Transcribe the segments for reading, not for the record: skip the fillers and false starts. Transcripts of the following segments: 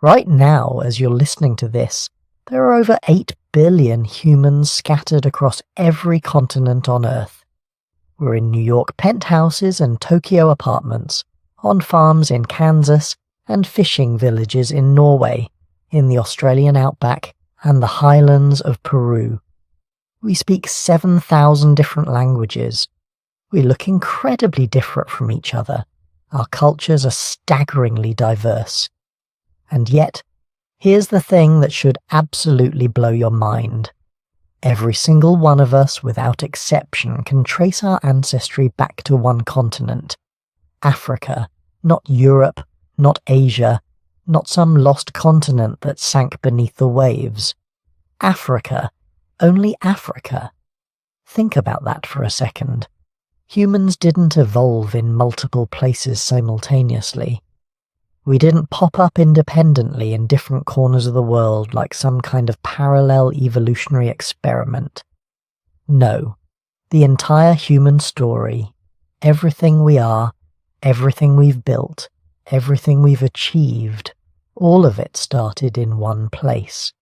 Right now, as you're listening to this, there are over 8 billion humans scattered across every continent on Earth. We're in New York penthouses and Tokyo apartments, on farms in Kansas, and fishing villages in Norway, in the Australian outback, and the highlands of Peru. We speak 7,000 different languages. We look incredibly different from each other. Our cultures are staggeringly diverse. And yet, here's the thing that should absolutely blow your mind. Every single one of us, without exception, can trace our ancestry back to one continent. Africa, not Europe, not Asia, not some lost continent that sank beneath the waves. Africa, only Africa. Think about that for a second. Humans didn't evolve in multiple places simultaneously. We didn't pop up independently in different corners of the world like some kind of parallel evolutionary experiment. No, the entire human story, everything we are, everything we've built, everything we've achieved, all of it started in one place.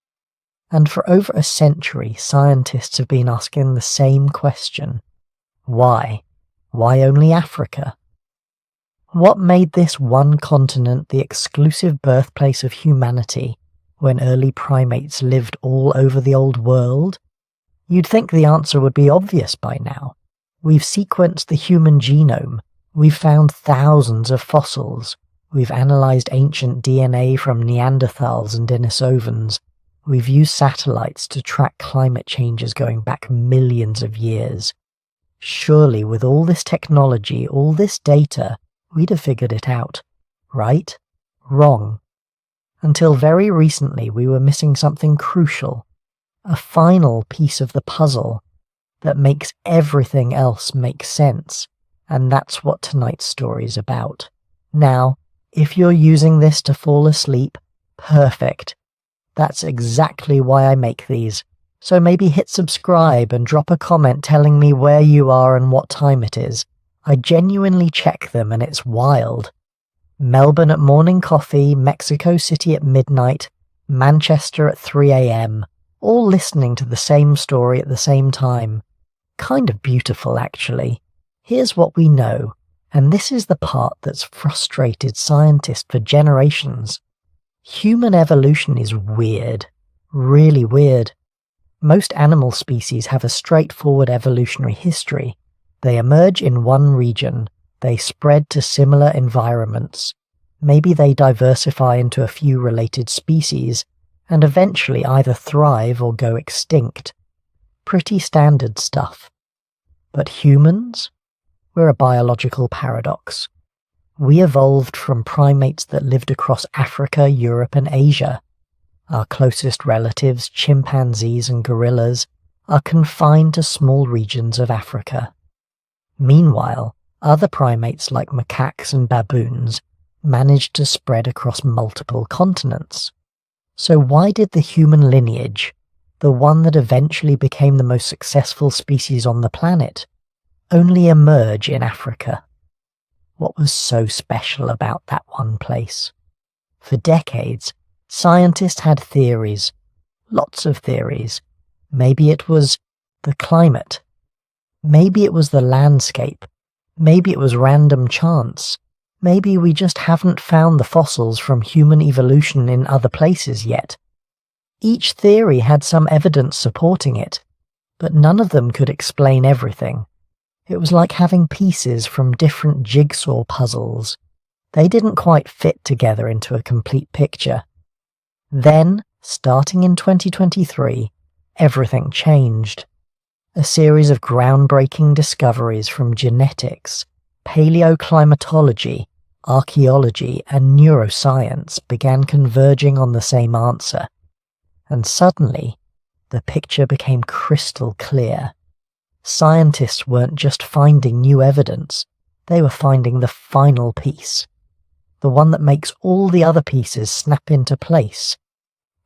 And for over a century, scientists have been asking the same question. Why? Why only Africa? What made this one continent the exclusive birthplace of humanity when early primates lived all over the old world? You'd think the answer would be obvious by now. We've sequenced the human genome. We've found thousands of fossils. We've analysed ancient DNA from Neanderthals and Denisovans. We've used satellites to track climate changes going back millions of years. Surely with all this technology, all this data, we'd have figured it out. Right? Wrong. Until very recently we were missing something crucial, a final piece of the puzzle that makes everything else make sense, and that's what tonight's story is about. Now, if you're using this to fall asleep, perfect. That's exactly why I make these. So maybe hit subscribe and drop a comment telling me where you are and what time it is. I genuinely check them and it's wild. Melbourne at morning coffee, Mexico City at midnight, Manchester at 3 a.m, all listening to the same story at the same time. Kind of beautiful, actually. Here's what we know, and this is the part that's frustrated scientists for generations. Human evolution is weird. Really weird. Most animal species have a straightforward evolutionary history. They emerge in one region, they spread to similar environments, maybe they diversify into a few related species, and eventually either thrive or go extinct. Pretty standard stuff. But humans? We're a biological paradox. We evolved from primates that lived across Africa, Europe, and Asia. Our closest relatives, chimpanzees and gorillas, are confined to small regions of Africa. Meanwhile, other primates like macaques and baboons managed to spread across multiple continents. So why did the human lineage, the one that eventually became the most successful species on the planet, only emerge in Africa? What was so special about that one place? For decades, scientists had theories, lots of theories. Maybe it was the climate. Maybe it was the landscape. Maybe it was random chance. Maybe we just haven't found the fossils from human evolution in other places yet. Each theory had some evidence supporting it, but none of them could explain everything. It was like having pieces from different jigsaw puzzles. They didn't quite fit together into a complete picture. Then, starting in 2023, everything changed. A series of groundbreaking discoveries from genetics, paleoclimatology, archaeology, and neuroscience began converging on the same answer. And suddenly, the picture became crystal clear. Scientists weren't just finding new evidence, they were finding the final piece. The one that makes all the other pieces snap into place,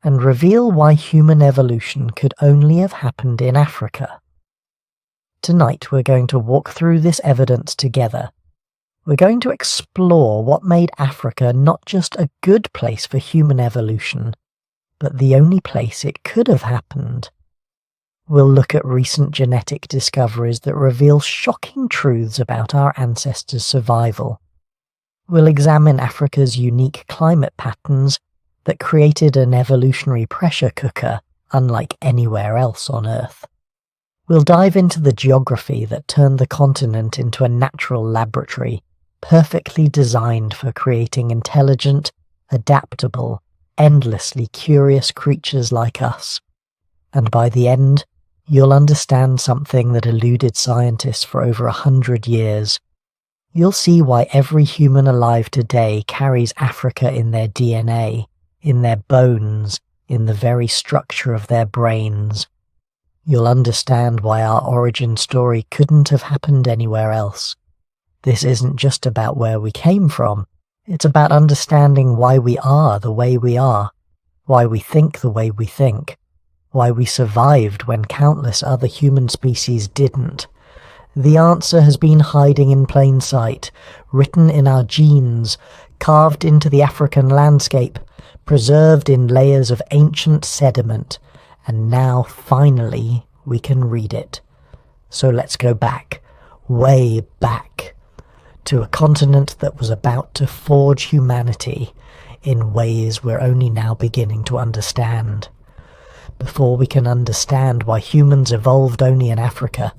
and reveal why human evolution could only have happened in Africa. Tonight we're going to walk through this evidence together. We're going to explore what made Africa not just a good place for human evolution, but the only place it could have happened. We'll look at recent genetic discoveries that reveal shocking truths about our ancestors' survival. We'll examine Africa's unique climate patterns that created an evolutionary pressure cooker unlike anywhere else on Earth. We'll dive into the geography that turned the continent into a natural laboratory, perfectly designed for creating intelligent, adaptable, endlessly curious creatures like us. And by the end, you'll understand something that eluded scientists for over 100 years. You'll see why every human alive today carries Africa in their DNA, in their bones, in the very structure of their brains. You'll understand why our origin story couldn't have happened anywhere else. This isn't just about where we came from, it's about understanding why we are the way we are, why we think the way we think, why we survived when countless other human species didn't. The answer has been hiding in plain sight, written in our genes, carved into the African landscape, preserved in layers of ancient sediment, and now finally we can read it. So let's go back, way back, to a continent that was about to forge humanity in ways we're only now beginning to understand. Before we can understand why humans evolved only in Africa,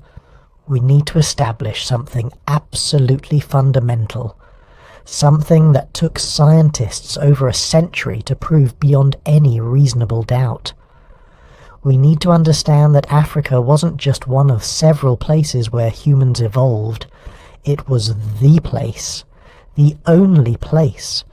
we need to establish something absolutely fundamental, something that took scientists over a century to prove beyond any reasonable doubt. We need to understand that Africa wasn't just one of several places where humans evolved. It was the place, the only place.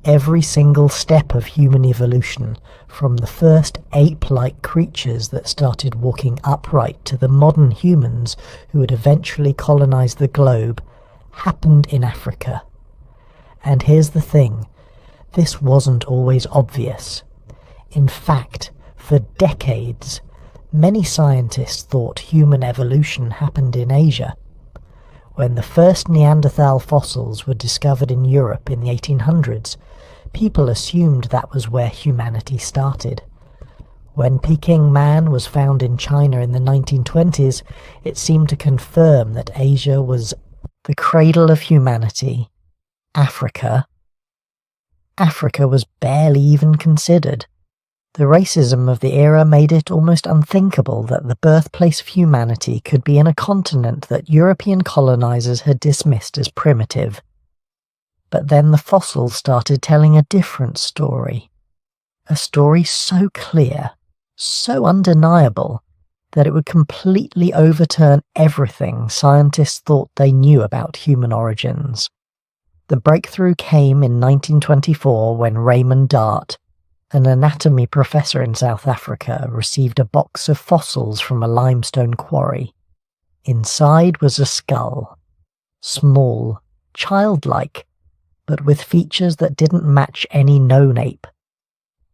Every single step of human evolution, from the first ape-like creatures that started walking upright to the modern humans who would eventually colonize the globe, happened in Africa. And here's the thing, this wasn't always obvious. In fact, for decades, many scientists thought human evolution happened in Asia. When the first Neanderthal fossils were discovered in Europe in the 1800s, people assumed that was where humanity started. When Peking man was found in China in the 1920s, it seemed to confirm that Asia was the cradle of humanity. Africa was barely even considered. The racism of the era made it almost unthinkable that the birthplace of humanity could be in a continent that European colonizers had dismissed as primitive. But then the fossils started telling a different story. A story so clear, so undeniable, that it would completely overturn everything scientists thought they knew about human origins. The breakthrough came in 1924 when Raymond Dart, an anatomy professor in South Africa, received a box of fossils from a limestone quarry. Inside was a skull, small, childlike, but with features that didn't match any known ape.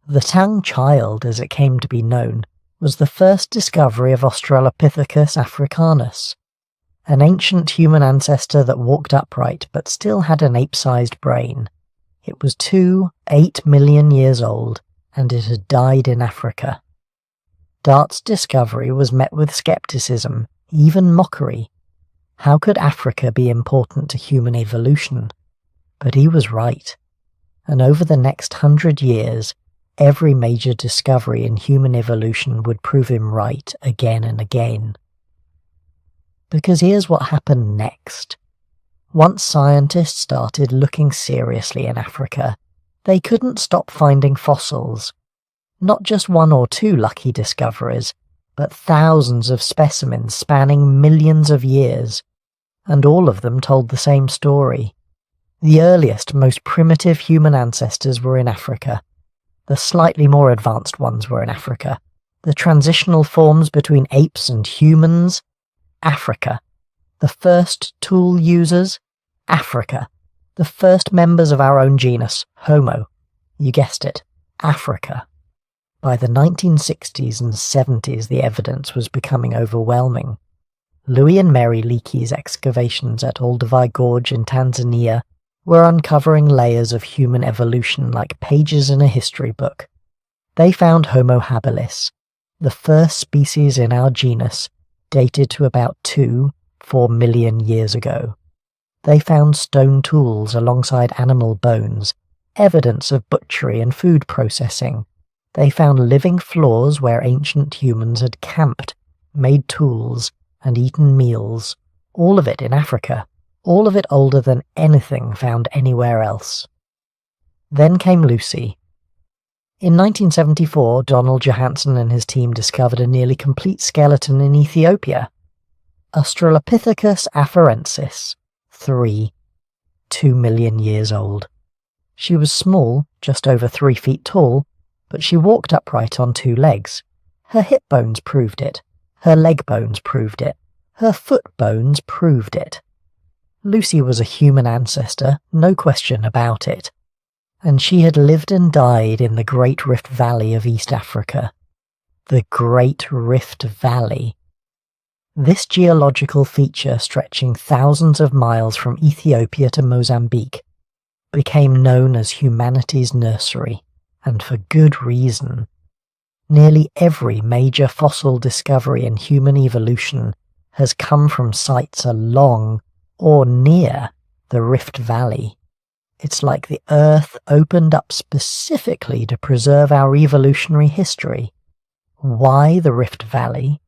The tongue child, as it came to be known, was the first discovery of Australopithecus africanus, an ancient human ancestor that walked upright but still had an ape-sized brain. It was 8 million years old, and it had died in Africa. Dart's discovery was met with skepticism, even mockery. How could Africa be important to human evolution? But he was right. And over the next 100 years, every major discovery in human evolution would prove him right again and again. Because here's what happened next. Once scientists started looking seriously in Africa, they couldn't stop finding fossils. Not just one or two lucky discoveries, but thousands of specimens spanning millions of years, and all of them told the same story. The earliest, most primitive human ancestors were in Africa. The slightly more advanced ones were in Africa. The transitional forms between apes and humans, Africa. The first tool users, Africa. The first members of our own genus, Homo. You guessed it, Africa. By the 1960s and 70s, the evidence was becoming overwhelming. Louis and Mary Leakey's excavations at Olduvai Gorge in Tanzania were uncovering layers of human evolution like pages in a history book. They found Homo habilis, the first species in our genus, dated to about 2-4 million years ago. They found stone tools alongside animal bones, evidence of butchery and food processing. They found living floors where ancient humans had camped, made tools, and eaten meals, all of it in Africa, all of it older than anything found anywhere else. Then came Lucy. In 1974, Donald Johanson and his team discovered a nearly complete skeleton in Ethiopia. Australopithecus afarensis, 2 million years old. She was small, just over 3 feet tall, but she walked upright on 2 legs. Her hip bones proved it. Her leg bones proved it. Her foot bones proved it. Lucy was a human ancestor, no question about it. And she had lived and died in the Great Rift Valley of East Africa. The Great Rift Valley. This geological feature, stretching thousands of miles from Ethiopia to Mozambique, became known as humanity's nursery, and for good reason. Nearly every major fossil discovery in human evolution has come from sites along or near the Rift Valley. It's like the Earth opened up specifically to preserve our evolutionary history. Why the Rift Valley?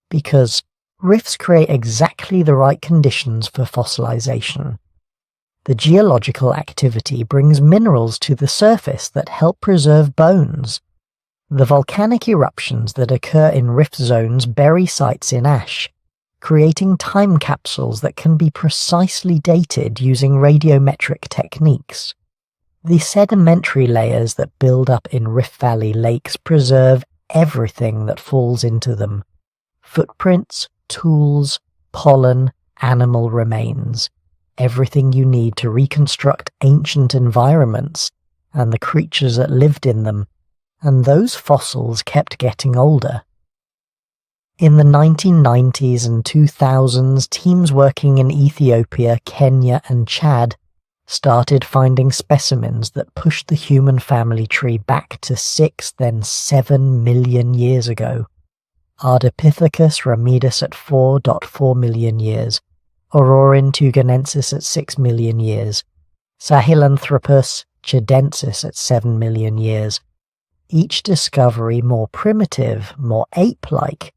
Because rifts create exactly the right conditions for fossilization. The geological activity brings minerals to the surface that help preserve bones. The volcanic eruptions that occur in rift zones bury sites in ash, creating time capsules that can be precisely dated using radiometric techniques. The sedimentary layers that build up in Rift Valley lakes preserve everything that falls into them: footprints, tools, pollen, animal remains, everything you need to reconstruct ancient environments and the creatures that lived in them, and those fossils kept getting older. In the 1990s and 2000s, teams working in Ethiopia, Kenya, and Chad started finding specimens that pushed the human family tree back to 6, then 7 million years ago. Ardipithecus ramidus at 4.4 million years, Aurorin tuganensis at 6 million years, Sahelanthropus chidensis at 7 million years. Each discovery more primitive, more ape-like,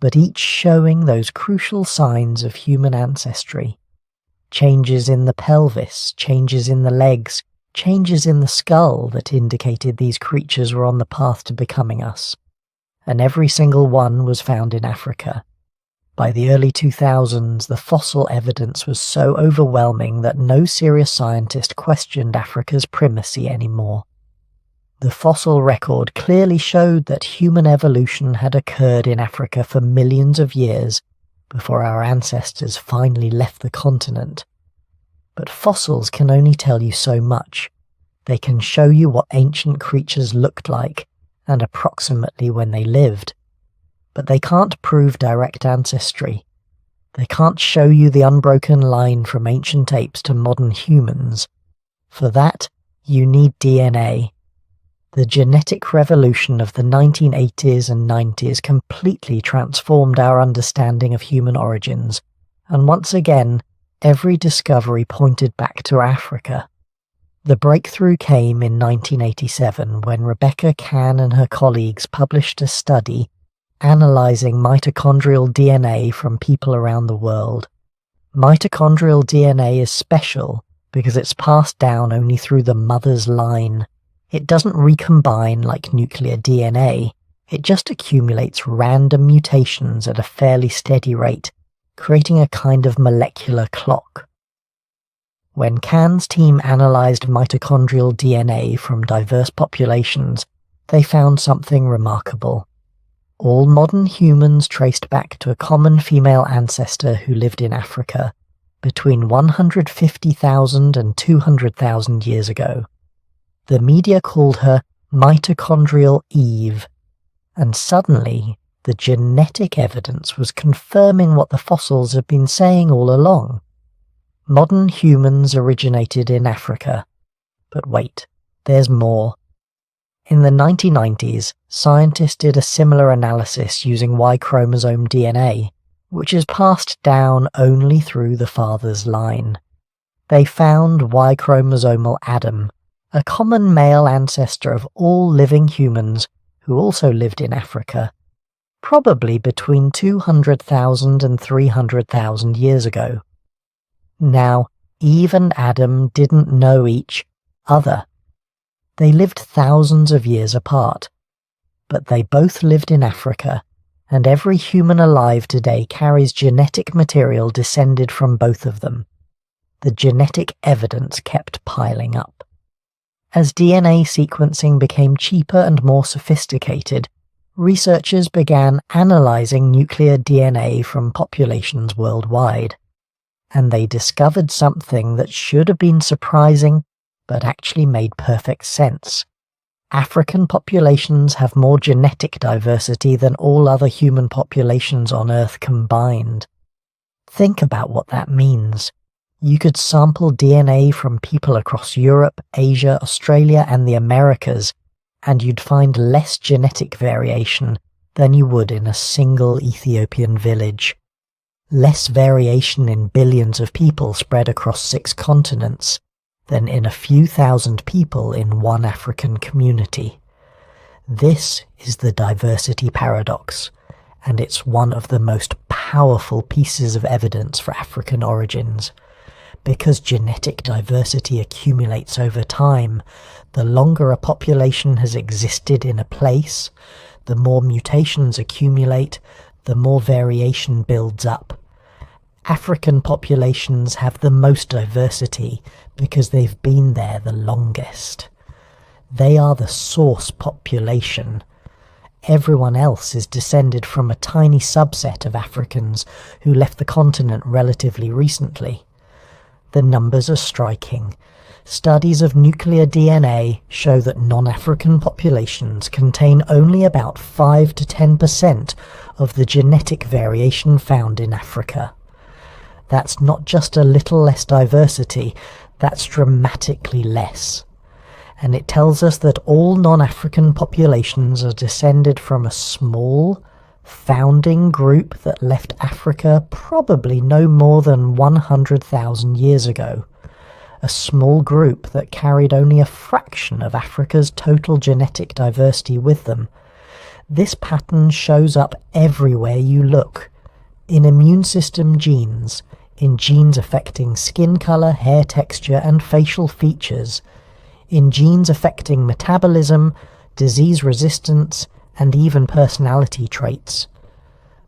but each showing those crucial signs of human ancestry. Changes in the pelvis, changes in the legs, changes in the skull that indicated these creatures were on the path to becoming us. And every single one was found in Africa. By the early 2000s, the fossil evidence was so overwhelming that no serious scientist questioned Africa's primacy anymore. The fossil record clearly showed that human evolution had occurred in Africa for millions of years before our ancestors finally left the continent. But fossils can only tell you so much. They can show you what ancient creatures looked like and approximately when they lived. But they can't prove direct ancestry. They can't show you the unbroken line from ancient apes to modern humans. For that, you need DNA. The genetic revolution of the 1980s and 90s completely transformed our understanding of human origins, and once again, every discovery pointed back to Africa. The breakthrough came in 1987 when Rebecca Cann and her colleagues published a study analyzing mitochondrial DNA from people around the world. Mitochondrial DNA is special because it's passed down only through the mother's line. It doesn't recombine like nuclear DNA, it just accumulates random mutations at a fairly steady rate, creating a kind of molecular clock. When Cann's team analysed mitochondrial DNA from diverse populations, they found something remarkable. All modern humans traced back to a common female ancestor who lived in Africa between 150,000 and 200,000 years ago. The media called her Mitochondrial Eve, and suddenly The genetic evidence was confirming what the fossils had been saying all along. Modern humans originated in Africa. But wait, there's more. In the 1990s, scientists did a similar analysis using Y chromosome DNA, which is passed down only through the father's line. They found Y chromosomal Adam, a common male ancestor of all living humans who also lived in Africa, probably between 200,000 and 300,000 years ago. Now, Eve and Adam didn't know each other. They lived thousands of years apart, but they both lived in Africa, and every human alive today carries genetic material descended from both of them. The genetic evidence kept piling up. As DNA sequencing became cheaper and more sophisticated, researchers began analyzing nuclear DNA from populations worldwide, and they discovered something that should have been surprising but actually made perfect sense. African populations have more genetic diversity than all other human populations on Earth combined. Think about what that means. You could sample DNA from people across Europe, Asia, Australia, and the Americas, and you'd find less genetic variation than you would in a single Ethiopian village. Less variation in billions of people spread across 6 continents than in a few thousand people in one African community. This is the diversity paradox, and it's one of the most powerful pieces of evidence for African origins. Because genetic diversity accumulates over time, the longer a population has existed in a place, the more mutations accumulate, the more variation builds up. African populations have the most diversity because they've been there the longest. They are the source population. Everyone else is descended from a tiny subset of Africans who left the continent relatively recently. The numbers are striking. Studies of nuclear DNA show that non-African populations contain only about 5 to 10% of the genetic variation found in Africa. That's not just a little less diversity, that's dramatically less. And it tells us that all non-African populations are descended from a small, founding group that left Africa probably no more than 100,000 years ago. A small group that carried only a fraction of Africa's total genetic diversity with them. This pattern shows up everywhere you look. In immune system genes, in genes affecting skin color, hair texture, and facial features, in genes affecting metabolism, disease resistance, and even personality traits.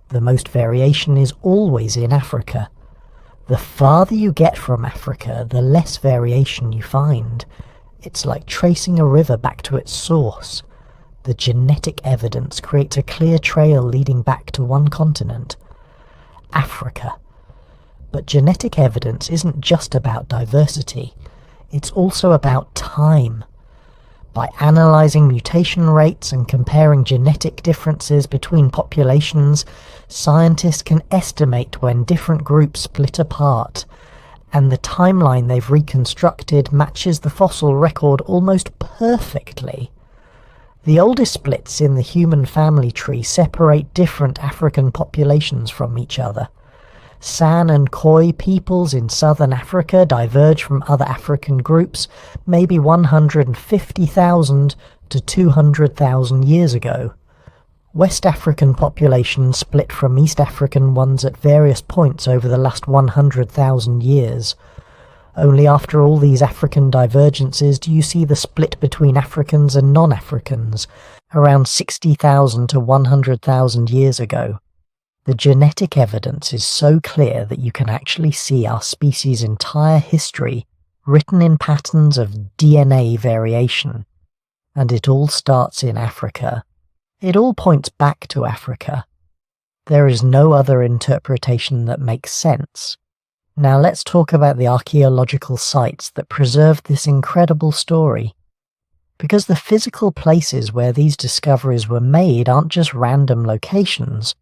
The most variation is always in Africa. The farther you get from Africa, the less variation you find. It's like tracing a river back to its source. The genetic evidence creates a clear trail leading back to one continent, Africa. But genetic evidence isn't just about diversity, it's also about time. By analysing mutation rates and comparing genetic differences between populations, scientists can estimate when different groups split apart, and the timeline they've reconstructed matches the fossil record almost perfectly. The oldest splits in the human family tree separate different African populations from each other. San and Khoi peoples in southern Africa diverge from other African groups maybe 150,000 to 200,000 years ago. West African populations split from East African ones at various points over the last 100,000 years. Only after all these African divergences do you see the split between Africans and non-Africans, around 60,000 to 100,000 years ago. The genetic evidence is so clear that you can actually see our species' entire history written in patterns of DNA variation. And it all starts in Africa. It all points back to Africa. There is no other interpretation that makes sense. Now let's talk about the archaeological sites that preserve this incredible story. because the physical places where these discoveries were made aren't just random locations.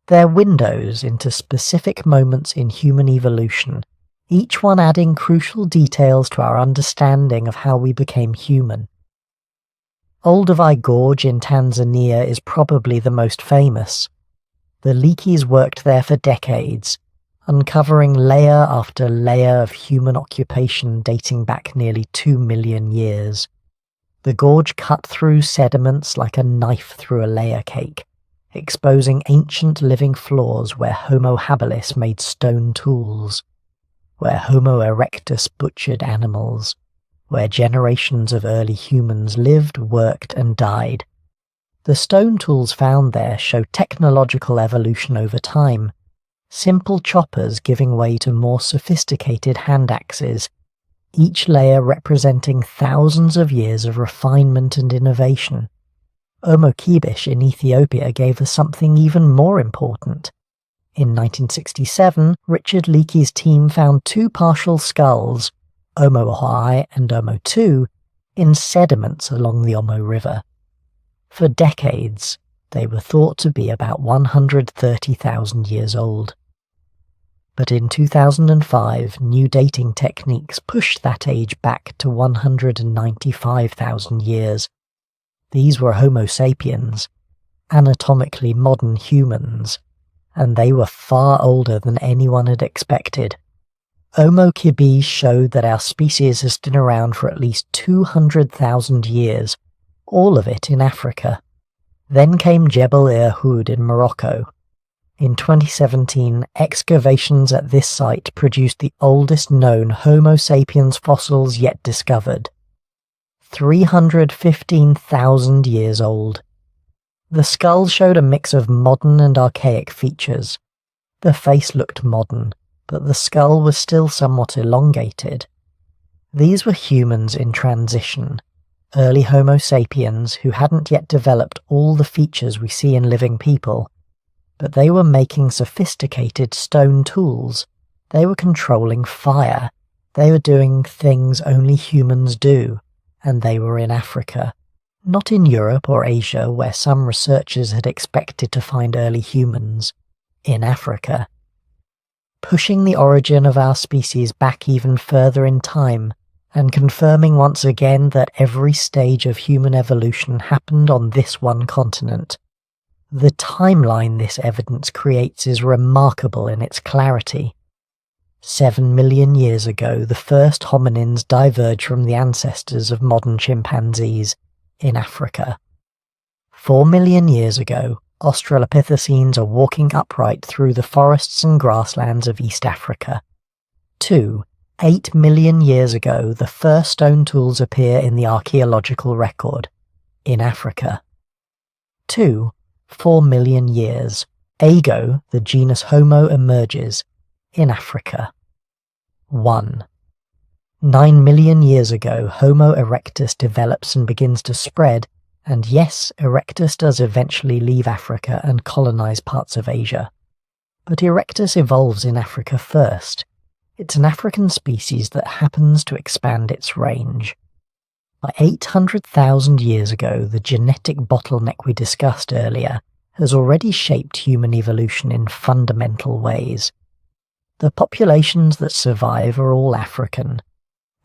They're windows into specific moments in human evolution, each one adding crucial details to our understanding of how we became human. Olduvai Gorge in Tanzania is probably the most famous. The Leakeys worked there for decades, uncovering layer after layer of human occupation dating back nearly 2 million years. The gorge cut through sediments like a knife through a layer cake, exposing ancient living floors where Homo habilis made stone tools, where Homo erectus butchered animals, where generations of early humans lived, worked, and died. The stone tools found there show technological evolution over time, simple choppers giving way to more sophisticated hand axes, each layer representing thousands of years of refinement and innovation. Omo Kibish in Ethiopia gave us something even more important. In 1967, Richard Leakey's team found 2 partial skulls, Omo I and Omo II, in sediments along the Omo River. For decades, they were thought to be about 130,000 years old. But in 2005, new dating techniques pushed that age back to 195,000 years. These were Homo sapiens, anatomically modern humans, and they were far older than anyone had expected. Omo Kibish showed that our species has been around for at least 200,000 years, all of it in Africa. Then came Jebel Irhoud in Morocco. In 2017, excavations at this site produced the oldest known Homo sapiens fossils yet discovered. 315,000 years old. The skull showed a mix of modern and archaic features. The face looked modern, but the skull was still somewhat elongated. These were humans in transition, early Homo sapiens who hadn't yet developed all the features we see in living people. But they were making sophisticated stone tools. They were controlling fire. They were doing things only humans do, and they were in Africa. Not in Europe or Asia, where some researchers had expected to find early humans. In Africa. Pushing the origin of our species back even further in time, and confirming once again that every stage of human evolution happened on this one continent. The timeline this evidence creates is remarkable in its clarity. 7 million years ago, the first hominins diverged from the ancestors of modern chimpanzees in Africa. 4 million years ago, Australopithecines are walking upright through the forests and grasslands of East Africa. 2. 8 million years ago, the first stone tools appear in the archaeological record in Africa. 2. 4 million years, Ago, the genus Homo, emerges in Africa. 1. 9 million years ago, Homo erectus develops and begins to spread, and yes, erectus does eventually leave Africa and colonize parts of Asia. But erectus evolves in Africa first. It's an African species that happens to expand its range. By 800,000 years ago, the genetic bottleneck we discussed earlier has already shaped human evolution in fundamental ways. The populations that survive are all African.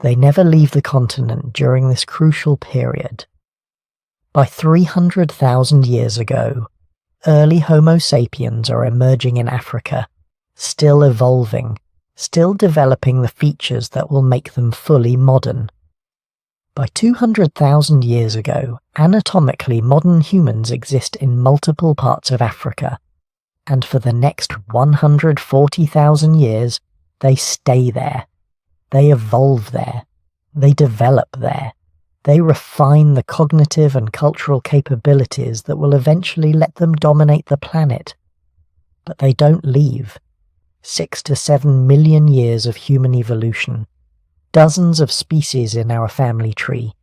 They never leave the continent during this crucial period. By 300,000 years ago, early Homo sapiens are emerging in Africa, still evolving, still developing the features that will make them fully modern. By 200,000 years ago, anatomically modern humans exist in multiple parts of Africa, and for the next 140,000 years, they stay there. They evolve there. They develop there. They refine the cognitive and cultural capabilities that will eventually let them dominate the planet. But they don't leave. 6 to 7 million years of human evolution. Dozens of species in our family tree,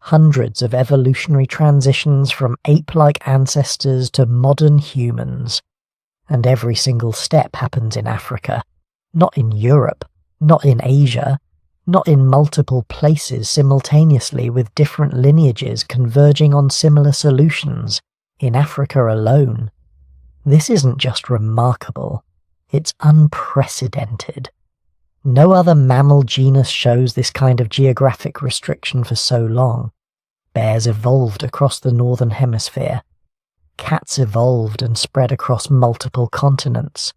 hundreds of evolutionary transitions from ape-like ancestors to modern humans. And every single step happens in Africa, not in Europe, not in Asia, not in multiple places simultaneously with different lineages converging on similar solutions, in Africa alone. This isn't just remarkable, it's unprecedented. No other mammal genus shows this kind of geographic restriction for so long. Bears evolved across the northern hemisphere. Cats evolved and spread across multiple continents.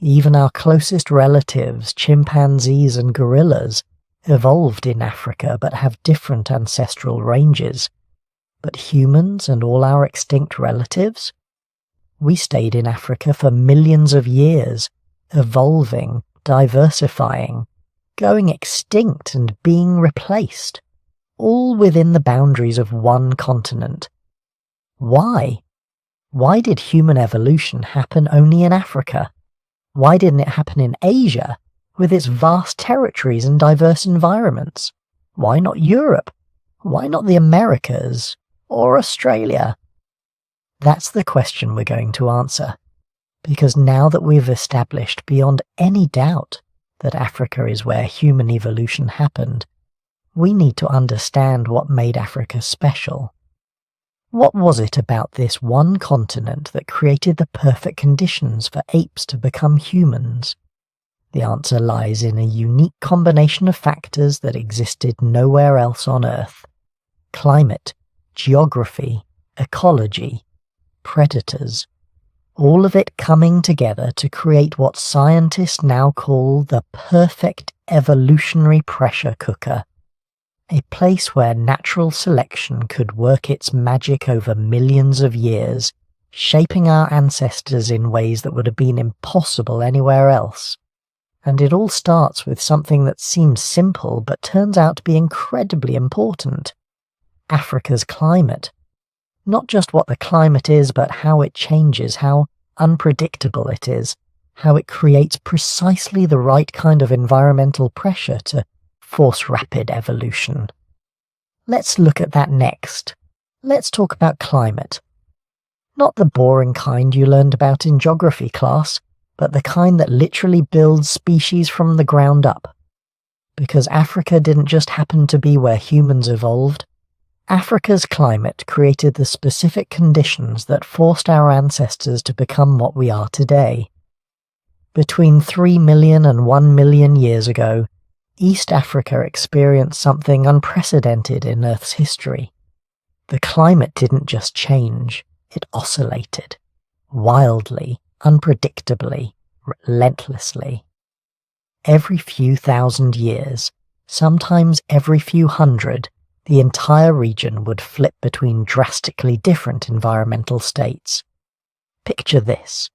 Even our closest relatives, chimpanzees and gorillas, evolved in Africa but have different ancestral ranges. But humans and all our extinct relatives? We stayed in Africa for millions of years, evolving, diversifying, going extinct and being replaced, all within the boundaries of one continent. Why? Why did human evolution happen only in Africa? Why didn't it happen in Asia, with its vast territories and diverse environments? Why not Europe? Why not the Americas? Or Australia? That's the question we're going to answer, because now that we've established beyond any doubt that Africa is where human evolution happened, we need to understand what made Africa special. What was it about this one continent that created the perfect conditions for apes to become humans? The answer lies in a unique combination of factors that existed nowhere else on Earth. Climate, geography, ecology, predators, all of it coming together to create what scientists now call the perfect evolutionary pressure cooker. A place where natural selection could work its magic over millions of years, shaping our ancestors in ways that would have been impossible anywhere else. And it all starts with something that seems simple but turns out to be incredibly important. Africa's climate. Not just what the climate is, but how it changes, how unpredictable it is, how it creates precisely the right kind of environmental pressure to force rapid evolution. Let's look at that next. Let's talk about climate. Not the boring kind you learned about in geography class, but the kind that literally builds species from the ground up. Because Africa didn't just happen to be where humans evolved. Africa's climate created the specific conditions that forced our ancestors to become what we are today. Between 3 million and 1 million years ago, East Africa experienced something unprecedented in Earth's history. The climate didn't just change, it oscillated. Wildly, unpredictably, relentlessly. Every few thousand years, sometimes every few hundred, the entire region would flip between drastically different environmental states. Picture this.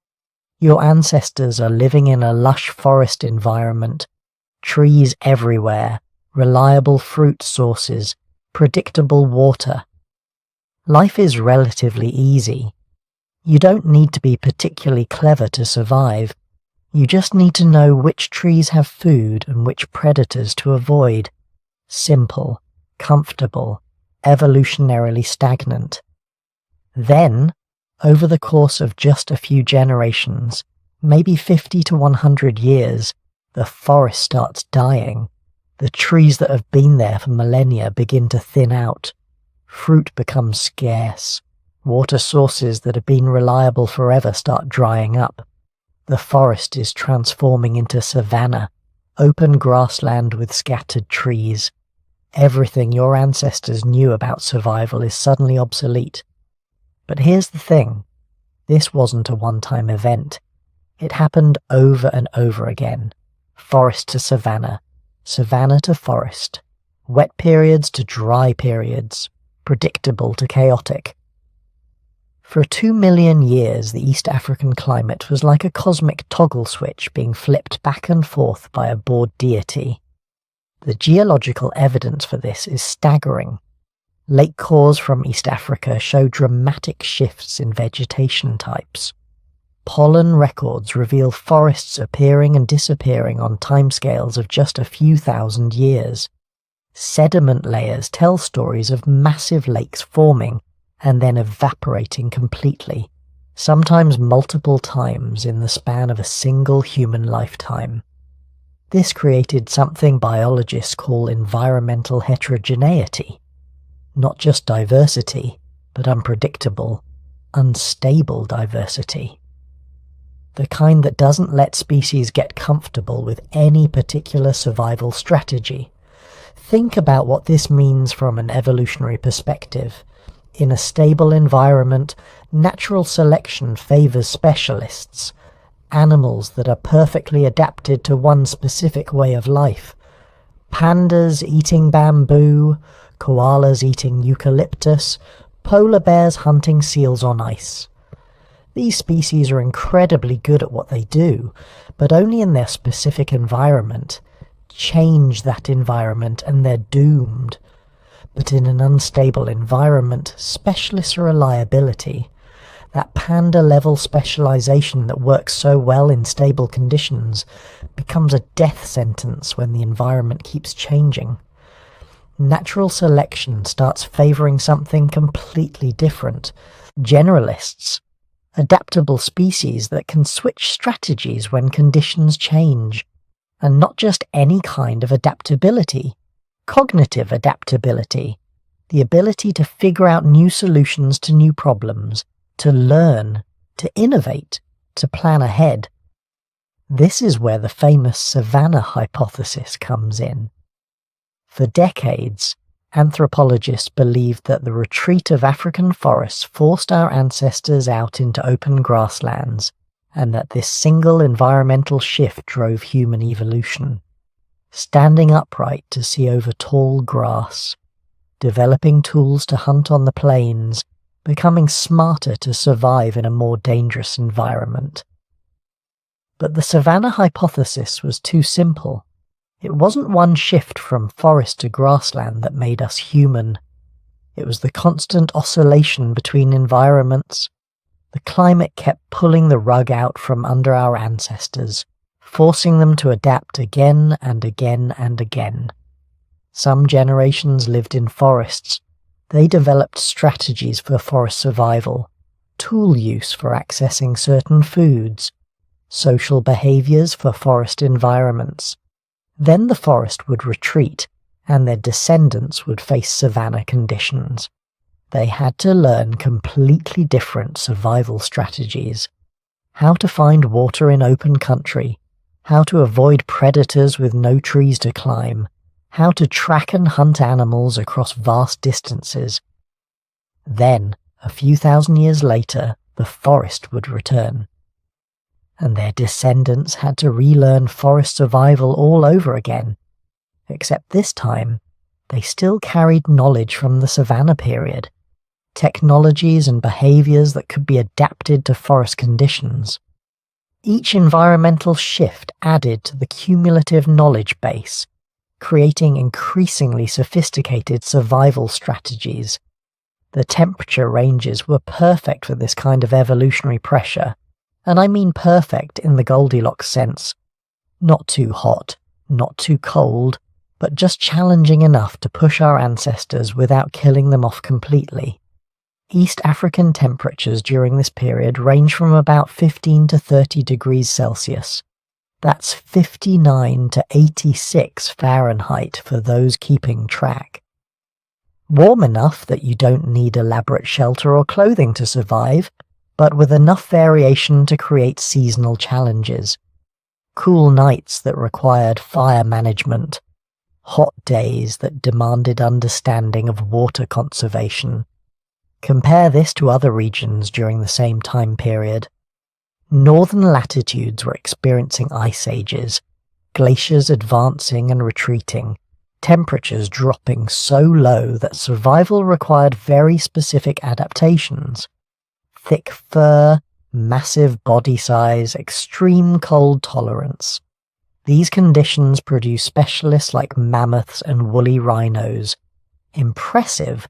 Your ancestors are living in a lush forest environment, trees everywhere, reliable fruit sources, predictable water. Life is relatively easy. You don't need to be particularly clever to survive. You just need to know which trees have food and which predators to avoid. Simple, comfortable, evolutionarily stagnant. Then, over the course of just a few generations, maybe 50 to 100 years, the forest starts dying. The trees that have been there for millennia begin to thin out. Fruit becomes scarce. Water sources that have been reliable forever start drying up. The forest is transforming into savanna, open grassland with scattered trees. Everything your ancestors knew about survival is suddenly obsolete. But here's the thing. This wasn't a one-time event. It happened over and over again. Forest to savanna, savanna to forest, wet periods to dry periods, predictable to chaotic. For 2 million years, the East African climate was like a cosmic toggle switch being flipped back and forth by a bored deity. The geological evidence for this is staggering. Lake cores from East Africa show dramatic shifts in vegetation types. Pollen records reveal forests appearing and disappearing on timescales of just a few thousand years. Sediment layers tell stories of massive lakes forming and then evaporating completely, sometimes multiple times in the span of a single human lifetime. This created something biologists call environmental heterogeneity. Not just diversity, but unpredictable, unstable diversity. The kind that doesn't let species get comfortable with any particular survival strategy. Think about what this means from an evolutionary perspective. In a stable environment, natural selection favors specialists, animals that are perfectly adapted to one specific way of life. Pandas eating bamboo, koalas eating eucalyptus, polar bears hunting seals on ice. These species are incredibly good at what they do, but only in their specific environment. Change that environment and they're doomed. But in an unstable environment, specialists are a liability. That panda-level specialization that works so well in stable conditions becomes a death sentence when the environment keeps changing. Natural selection starts favoring something completely different. Generalists. Adaptable species that can switch strategies when conditions change. And not just any kind of adaptability. Cognitive adaptability. The ability to figure out new solutions to new problems, to learn, to innovate, to plan ahead. This is where the famous savanna hypothesis comes in. For decades, anthropologists believed that the retreat of African forests forced our ancestors out into open grasslands, and that this single environmental shift drove human evolution. Standing upright to see over tall grass, developing tools to hunt on the plains, becoming smarter to survive in a more dangerous environment. But the savanna hypothesis was too simple. It wasn't one shift from forest to grassland that made us human. It was the constant oscillation between environments. The climate kept pulling the rug out from under our ancestors, forcing them to adapt again and again and again. Some generations lived in forests. They developed strategies for forest survival, tool use for accessing certain foods, social behaviors for forest environments. Then the forest would retreat, and their descendants would face savanna conditions. They had to learn completely different survival strategies. How to find water in open country, how to avoid predators with no trees to climb, how to track and hunt animals across vast distances. Then, a few thousand years later, the forest would return. And their descendants had to relearn forest survival all over again. Except this time, they still carried knowledge from the savanna period, technologies and behaviors that could be adapted to forest conditions. Each environmental shift added to the cumulative knowledge base, creating increasingly sophisticated survival strategies. The temperature ranges were perfect for this kind of evolutionary pressure, and I mean perfect in the Goldilocks sense. Not too hot, not too cold, but just challenging enough to push our ancestors without killing them off completely. East African temperatures during this period range from about 15 to 30 degrees Celsius. That's 59 to 86 Fahrenheit for those keeping track. Warm enough that you don't need elaborate shelter or clothing to survive, but with enough variation to create seasonal challenges. Cool nights that required fire management. Hot days that demanded understanding of water conservation. Compare this to other regions during the same time period. Northern latitudes were experiencing ice ages, glaciers advancing and retreating, temperatures dropping so low that survival required very specific adaptations. Thick fur, massive body size, extreme cold tolerance. These conditions produce specialists like mammoths and woolly rhinos. Impressive,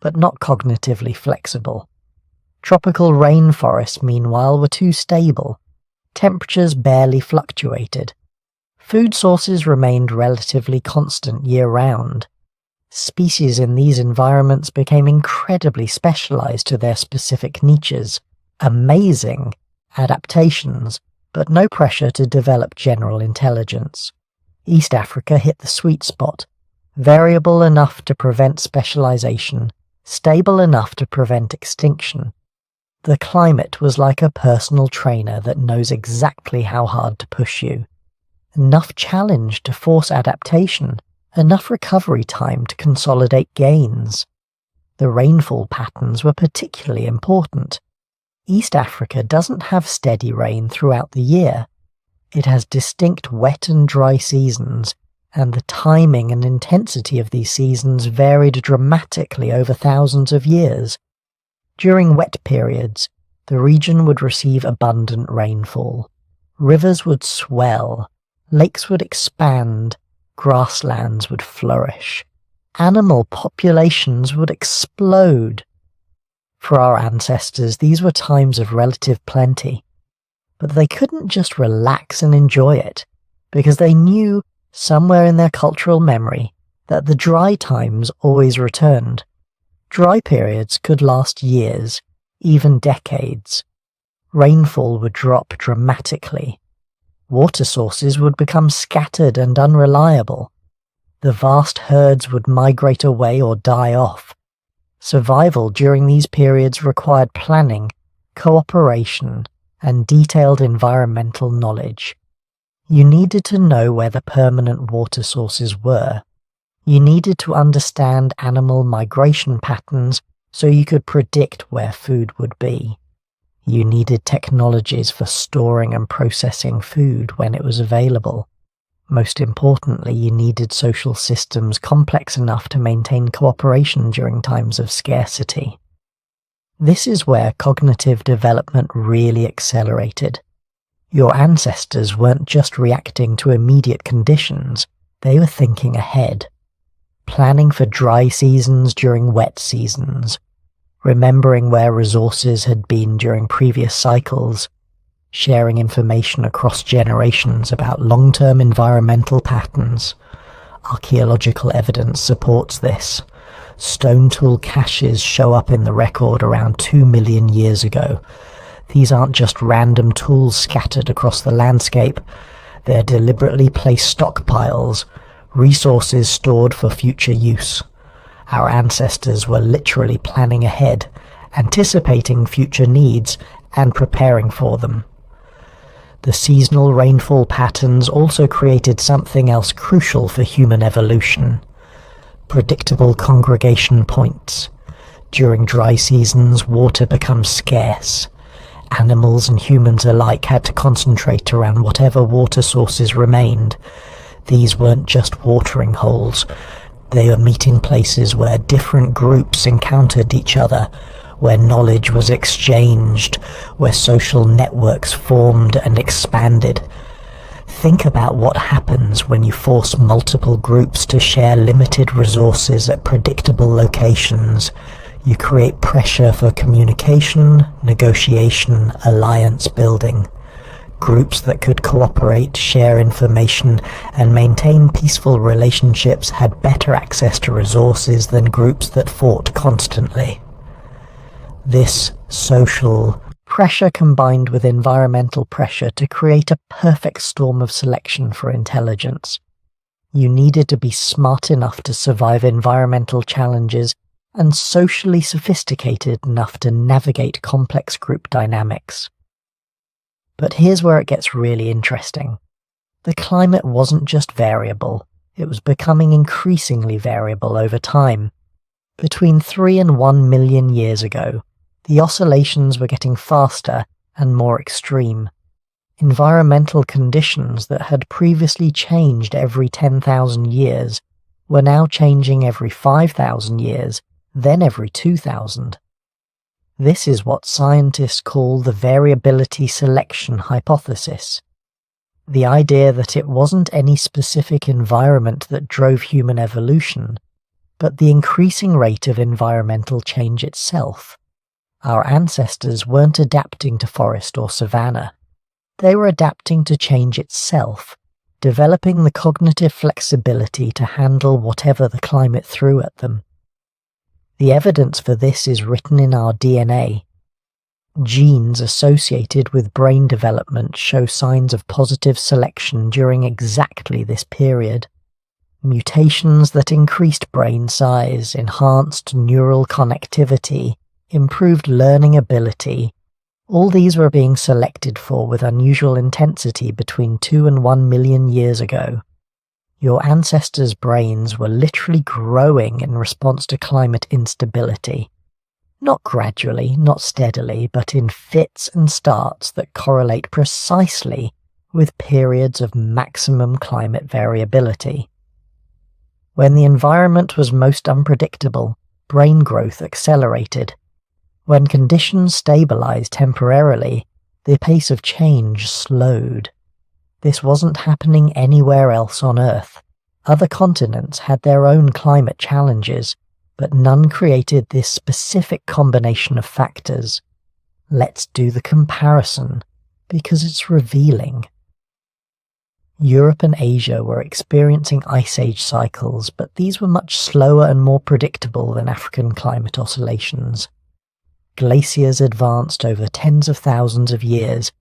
but not cognitively flexible. Tropical rainforests, meanwhile, were too stable. Temperatures barely fluctuated. Food sources remained relatively constant year-round. Species in these environments became incredibly specialized to their specific niches. Amazing adaptations, but no pressure to develop general intelligence. East Africa hit the sweet spot, variable enough to prevent specialization, stable enough to prevent extinction. The climate was like a personal trainer that knows exactly how hard to push you. Enough challenge to force adaptation, enough recovery time to consolidate gains. The rainfall patterns were particularly important. East Africa doesn't have steady rain throughout the year. It has distinct wet and dry seasons, and the timing and intensity of these seasons varied dramatically over thousands of years. During wet periods, the region would receive abundant rainfall. Rivers would swell, lakes would expand, grasslands would flourish. Animal populations would explode. For our ancestors, these were times of relative plenty. But they couldn't just relax and enjoy it, because they knew, somewhere in their cultural memory, that the dry times always returned. Dry periods could last years, even decades. Rainfall would drop dramatically. Water sources would become scattered and unreliable. The vast herds would migrate away or die off. Survival during these periods required planning, cooperation, and detailed environmental knowledge. You needed to know where the permanent water sources were. You needed to understand animal migration patterns so you could predict where food would be. You needed technologies for storing and processing food when it was available. Most importantly, you needed social systems complex enough to maintain cooperation during times of scarcity. This is where cognitive development really accelerated. Your ancestors weren't just reacting to immediate conditions, they were thinking ahead. Planning for dry seasons during wet seasons, remembering where resources had been during previous cycles, sharing information across generations about long-term environmental patterns. Archaeological evidence supports this. Stone tool caches show up in the record around 2 million years ago. These aren't just random tools scattered across the landscape. They're deliberately placed stockpiles, resources stored for future use. Our ancestors were literally planning ahead, anticipating future needs and preparing for them. The seasonal rainfall patterns also created something else crucial for human evolution: predictable congregation points. During dry seasons, water becomes scarce. Animals and humans alike had to concentrate around whatever water sources remained. These weren't just watering holes. They were meeting places where different groups encountered each other, where knowledge was exchanged, where social networks formed and expanded. Think about what happens when you force multiple groups to share limited resources at predictable locations. You create pressure for communication, negotiation, alliance building. Groups that could cooperate, share information, and maintain peaceful relationships had better access to resources than groups that fought constantly. This social pressure combined with environmental pressure to create a perfect storm of selection for intelligence. You needed to be smart enough to survive environmental challenges and socially sophisticated enough to navigate complex group dynamics. But here's where it gets really interesting. The climate wasn't just variable, it was becoming increasingly variable over time. Between 3 and 1 million years ago, the oscillations were getting faster and more extreme. Environmental conditions that had previously changed every 10,000 years were now changing every 5,000 years, then every 2,000. This is what scientists call the variability selection hypothesis. The idea that it wasn't any specific environment that drove human evolution, but the increasing rate of environmental change itself. Our ancestors weren't adapting to forest or savanna. They were adapting to change itself, developing the cognitive flexibility to handle whatever the climate threw at them. The evidence for this is written in our DNA. Genes associated with brain development show signs of positive selection during exactly this period. Mutations that increased brain size, enhanced neural connectivity, improved learning ability, all these were being selected for with unusual intensity between 2 and 1 million years ago. Your ancestors' brains were literally growing in response to climate instability. Not gradually, not steadily, but in fits and starts that correlate precisely with periods of maximum climate variability. When the environment was most unpredictable, brain growth accelerated. When conditions stabilized temporarily, the pace of change slowed. This wasn't happening anywhere else on Earth. Other continents had their own climate challenges, but none created this specific combination of factors. Let's do the comparison, because it's revealing. Europe and Asia were experiencing ice age cycles, but these were much slower and more predictable than African climate oscillations. Glaciers advanced over tens of thousands of years,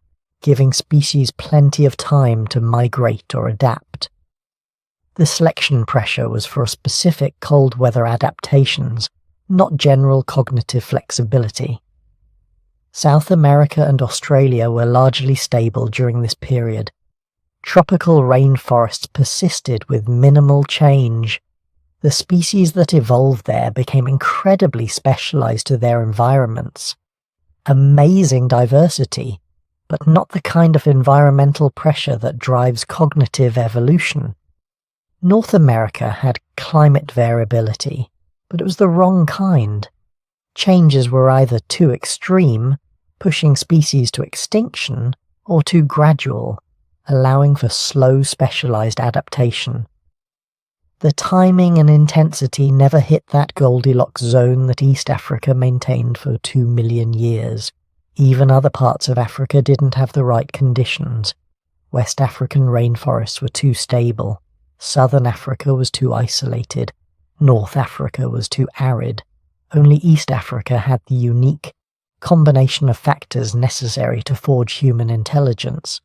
giving species plenty of time to migrate or adapt. The selection pressure was for specific cold weather adaptations, not general cognitive flexibility. South America and Australia were largely stable during this period. Tropical rainforests persisted with minimal change. The species that evolved there became incredibly specialized to their environments. Amazing diversity, but not the kind of environmental pressure that drives cognitive evolution. North America had climate variability, but it was the wrong kind. Changes were either too extreme, pushing species to extinction, or too gradual, allowing for slow specialized adaptation. The timing and intensity never hit that Goldilocks zone that East Africa maintained for 2 million years. Even other parts of Africa didn't have the right conditions. West African rainforests were too stable. Southern Africa was too isolated. North Africa was too arid. Only East Africa had the unique combination of factors necessary to forge human intelligence.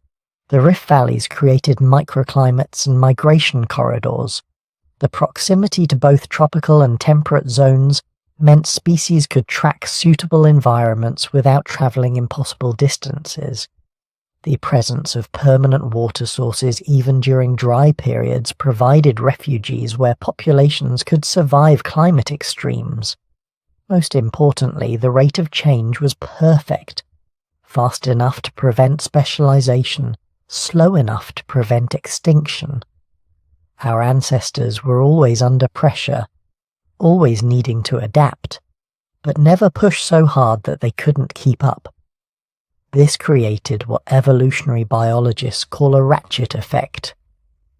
The rift valleys created microclimates and migration corridors. The proximity to both tropical and temperate zones meant species could track suitable environments without traveling impossible distances. The presence of permanent water sources even during dry periods provided refuges where populations could survive climate extremes. Most importantly, the rate of change was perfect, fast enough to prevent specialization, slow enough to prevent extinction. Our ancestors were always under pressure, always needing to adapt, but never pushed so hard that they couldn't keep up. This created what evolutionary biologists call a ratchet effect.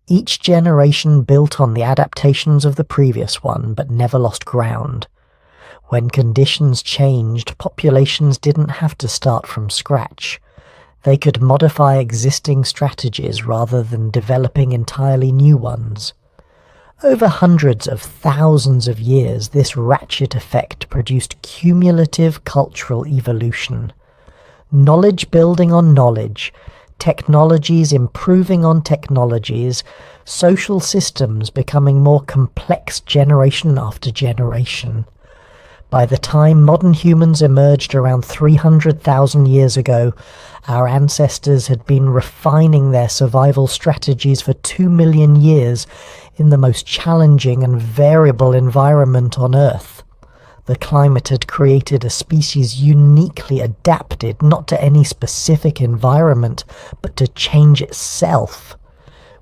Each generation built on the adaptations of the previous one, but never lost ground. When conditions changed, populations didn't have to start from scratch. They could modify existing strategies rather than developing entirely new ones. Over hundreds of thousands of years, this ratchet effect produced cumulative cultural evolution. Knowledge building on knowledge, technologies improving on technologies, social systems becoming more complex generation after generation. By the time modern humans emerged around 300,000 years ago, our ancestors had been refining their survival strategies for 2 million years in the most challenging and variable environment on Earth. The climate had created a species uniquely adapted not to any specific environment, but to change itself.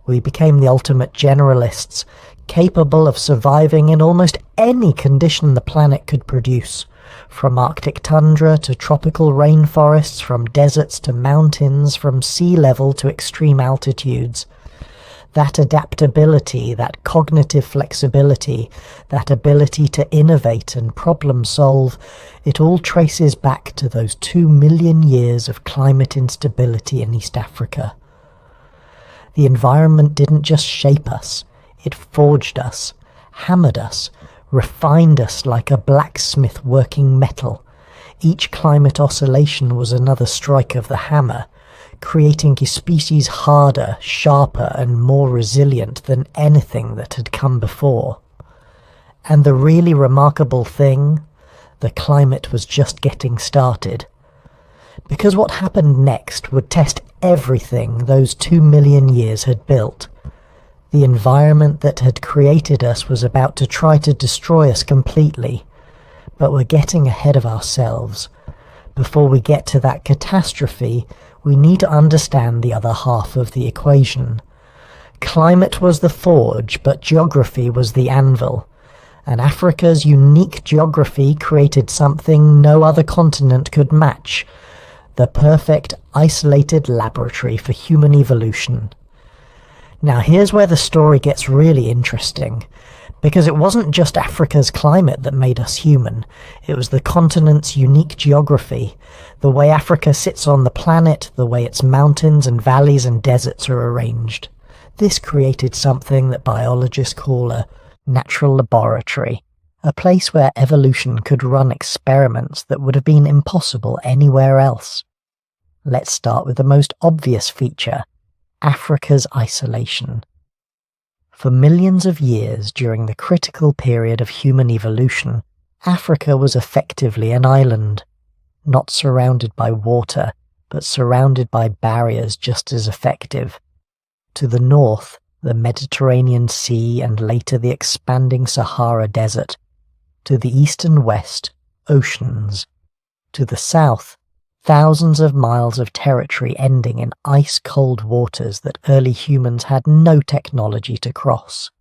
We became the ultimate generalists, capable of surviving in almost any condition the planet could produce, from Arctic tundra to tropical rainforests, from deserts to mountains, from sea level to extreme altitudes. That adaptability, that cognitive flexibility, that ability to innovate and problem solve, it all traces back to those 2 million years of climate instability in East Africa. The environment didn't just shape us, it forged us, hammered us, refined us like a blacksmith working metal. Each climate oscillation was another strike of the hammer, creating a species harder, sharper, and more resilient than anything that had come before. And the really remarkable thing, the climate was just getting started. Because what happened next would test everything those 2 million years had built. The environment that had created us was about to try to destroy us completely, but we're getting ahead of ourselves. Before we get to that catastrophe, we need to understand the other half of the equation. Climate was the forge, but geography was the anvil. And Africa's unique geography created something no other continent could match: the perfect isolated laboratory for human evolution. Now here's where the story gets really interesting, because it wasn't just Africa's climate that made us human, it was the continent's unique geography, the way Africa sits on the planet, the way its mountains and valleys and deserts are arranged. This created something that biologists call a natural laboratory, a place where evolution could run experiments that would have been impossible anywhere else. Let's start with the most obvious feature: Africa's isolation. For millions of years during the critical period of human evolution, Africa was effectively an island, not surrounded by water, but surrounded by barriers just as effective. To the north, the Mediterranean Sea and later the expanding Sahara Desert. To the east and west, oceans. To the south, thousands of miles of territory ending in ice-cold waters that early humans had no technology to cross.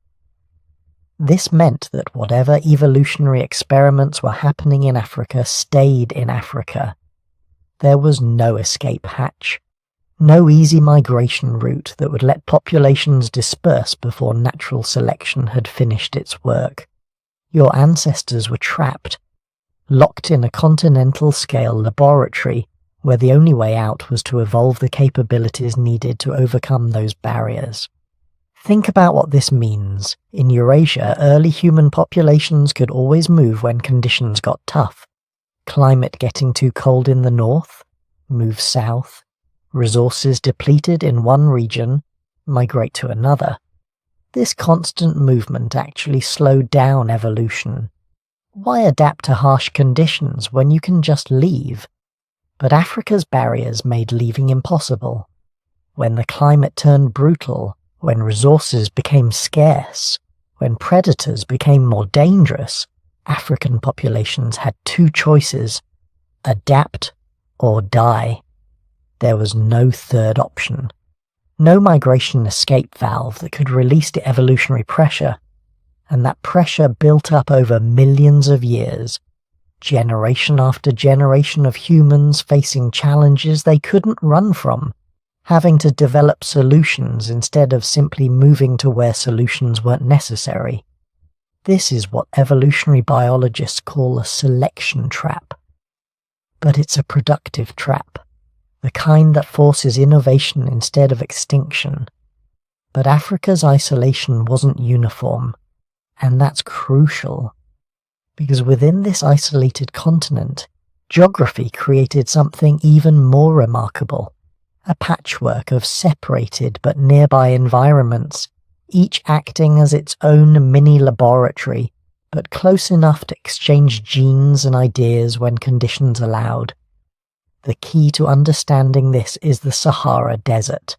This meant that whatever evolutionary experiments were happening in Africa stayed in Africa. There was no escape hatch, no easy migration route that would let populations disperse before natural selection had finished its work. Your ancestors were trapped, locked in a continental-scale laboratory where the only way out was to evolve the capabilities needed to overcome those barriers. Think about what this means. In Eurasia, early human populations could always move when conditions got tough. Climate getting too cold in the north, move south. Resources depleted in one region, migrate to another. This constant movement actually slowed down evolution. Why adapt to harsh conditions when you can just leave? But Africa's barriers made leaving impossible. When the climate turned brutal, when resources became scarce, when predators became more dangerous, African populations had two choices: adapt or die. There was no third option. No migration escape valve that could release the evolutionary pressure. And that pressure built up over millions of years. Generation after generation of humans facing challenges they couldn't run from, having to develop solutions instead of simply moving to where solutions weren't necessary. This is what evolutionary biologists call a selection trap. But it's a productive trap, the kind that forces innovation instead of extinction. But Africa's isolation wasn't uniform, and that's crucial. Because within this isolated continent, geography created something even more remarkable: a patchwork of separated but nearby environments, each acting as its own mini laboratory, but close enough to exchange genes and ideas when conditions allowed. The key to understanding this is the Sahara Desert.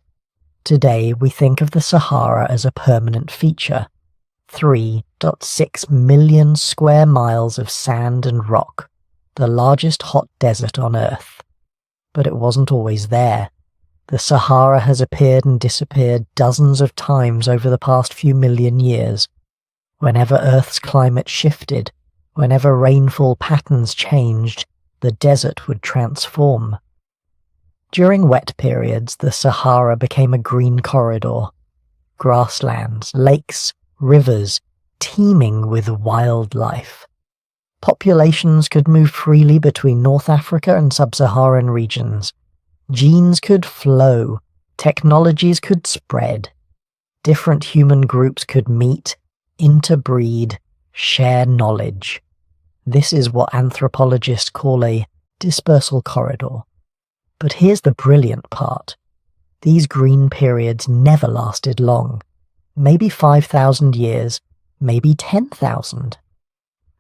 Today we think of the Sahara as a permanent feature: 3.6 million square miles of sand and rock, the largest hot desert on Earth. But it wasn't always there. The Sahara has appeared and disappeared dozens of times over the past few million years. Whenever Earth's climate shifted, whenever rainfall patterns changed, the desert would transform. During wet periods, the Sahara became a green corridor. Grasslands, lakes, rivers, teeming with wildlife. Populations could move freely between North Africa and sub-Saharan regions. Genes could flow, technologies could spread. Different human groups could meet, interbreed, share knowledge. This is what anthropologists call a dispersal corridor. But here's the brilliant part. These green periods never lasted long. Maybe 5,000 years, maybe 10,000.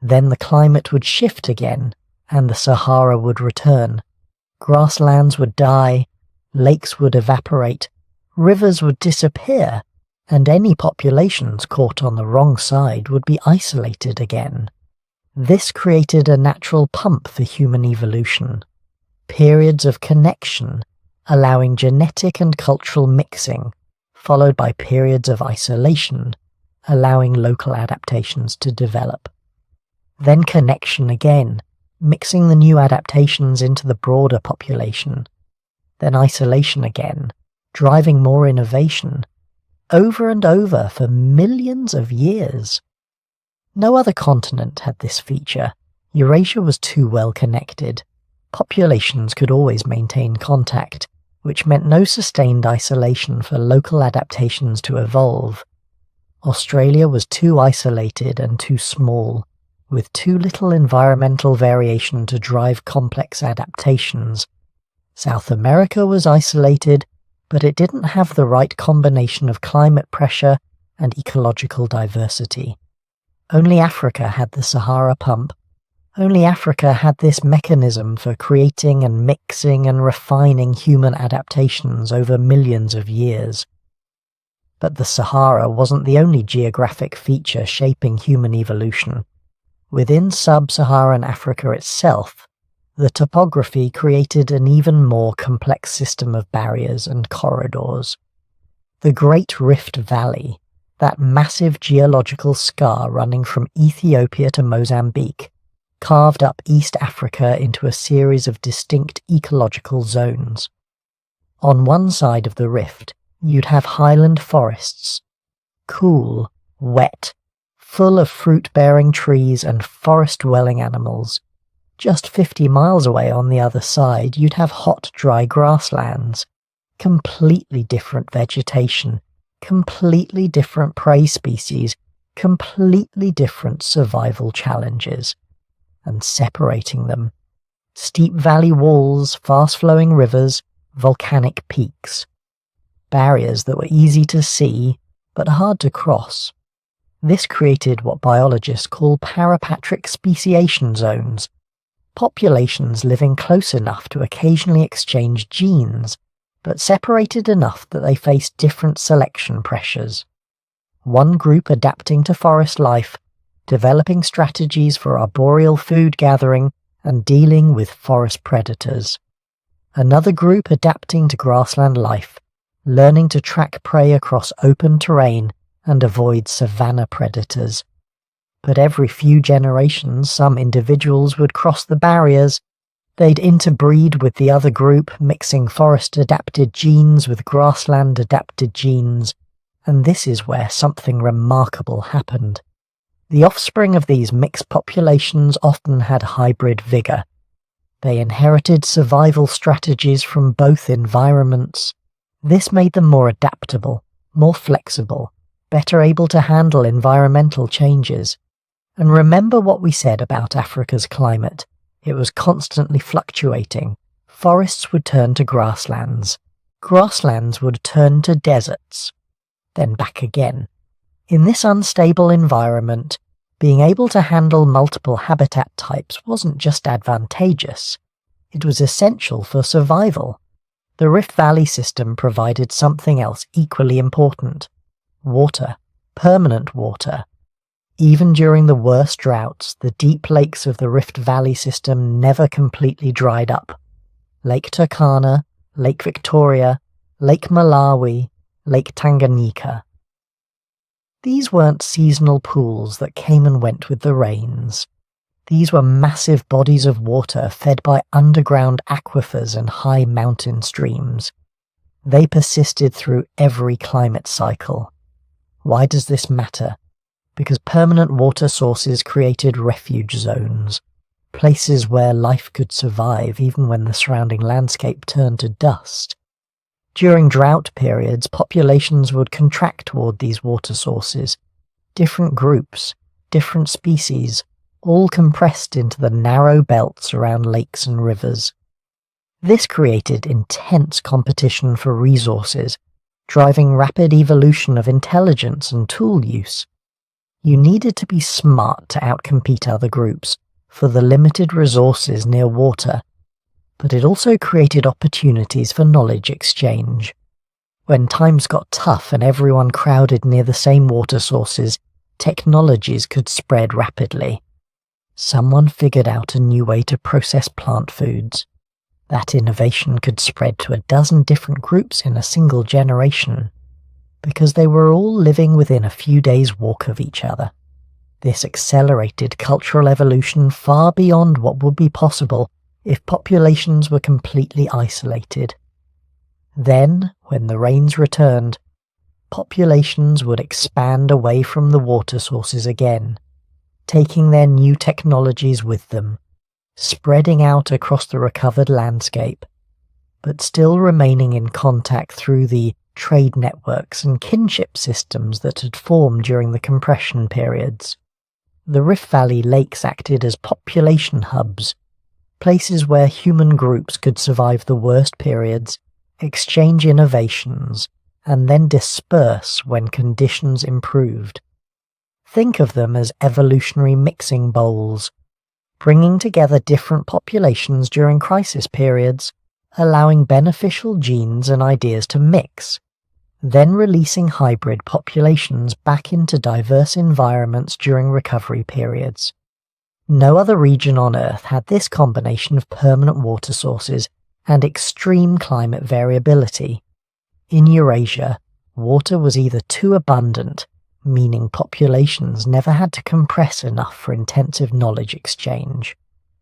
Then the climate would shift again, and the Sahara would return. Grasslands would die, lakes would evaporate, rivers would disappear, and any populations caught on the wrong side would be isolated again. This created a natural pump for human evolution. Periods of connection, allowing genetic and cultural mixing, followed by periods of isolation, allowing local adaptations to develop. Then connection again, mixing the new adaptations into the broader population. Then isolation again, driving more innovation, over and over for millions of years. No other continent had this feature. Eurasia was too well connected. Populations could always maintain contact, which meant no sustained isolation for local adaptations to evolve. Australia was too isolated and too small, with too little environmental variation to drive complex adaptations. South America was isolated, but it didn't have the right combination of climate pressure and ecological diversity. Only Africa had the Sahara pump. Only Africa had this mechanism for creating and mixing and refining human adaptations over millions of years. But the Sahara wasn't the only geographic feature shaping human evolution. Within sub-Saharan Africa itself, the topography created an even more complex system of barriers and corridors. The Great Rift Valley, that massive geological scar running from Ethiopia to Mozambique, carved up East Africa into a series of distinct ecological zones. On one side of the rift, you'd have highland forests, cool, wet, full of fruit-bearing trees and forest-dwelling animals. Just 50 miles away on the other side, you'd have hot, dry grasslands. Completely different vegetation, completely different prey species, completely different survival challenges. And separating them, steep valley walls, fast-flowing rivers, volcanic peaks. Barriers that were easy to see, but hard to cross. This created what biologists call parapatric speciation zones, populations living close enough to occasionally exchange genes, but separated enough that they faced different selection pressures. One group adapting to forest life, developing strategies for arboreal food gathering and dealing with forest predators. Another group adapting to grassland life, learning to track prey across open terrain and avoid savanna predators. But every few generations, some individuals would cross the barriers. They'd interbreed with the other group, mixing forest-adapted genes with grassland-adapted genes, and this is where something remarkable happened. The offspring of these mixed populations often had hybrid vigor. They inherited survival strategies from both environments. This made them more adaptable, more flexible, better able to handle environmental changes. And remember what we said about Africa's climate. It was constantly fluctuating. Forests would turn to grasslands. Grasslands would turn to deserts. Then back again. In this unstable environment, being able to handle multiple habitat types wasn't just advantageous. It was essential for survival. The Rift Valley system provided something else equally important. Water. Permanent water. Even during the worst droughts, the deep lakes of the Rift Valley system never completely dried up. Lake Turkana, Lake Victoria, Lake Malawi, Lake Tanganyika. These weren't seasonal pools that came and went with the rains. These were massive bodies of water fed by underground aquifers and high mountain streams. They persisted through every climate cycle. Why does this matter? Because permanent water sources created refuge zones, places where life could survive even when the surrounding landscape turned to dust. During drought periods, populations would contract toward these water sources. Different groups, different species, all compressed into the narrow belts around lakes and rivers. This created intense competition for resources, driving rapid evolution of intelligence and tool use. You needed to be smart to outcompete other groups for the limited resources near water, but it also created opportunities for knowledge exchange. When times got tough and everyone crowded near the same water sources, technologies could spread rapidly. Someone figured out a new way to process plant foods. That innovation could spread to a dozen different groups in a single generation, because they were all living within a few days' walk of each other. This accelerated cultural evolution far beyond what would be possible if populations were completely isolated. Then, when the rains returned, populations would expand away from the water sources again, taking their new technologies with them, spreading out across the recovered landscape, but still remaining in contact through the trade networks and kinship systems that had formed during the compression periods. The Rift Valley lakes acted as population hubs, places where human groups could survive the worst periods, exchange innovations, and then disperse when conditions improved. Think of them as evolutionary mixing bowls, bringing together different populations during crisis periods, allowing beneficial genes and ideas to mix, then releasing hybrid populations back into diverse environments during recovery periods. No other region on Earth had this combination of permanent water sources and extreme climate variability. In Eurasia, water was either too abundant, meaning populations never had to compress enough for intensive knowledge exchange,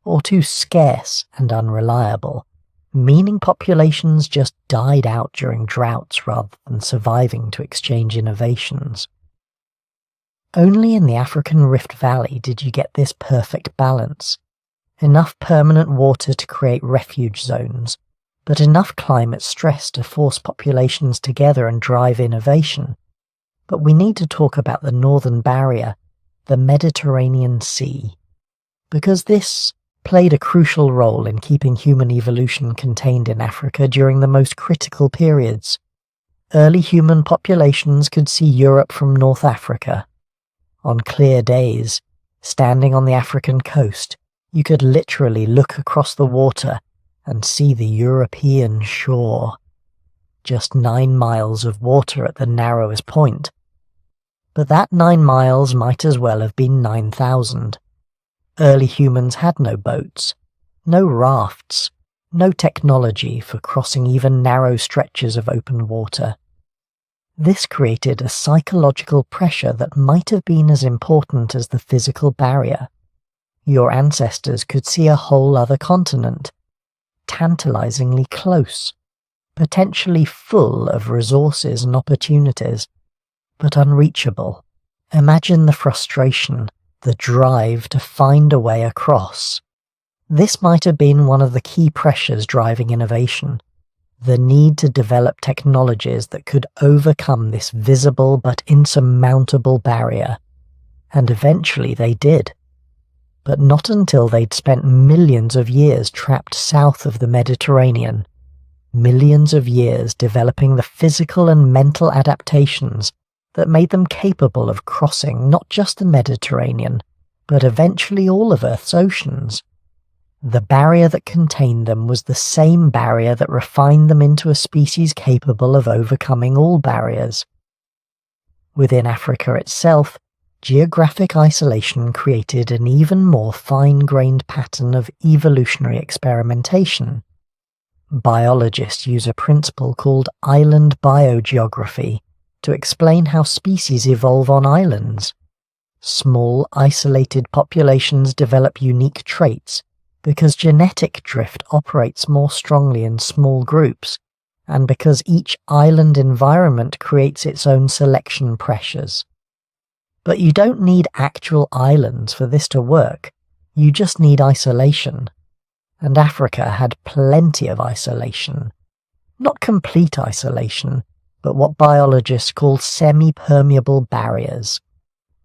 or too scarce and unreliable, meaning populations just died out during droughts rather than surviving to exchange innovations. Only in the African Rift Valley did you get this perfect balance. Enough permanent water to create refuge zones, but enough climate stress to force populations together and drive innovation. But we need to talk about the northern barrier, the Mediterranean Sea, because this played a crucial role in keeping human evolution contained in Africa during the most critical periods. Early human populations could see Europe from North Africa. On clear days, standing on the African coast, you could literally look across the water and see the European shore. Just 9 miles of water at the narrowest point. But that 9 miles might as well have been 9,000. Early humans had no boats, no rafts, no technology for crossing even narrow stretches of open water. This created a psychological pressure that might have been as important as the physical barrier. Your ancestors could see a whole other continent, tantalizingly close, potentially full of resources and opportunities, but unreachable. Imagine the frustration, the drive to find a way across. This might have been one of the key pressures driving innovation, the need to develop technologies that could overcome this visible but insurmountable barrier. And eventually they did. But not until they'd spent millions of years trapped south of the Mediterranean, millions of years developing the physical and mental adaptations that made them capable of crossing not just the Mediterranean, but eventually all of Earth's oceans. The barrier that contained them was the same barrier that refined them into a species capable of overcoming all barriers. Within Africa itself, geographic isolation created an even more fine-grained pattern of evolutionary experimentation. Biologists use a principle called island biogeography to explain how species evolve on islands. Small, isolated populations develop unique traits because genetic drift operates more strongly in small groups, and because each island environment creates its own selection pressures. But you don't need actual islands for this to work, you just need isolation. And Africa had plenty of isolation. Not complete isolation, but what biologists call semi-permeable barriers.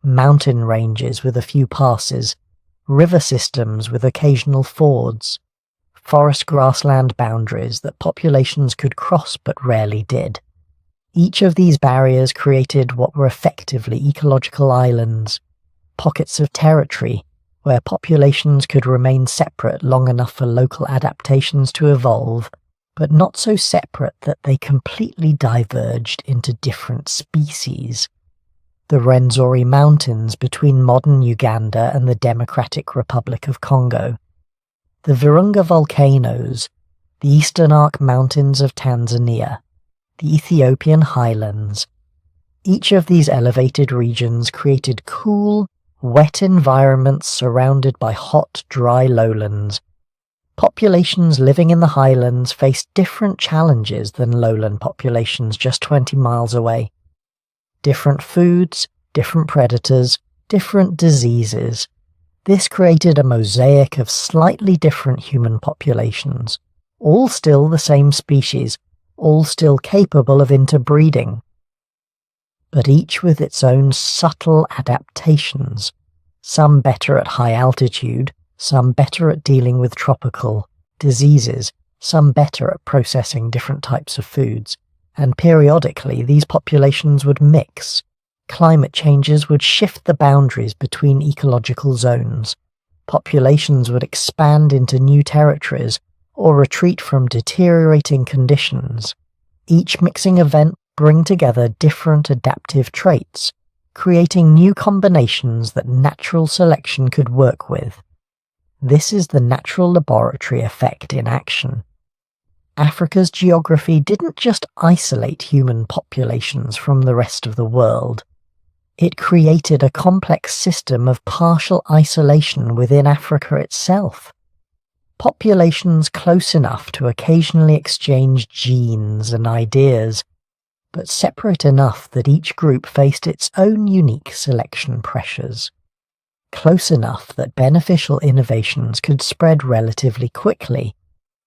Mountain ranges with a few passes, river systems with occasional fords, forest grassland boundaries that populations could cross but rarely did. Each of these barriers created what were effectively ecological islands, pockets of territory where populations could remain separate long enough for local adaptations to evolve, but not so separate that they completely diverged into different species. The Rwenzori Mountains between modern Uganda and the Democratic Republic of Congo, the Virunga volcanoes, the Eastern Arc Mountains of Tanzania, the Ethiopian highlands. Each of these elevated regions created cool, wet environments surrounded by hot, dry lowlands. Populations living in the highlands faced different challenges than lowland populations just 20 miles away. Different foods, different predators, different diseases. This created a mosaic of slightly different human populations, all still the same species, all still capable of interbreeding, but each with its own subtle adaptations, some better at high altitude, some better at dealing with tropical diseases, some better at processing different types of foods, and periodically these populations would mix. Climate changes would shift the boundaries between ecological zones. Populations would expand into new territories or retreat from deteriorating conditions. Each mixing event bring together different adaptive traits, creating new combinations that natural selection could work with. This is the natural laboratory effect in action. Africa's geography didn't just isolate human populations from the rest of the world. It created a complex system of partial isolation within Africa itself. Populations close enough to occasionally exchange genes and ideas, but separate enough that each group faced its own unique selection pressures. Close enough that beneficial innovations could spread relatively quickly,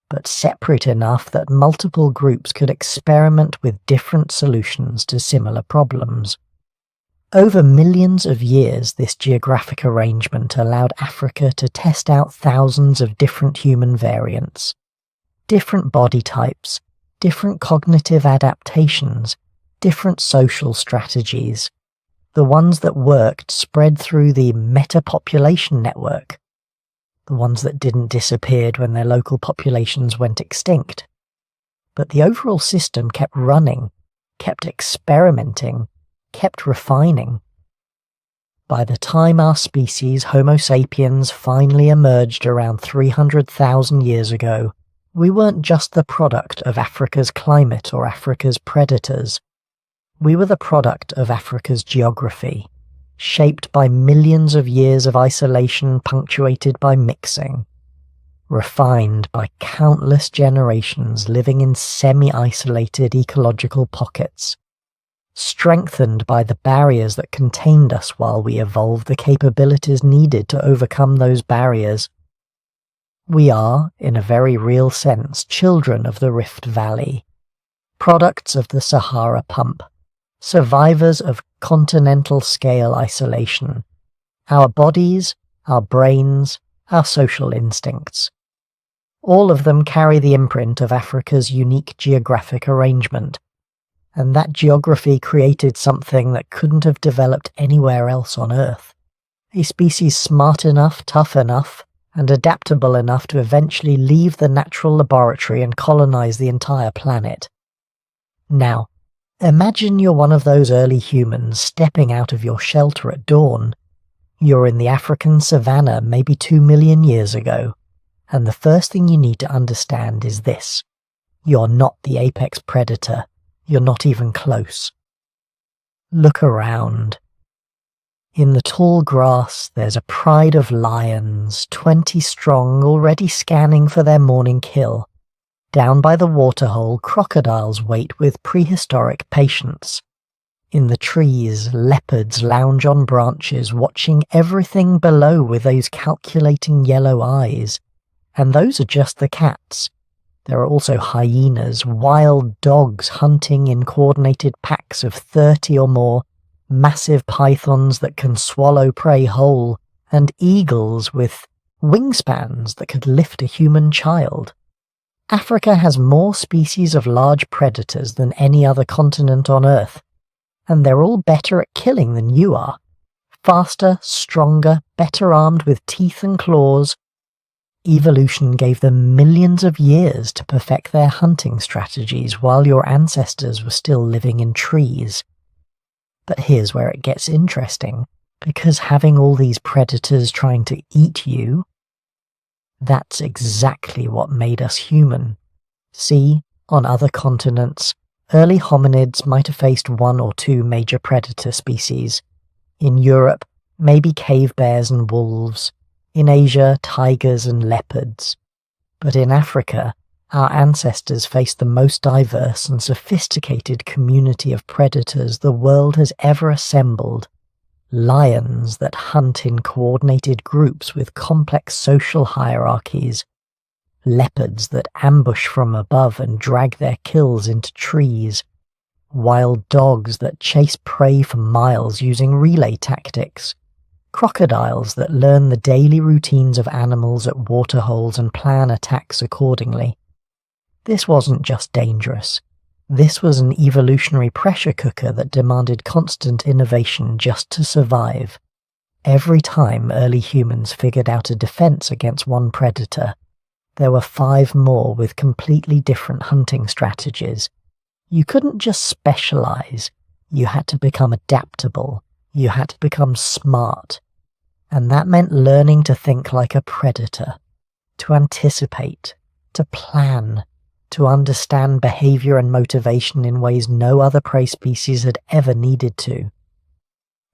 but separate enough that multiple groups could experiment with different solutions to similar problems. Over millions of years, this geographic arrangement allowed Africa to test out thousands of different human variants, different body types, different cognitive adaptations, different social strategies. The ones that worked spread through the meta-population network. The ones that didn't disappeared when their local populations went extinct. But the overall system kept running, kept experimenting, kept refining. By the time our species, Homo sapiens, finally emerged around 300,000 years ago, we weren't just the product of Africa's climate or Africa's predators. We were the product of Africa's geography, shaped by millions of years of isolation punctuated by mixing, refined by countless generations living in semi-isolated ecological pockets, strengthened by the barriers that contained us while we evolved the capabilities needed to overcome those barriers. We are, in a very real sense, children of the Rift Valley, products of the Sahara Pump, survivors of continental-scale isolation, our bodies, our brains, our social instincts. All of them carry the imprint of Africa's unique geographic arrangement, and that geography created something that couldn't have developed anywhere else on Earth. A species smart enough, tough enough, and adaptable enough to eventually leave the natural laboratory and colonize the entire planet. Now, imagine you're one of those early humans stepping out of your shelter at dawn. You're in the African savannah maybe 2 million years ago, and the first thing you need to understand is this. You're not the apex predator. You're not even close. Look around. In the tall grass, there's a pride of lions, 20 strong, already scanning for their morning kill. Down by the waterhole, crocodiles wait with prehistoric patience. In the trees, leopards lounge on branches, watching everything below with those calculating yellow eyes. And those are just the cats. There are also hyenas, wild dogs hunting in coordinated packs of 30 or more, massive pythons that can swallow prey whole, and eagles with wingspans that could lift a human child. Africa has more species of large predators than any other continent on Earth, and they're all better at killing than you are. Faster, stronger, better armed with teeth and claws. Evolution gave them millions of years to perfect their hunting strategies while your ancestors were still living in trees. But here's where it gets interesting, because having all these predators trying to eat you, that's exactly what made us human. See, on other continents, early hominids might have faced one or two major predator species. In Europe, maybe cave bears and wolves. In Asia, tigers and leopards. But in Africa, our ancestors faced the most diverse and sophisticated community of predators the world has ever assembled. Lions that hunt in coordinated groups with complex social hierarchies. Leopards that ambush from above and drag their kills into trees. Wild dogs that chase prey for miles using relay tactics. Crocodiles that learn the daily routines of animals at waterholes and plan attacks accordingly. This wasn't just dangerous. This was an evolutionary pressure cooker that demanded constant innovation just to survive. Every time early humans figured out a defense against one predator, there were 5 more with completely different hunting strategies. You couldn't just specialize. You had to become adaptable. You had to become smart. And that meant learning to think like a predator, to anticipate, to plan, to understand behavior and motivation in ways no other prey species had ever needed to.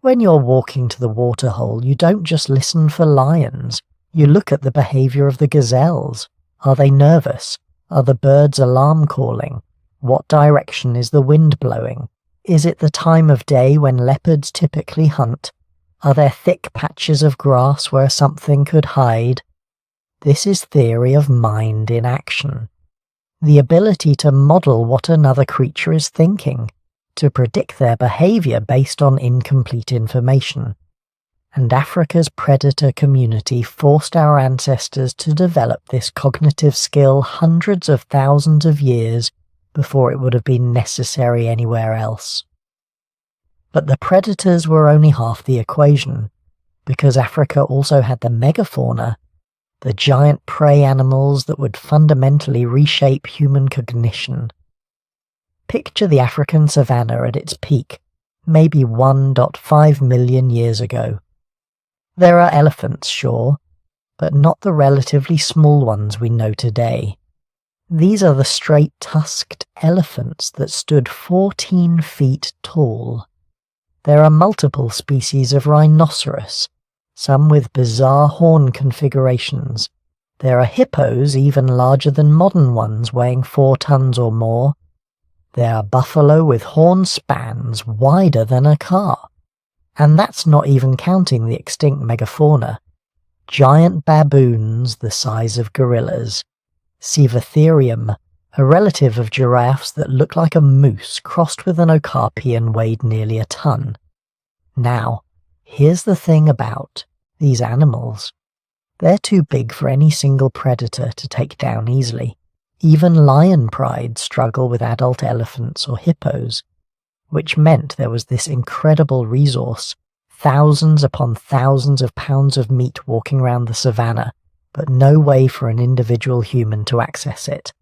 When you're walking to the waterhole, you don't just listen for lions. You look at the behavior of the gazelles. Are they nervous? Are the birds alarm calling? What direction is the wind blowing? Is it the time of day when leopards typically hunt? Are there thick patches of grass where something could hide? This is theory of mind in action. The ability to model what another creature is thinking, to predict their behavior based on incomplete information. And Africa's predator community forced our ancestors to develop this cognitive skill hundreds of thousands of years before it would have been necessary anywhere else. But the predators were only half the equation, because Africa also had the megafauna, the giant prey animals that would fundamentally reshape human cognition. Picture the African savanna at its peak, maybe 1.5 million years ago. There are elephants, sure, but not the relatively small ones we know today. These are the straight-tusked elephants that stood 14 feet tall. There are multiple species of rhinoceros, some with bizarre horn configurations. There are hippos even larger than modern ones, weighing 4 tons or more. There are buffalo with horn spans wider than a car. And that's not even counting the extinct megafauna. Giant baboons the size of gorillas. Civatherium, a relative of giraffes that looked like a moose crossed with an okapi and weighed nearly a ton. Now, here's the thing about these animals. They're too big for any single predator to take down easily. Even lion prides struggle with adult elephants or hippos, which meant there was this incredible resource, thousands upon thousands of pounds of meat walking around the savannah, but no way for an individual human to access it,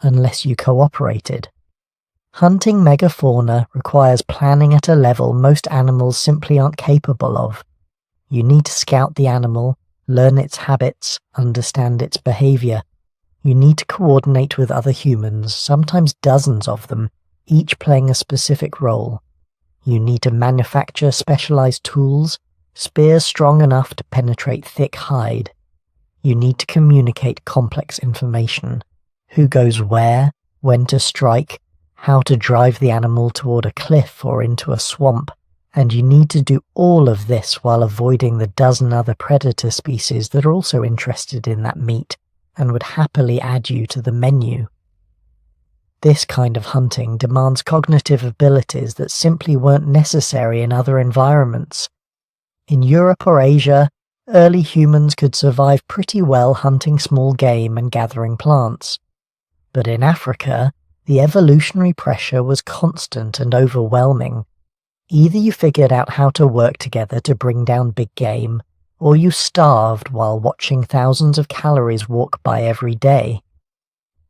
unless you cooperated. Hunting megafauna requires planning at a level most animals simply aren't capable of. You need to scout the animal, learn its habits, understand its behavior. You need to coordinate with other humans, sometimes dozens of them, each playing a specific role. You need to manufacture specialized tools, spears strong enough to penetrate thick hide. You need to communicate complex information. Who goes where, when to strike, how to drive the animal toward a cliff or into a swamp, and you need to do all of this while avoiding the dozen other predator species that are also interested in that meat and would happily add you to the menu. This kind of hunting demands cognitive abilities that simply weren't necessary in other environments. In Europe or Asia, Early humans could survive pretty well hunting small game and gathering plants. But in Africa, the evolutionary pressure was constant and overwhelming. Either you figured out how to work together to bring down big game, or you starved while watching thousands of calories walk by every day.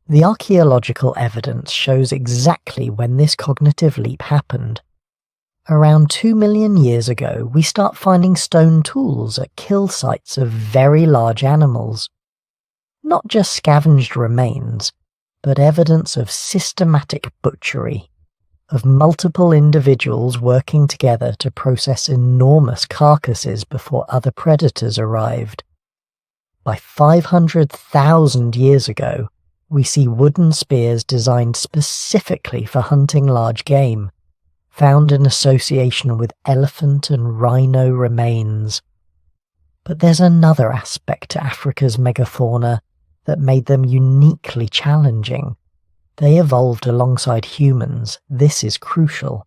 The archaeological evidence shows exactly when this cognitive leap happened. Around 2 million years ago, we start finding stone tools at kill sites of very large animals. Not just scavenged remains, but evidence of systematic butchery, of multiple individuals working together to process enormous carcasses before other predators arrived. By 500,000 years ago, we see wooden spears designed specifically for hunting large game, found in association with elephant and rhino remains. But there's another aspect to Africa's megafauna that made them uniquely challenging. They evolved alongside humans. This is crucial.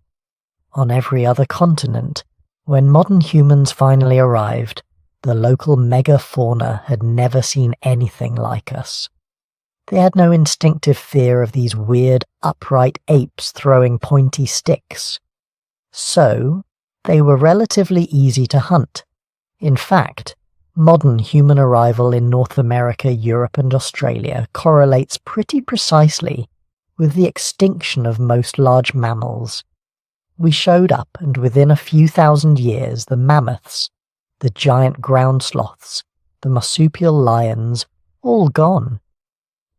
On every other continent, when modern humans finally arrived, the local megafauna had never seen anything like us. They had no instinctive fear of these weird, upright apes throwing pointy sticks. So, they were relatively easy to hunt. In fact, modern human arrival in North America, Europe, and Australia correlates pretty precisely with the extinction of most large mammals. We showed up, and within a few thousand years, the mammoths, the giant ground sloths, the marsupial lions, all gone.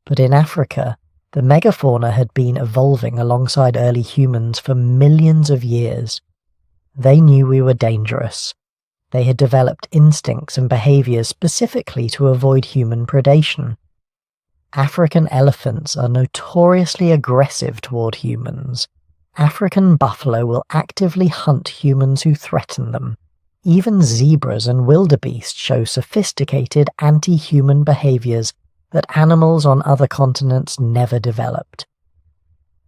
But in Africa, the megafauna had been evolving alongside early humans for millions of years. They knew we were dangerous. They had developed instincts and behaviors specifically to avoid human predation. African elephants are notoriously aggressive toward humans. African buffalo will actively hunt humans who threaten them. Even zebras and wildebeest show sophisticated anti-human behaviors that animals on other continents never developed.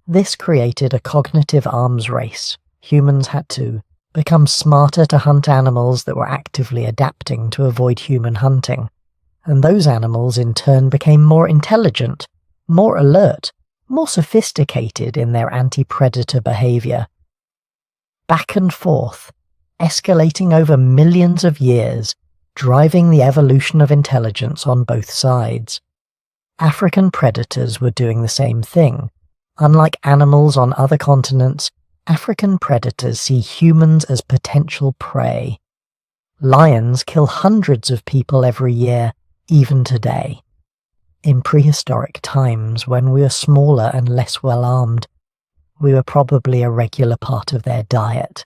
This created a cognitive arms race. Humans had to become smarter to hunt animals that were actively adapting to avoid human hunting, and those animals in turn became more intelligent, more alert, more sophisticated in their anti-predator behavior. Back and forth, escalating over millions of years, driving the evolution of intelligence on both sides. African predators were doing the same thing. Unlike animals on other continents, African predators see humans as potential prey. Lions kill hundreds of people every year, even today. In prehistoric times, when we were smaller and less well-armed, we were probably a regular part of their diet.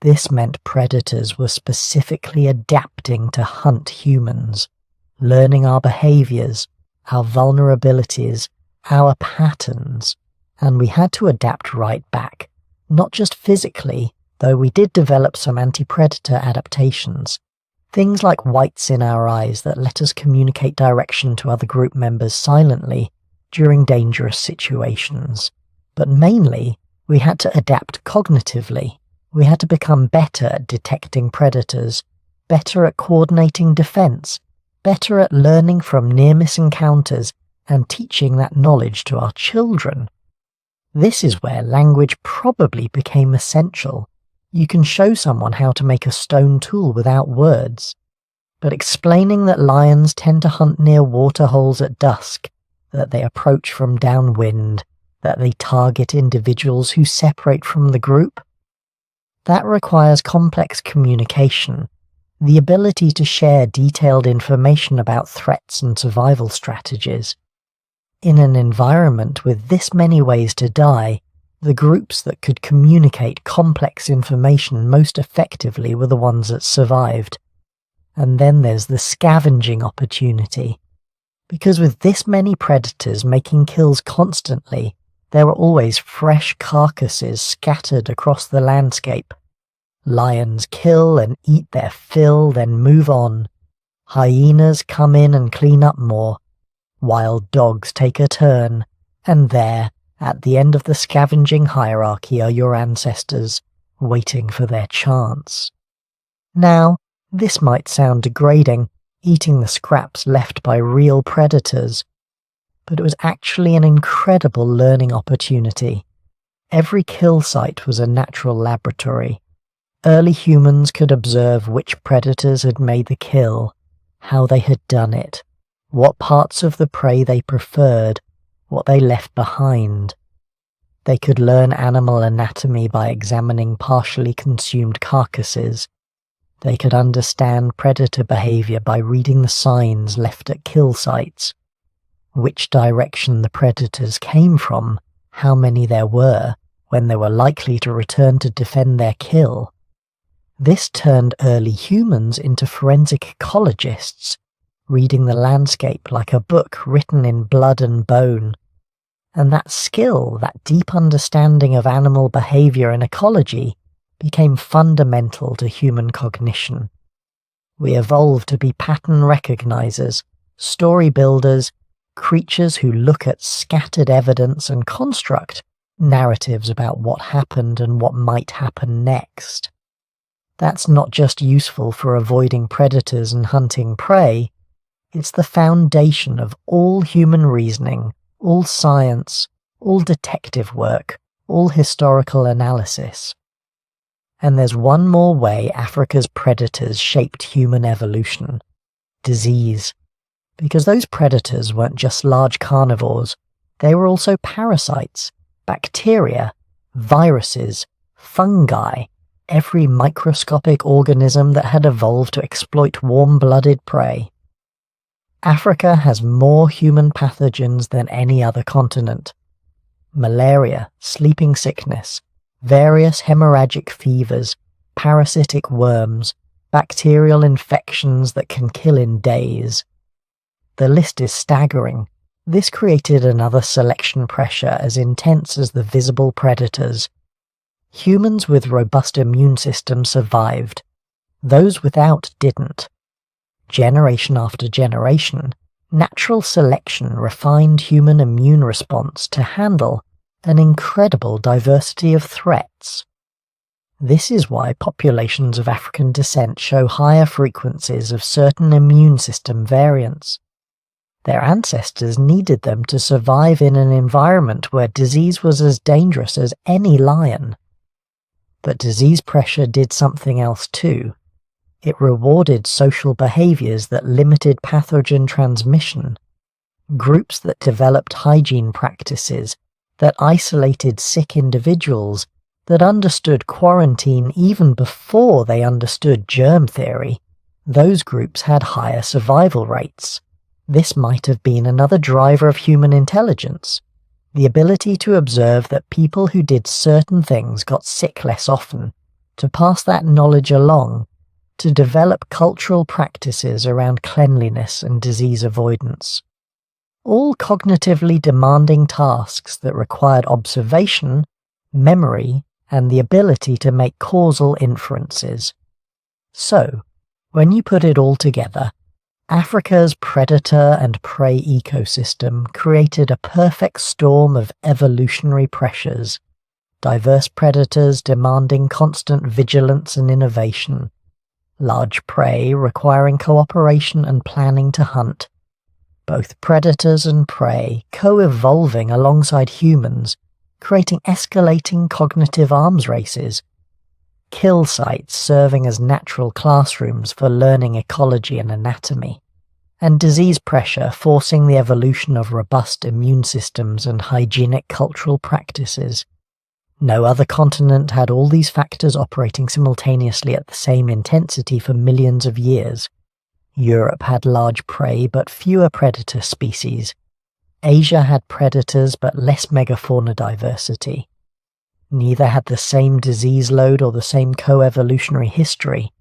This meant predators were specifically adapting to hunt humans, learning our behaviors, our vulnerabilities, our patterns, and we had to adapt right back, not just physically, though we did develop some anti-predator adaptations. Things like whites in our eyes that let us communicate direction to other group members silently during dangerous situations. But mainly, we had to adapt cognitively. We had to become better at detecting predators, better at coordinating defense, better at learning from near-miss encounters and teaching that knowledge to our children. This is where language probably became essential. You can show someone how to make a stone tool without words, but explaining that lions tend to hunt near waterholes at dusk, that they approach from downwind, that they target individuals who separate from the group, that requires complex communication, the ability to share detailed information about threats and survival strategies. In an environment with this many ways to die, the groups that could communicate complex information most effectively were the ones that survived. And then there's the scavenging opportunity. Because with this many predators making kills constantly, there were always fresh carcasses scattered across the landscape. Lions kill and eat their fill, then move on. Hyenas come in and clean up more. Wild dogs take a turn, and there, at the end of the scavenging hierarchy, are your ancestors, waiting for their chance. Now, This might sound degrading, eating the scraps left by real predators, but it was actually an incredible learning opportunity. Every kill site was a natural laboratory. Early humans could observe which predators had made the kill, how they had done it, what parts of the prey they preferred, what they left behind. They could learn animal anatomy by examining partially consumed carcasses. They could understand predator behavior by reading the signs left at kill sites, which direction the predators came from, how many there were, when they were likely to return to defend their kill. This turned early humans into forensic ecologists, reading the landscape like a book written in blood and bone. And that skill, that deep understanding of animal behavior and ecology, became fundamental to human cognition. We evolved to be pattern recognizers, story builders, creatures who look at scattered evidence and construct narratives about what happened and what might happen next. That's not just useful for avoiding predators and hunting prey, it's the foundation of all human reasoning, all science, all detective work, all historical analysis. And there's one more way Africa's predators shaped human evolution: disease. Because those predators weren't just large carnivores, they were also parasites, bacteria, viruses, fungi, every microscopic organism that had evolved to exploit warm-blooded prey. Africa has more human pathogens than any other continent. Malaria, sleeping sickness, various hemorrhagic fevers, parasitic worms, bacterial infections that can kill in days. The list is staggering. This created another selection pressure as intense as the visible predators. Humans with robust immune systems survived. Those without didn't. Generation after generation, natural selection refined human immune response to handle an incredible diversity of threats. This is why populations of African descent show higher frequencies of certain immune system variants. Their ancestors needed them to survive in an environment where disease was as dangerous as any lion. But disease pressure did something else too. It rewarded social behaviors that limited pathogen transmission. Groups that developed hygiene practices, that isolated sick individuals, that understood quarantine even before they understood germ theory, those groups had higher survival rates. This might have been another driver of human intelligence, the ability to observe that people who did certain things got sick less often, to pass that knowledge along, to develop cultural practices around cleanliness and disease avoidance. All cognitively demanding tasks that required observation, memory, and the ability to make causal inferences. So, when you put it all together, Africa's predator and prey ecosystem created a perfect storm of evolutionary pressures, diverse predators demanding constant vigilance and innovation, large prey requiring cooperation and planning to hunt, both predators and prey co-evolving alongside humans, creating escalating cognitive arms races, kill sites serving as natural classrooms for learning ecology and anatomy, and disease pressure forcing the evolution of robust immune systems and hygienic cultural practices. No other continent had all these factors operating simultaneously at the same intensity for millions of years. Europe had large prey but fewer predator species. Asia had predators but less megafauna diversity. Neither had the same disease load or the same co-evolutionary history.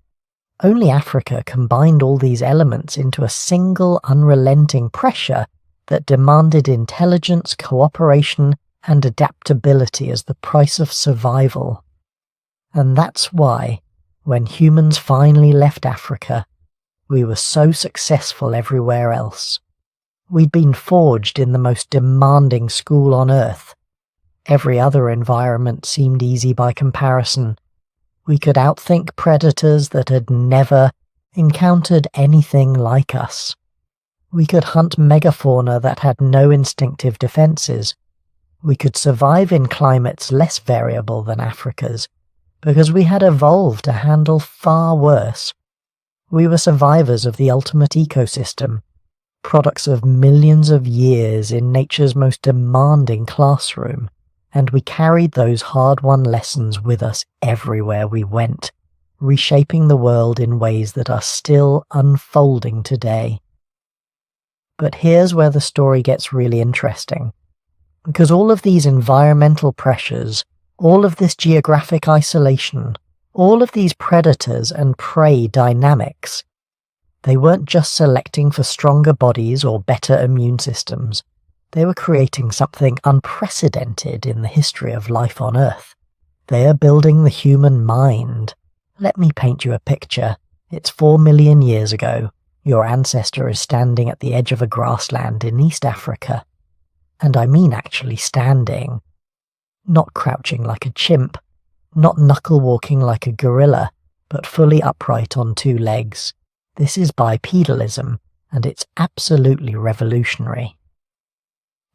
Only Africa combined all these elements into a single unrelenting pressure that demanded intelligence, cooperation, and adaptability as the price of survival. And that's why, when humans finally left Africa, we were so successful everywhere else. We'd been forged in the most demanding school on Earth. Every other environment seemed easy by comparison. We could outthink predators that had never, encountered anything like us. We could hunt megafauna that had no instinctive defenses. We could survive in climates less variable than Africa's, because we had evolved to handle far worse. We were survivors of the ultimate ecosystem, products of millions of years in nature's most demanding classroom, and we carried those hard-won lessons with us everywhere we went, reshaping the world in ways that are still unfolding today. But here's where the story gets really interesting, because all of these environmental pressures, all of this geographic isolation, all of these predators and prey dynamics, they weren't just selecting for stronger bodies or better immune systems. They were creating something unprecedented in the history of life on Earth. They are building the human mind. Let me paint you a picture. It's 4 million years ago. Your ancestor is standing at the edge of a grassland in East Africa. And I mean actually standing. Not crouching like a chimp, not knuckle-walking like a gorilla, but fully upright on 2 legs. This is bipedalism, and it's absolutely revolutionary.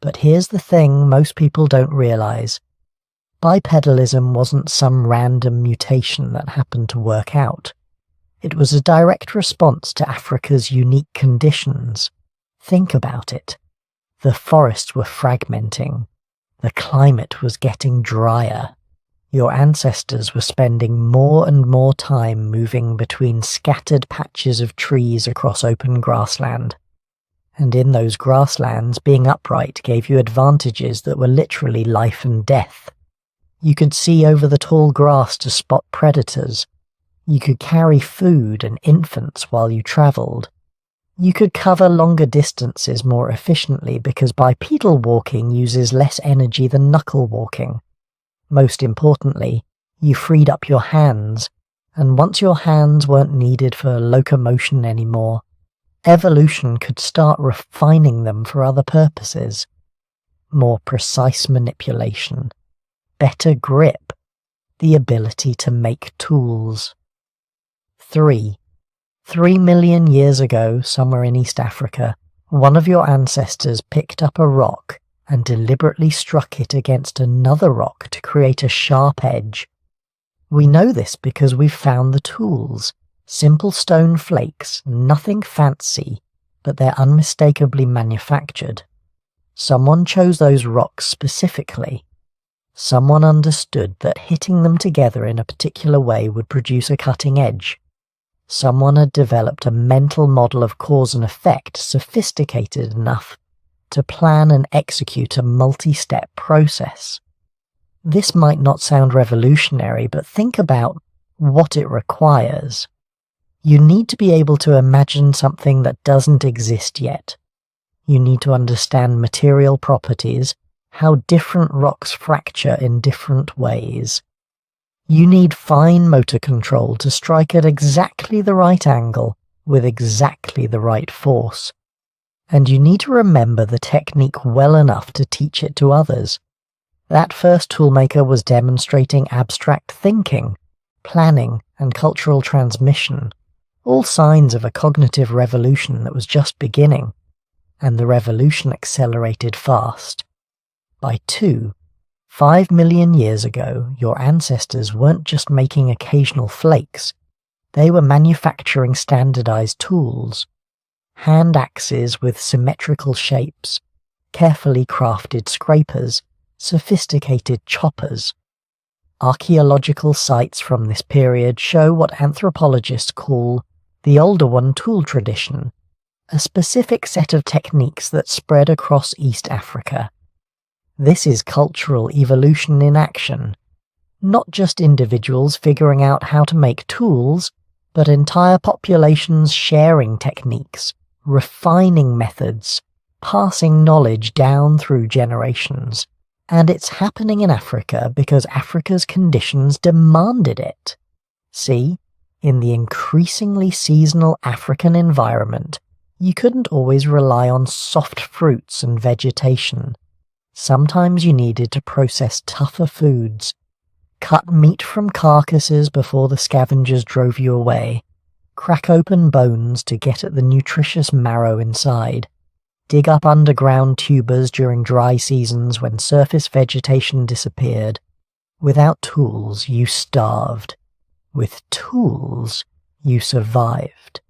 But here's the thing most people don't realize. Bipedalism wasn't some random mutation that happened to work out. It was a direct response to Africa's unique conditions. Think about it. The forests were fragmenting. The climate was getting drier. Your ancestors were spending more and more time moving between scattered patches of trees across open grassland. And in those grasslands, being upright gave you advantages that were literally life and death. You could see over the tall grass to spot predators. You could carry food and infants while you travelled. You could cover longer distances more efficiently because bipedal walking uses less energy than knuckle walking. Most importantly, you freed up your hands, and once your hands weren't needed for locomotion anymore, evolution could start refining them for other purposes. More precise manipulation, better grip, the ability to make tools. 3 million years ago, somewhere in East Africa, one of your ancestors picked up a rock and deliberately struck it against another rock to create a sharp edge. We know this because we've found the tools. Simple stone flakes, nothing fancy, but they're unmistakably manufactured. Someone chose those rocks specifically. Someone understood that hitting them together in a particular way would produce a cutting edge. Someone had developed a mental model of cause and effect sophisticated enough to plan and execute a multi-step process. This might not sound revolutionary, but think about what it requires. You need to be able to imagine something that doesn't exist yet. You need to understand material properties, how different rocks fracture in different ways. You need fine motor control to strike at exactly the right angle with exactly the right force. And you need to remember the technique well enough to teach it to others. That first toolmaker was demonstrating abstract thinking, planning, and cultural transmission, all signs of a cognitive revolution that was just beginning, and the revolution accelerated fast. By 5 million years ago, your ancestors weren't just making occasional flakes, they were manufacturing standardized tools. Hand axes with symmetrical shapes, carefully crafted scrapers, sophisticated choppers. Archaeological sites from this period show what anthropologists call the older one tool tradition, a specific set of techniques that spread across East Africa. This is cultural evolution in action, not just individuals figuring out how to make tools, but entire populations sharing techniques, refining methods, passing knowledge down through generations. And it's happening in Africa because Africa's conditions demanded it. See, in the increasingly seasonal African environment, you couldn't always rely on soft fruits and vegetation. Sometimes you needed to process tougher foods, cut meat from carcasses before the scavengers drove you away, crack open bones to get at the nutritious marrow inside, dig up underground tubers during dry seasons when surface vegetation disappeared. Without tools, you starved. With tools, you survived.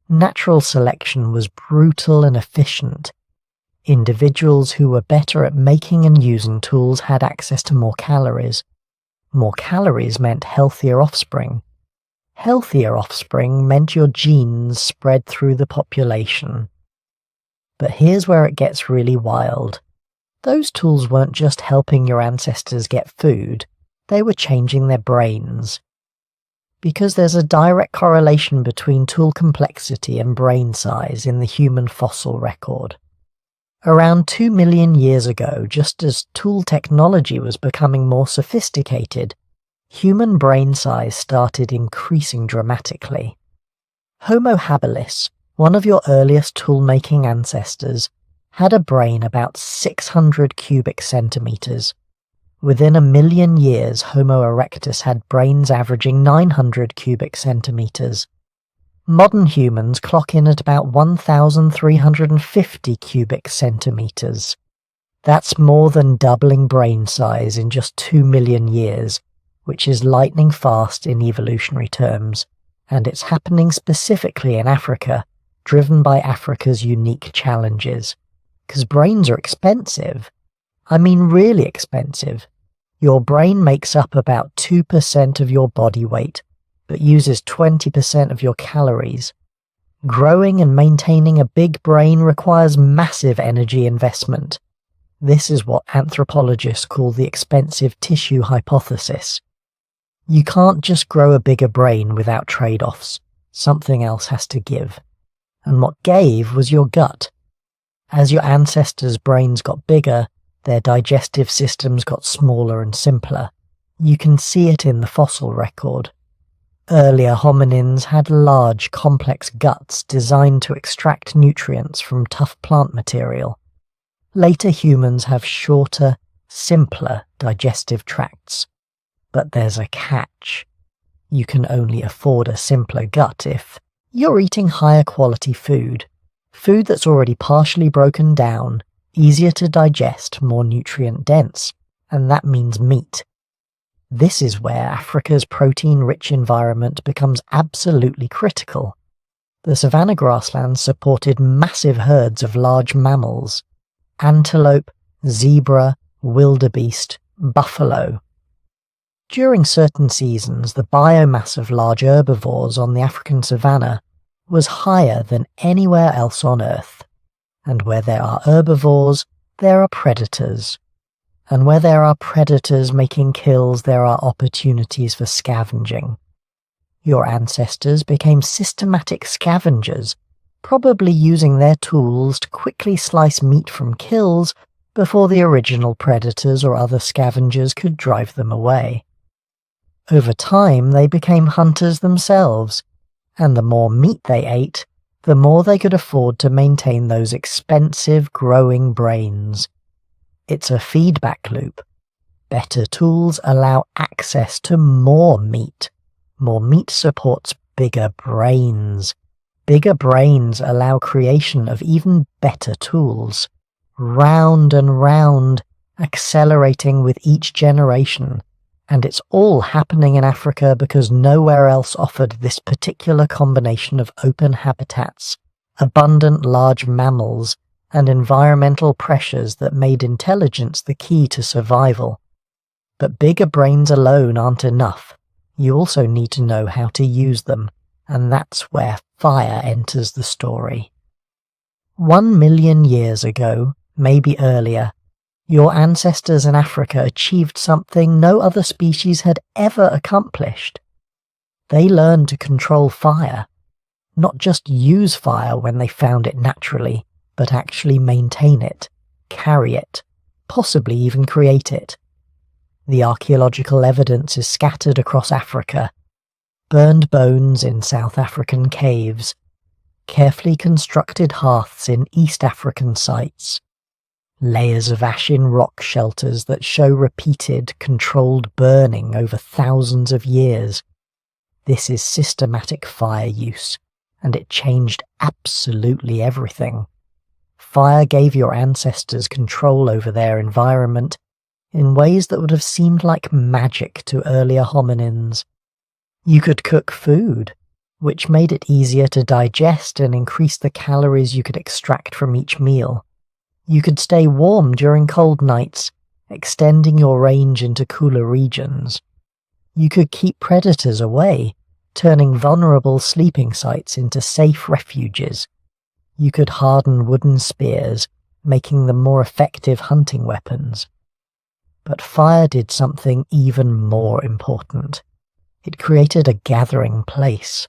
Natural selection was brutal and efficient. Individuals who were better at making and using tools had access to more calories. More calories meant healthier offspring. Healthier offspring meant your genes spread through the population. But here's where it gets really wild. Those tools weren't just helping your ancestors get food, they were changing their brains. Because there's a direct correlation between tool complexity and brain size in the human fossil record. Around 2 million years ago, just as tool technology was becoming more sophisticated, human brain size started increasing dramatically. Homo habilis, one of your earliest tool-making ancestors, had a brain about 600 cubic centimeters. Within 1 million years, Homo erectus had brains averaging 900 cubic centimeters. Modern humans clock in at about 1,350 cubic centimeters. That's more than doubling brain size in just 2 million years, which is lightning fast in evolutionary terms, and it's happening specifically in Africa, driven by Africa's unique challenges. 'Cause brains are expensive. I mean really expensive. Your brain makes up about 2% of your body weight, but uses 20% of your calories. Growing and maintaining a big brain requires massive energy investment. This is what anthropologists call the expensive tissue hypothesis. You can't just grow a bigger brain without trade-offs. Something else has to give. And what gave was your gut. As your ancestors' brains got bigger, their digestive systems got smaller and simpler. You can see it in the fossil record. Earlier hominins had large, complex guts designed to extract nutrients from tough plant material. Later humans have shorter, simpler digestive tracts. But there's a catch. You can only afford a simpler gut if you're eating higher quality food. Food that's already partially broken down, easier to digest, more nutrient dense, and that means meat. This is where Africa's protein-rich environment becomes absolutely critical. The savanna grasslands supported massive herds of large mammals: antelope, zebra, wildebeest, buffalo. During certain seasons, the biomass of large herbivores on the African savanna was higher than anywhere else on Earth. And where there are herbivores, there are predators. And where there are predators making kills, there are opportunities for scavenging. Your ancestors became systematic scavengers, probably using their tools to quickly slice meat from kills before the original predators or other scavengers could drive them away. Over time, they became hunters themselves, and the more meat they ate, the more they could afford to maintain those expensive, growing brains. It's a feedback loop. Better tools allow access to more meat. More meat supports bigger brains. Bigger brains allow creation of even better tools. Round and round, accelerating with each generation. And it's all happening in Africa because nowhere else offered this particular combination of open habitats, abundant large mammals, and environmental pressures that made intelligence the key to survival. But bigger brains alone aren't enough. You also need to know how to use them, and that's where fire enters the story. 1 million years ago, maybe earlier, your ancestors in Africa achieved something no other species had ever accomplished. They learned to control fire, not just use fire when they found it naturally, but actually maintain it, carry it, possibly even create it. The archaeological evidence is scattered across Africa. Burned bones in South African caves, carefully constructed hearths in East African sites, layers of ash in rock shelters that show repeated, controlled burning over thousands of years. This is systematic fire use, and it changed absolutely everything. Fire gave your ancestors control over their environment in ways that would have seemed like magic to earlier hominins. You could cook food, which made it easier to digest and increase the calories you could extract from each meal. You could stay warm during cold nights, extending your range into cooler regions. You could keep predators away, turning vulnerable sleeping sites into safe refuges. You could harden wooden spears, making them more effective hunting weapons. But fire did something even more important. It created a gathering place.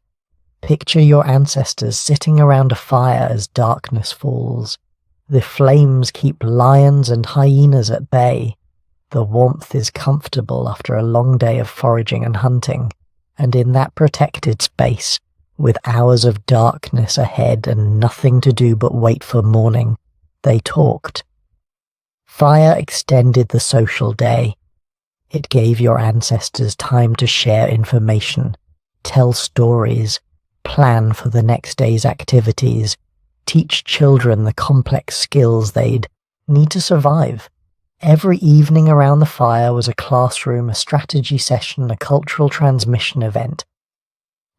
Picture your ancestors sitting around a fire as darkness falls. The flames keep lions and hyenas at bay. The warmth is comfortable after a long day of foraging and hunting, and in that protected space, with hours of darkness ahead and nothing to do but wait for morning, they talked. Fire extended the social day. It gave your ancestors time to share information, tell stories, plan for the next day's activities, teach children the complex skills they'd need to survive. Every evening around the fire was a classroom, a strategy session, a cultural transmission event.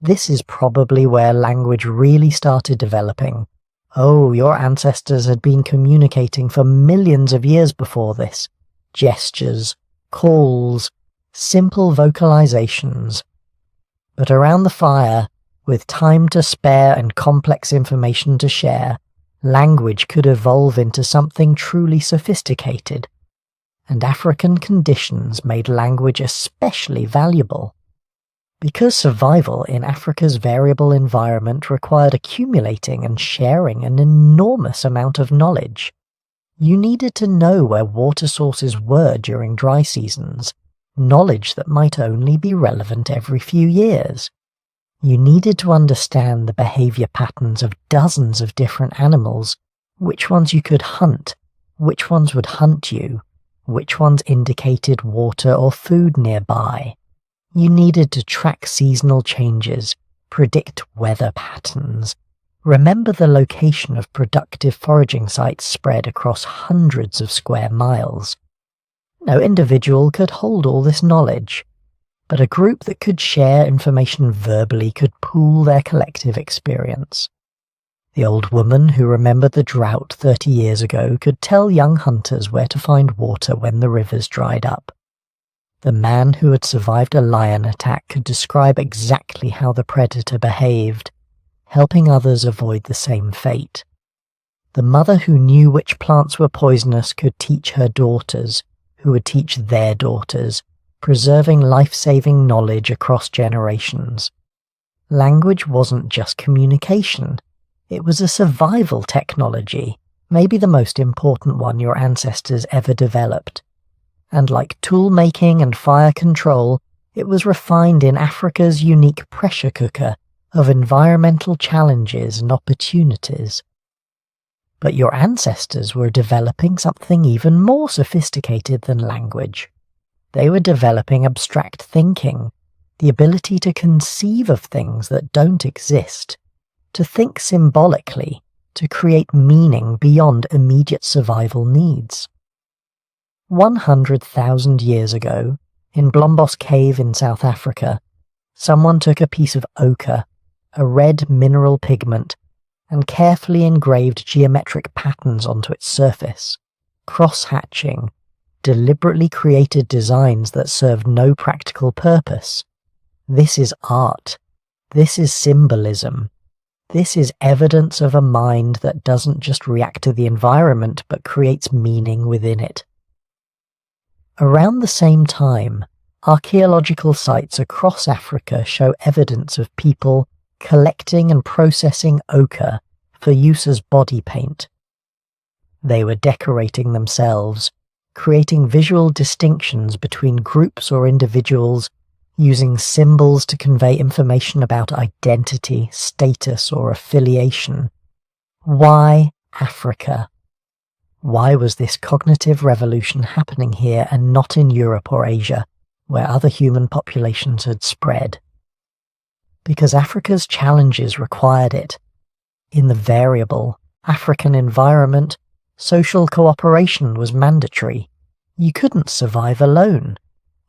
This is probably where language really started developing. Oh, your ancestors had been communicating for millions of years before this. Gestures, calls, simple vocalizations. But around the fire, with time to spare and complex information to share, language could evolve into something truly sophisticated. And African conditions made language especially valuable. Because survival in Africa's variable environment required accumulating and sharing an enormous amount of knowledge, you needed to know where water sources were during dry seasons, knowledge that might only be relevant every few years. You needed to understand the behavior patterns of dozens of different animals, which ones you could hunt, which ones would hunt you, which ones indicated water or food nearby. You needed to track seasonal changes, predict weather patterns, remember the location of productive foraging sites spread across hundreds of square miles. No individual could hold all this knowledge, but a group that could share information verbally could pool their collective experience. The old woman who remembered the drought 30 years ago could tell young hunters where to find water when the rivers dried up. The man who had survived a lion attack could describe exactly how the predator behaved, helping others avoid the same fate. The mother who knew which plants were poisonous could teach her daughters, who would teach their daughters, preserving life-saving knowledge across generations. Language wasn't just communication. It was a survival technology, maybe the most important one your ancestors ever developed. And like tool-making and fire control, it was refined in Africa's unique pressure cooker of environmental challenges and opportunities. But your ancestors were developing something even more sophisticated than language. They were developing abstract thinking, the ability to conceive of things that don't exist, to think symbolically, to create meaning beyond immediate survival needs. 100,000 years ago, in Blombos Cave in South Africa, someone took a piece of ochre, a red mineral pigment, and carefully engraved geometric patterns onto its surface, cross-hatching, deliberately created designs that served no practical purpose. This is art. This is symbolism. This is evidence of a mind that doesn't just react to the environment but creates meaning within it. Around the same time, archaeological sites across Africa show evidence of people collecting and processing ochre for use as body paint. They were decorating themselves, creating visual distinctions between groups or individuals, using symbols to convey information about identity, status, or affiliation. Why Africa? Why was this cognitive revolution happening here and not in Europe or Asia, where other human populations had spread? because Africa's challenges required it. In the variable African environment, social cooperation was mandatory. You couldn't survive alone.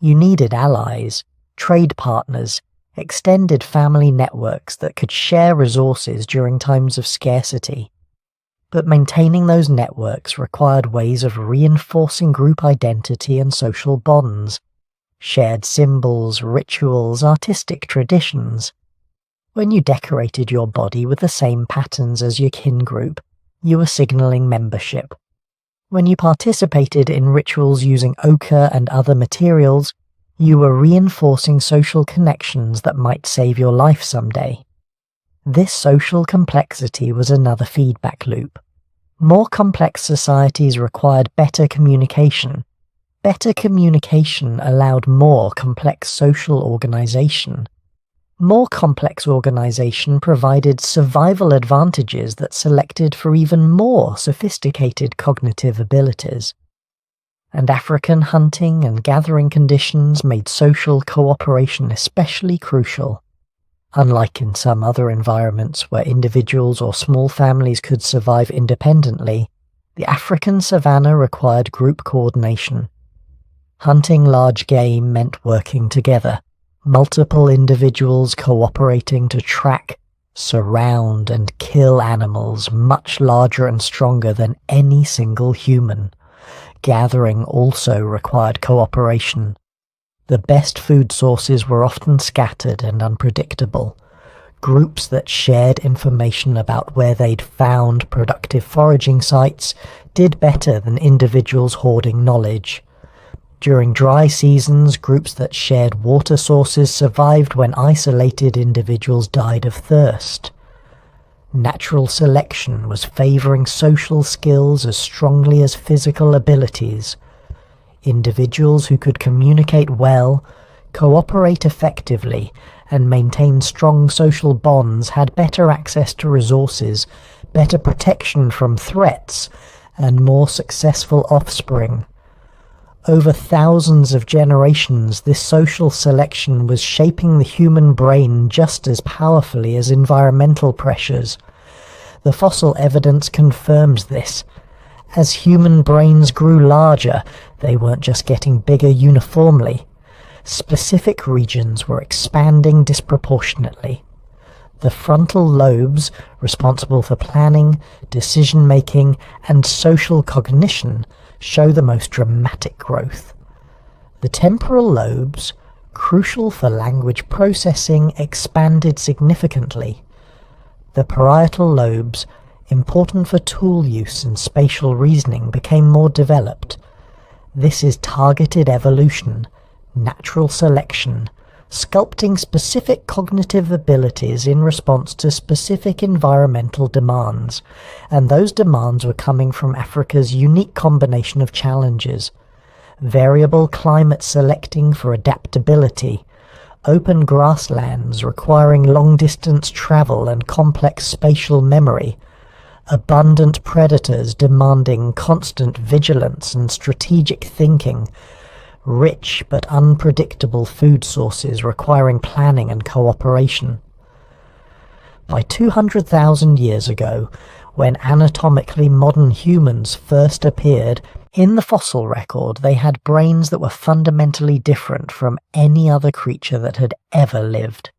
You needed allies, trade partners, extended family networks that could share resources during times of scarcity. But maintaining those networks required ways of reinforcing group identity and social bonds, shared symbols, rituals, artistic traditions. When you decorated your body with the same patterns as your kin group, you were signaling membership. When you participated in rituals using ochre and other materials, you were reinforcing social connections that might save your life someday. This social complexity was another feedback loop. More complex societies required better communication. Better communication allowed more complex social organization. More complex organization provided survival advantages that selected for even more sophisticated cognitive abilities. And African hunting and gathering conditions made social cooperation especially crucial. Unlike in some other environments where individuals or small families could survive independently, the African savanna required group coordination. Hunting large game meant working together. Multiple individuals cooperating to track, surround, and kill animals much larger and stronger than any single human. Gathering also required cooperation. The best food sources were often scattered and unpredictable. Groups that shared information about where they'd found productive foraging sites did better than individuals hoarding knowledge. During dry seasons, groups that shared water sources survived when isolated individuals died of thirst. Natural selection was favoring social skills as strongly as physical abilities. Individuals who could communicate well, cooperate effectively, and maintain strong social bonds had better access to resources, better protection from threats, and more successful offspring. Over thousands of generations, this social selection was shaping the human brain just as powerfully as environmental pressures. The fossil evidence confirms this. As human brains grew larger, they weren't just getting bigger uniformly. Specific regions were expanding disproportionately. The frontal lobes, responsible for planning, decision-making, and social cognition, show the most dramatic growth. The temporal lobes, crucial for language processing, expanded significantly. The parietal lobes, important for tool use and spatial reasoning, became more developed. This is targeted evolution, natural selection, sculpting specific cognitive abilities in response to specific environmental demands, and those demands were coming from Africa's unique combination of challenges: variable climate selecting for adaptability, open grasslands requiring long-distance travel and complex spatial memory, abundant predators demanding constant vigilance and strategic thinking, rich but unpredictable food sources requiring planning and cooperation. By 200,000 years ago, when anatomically modern humans first appeared, in the fossil record they had brains that were fundamentally different from any other creature that had ever lived.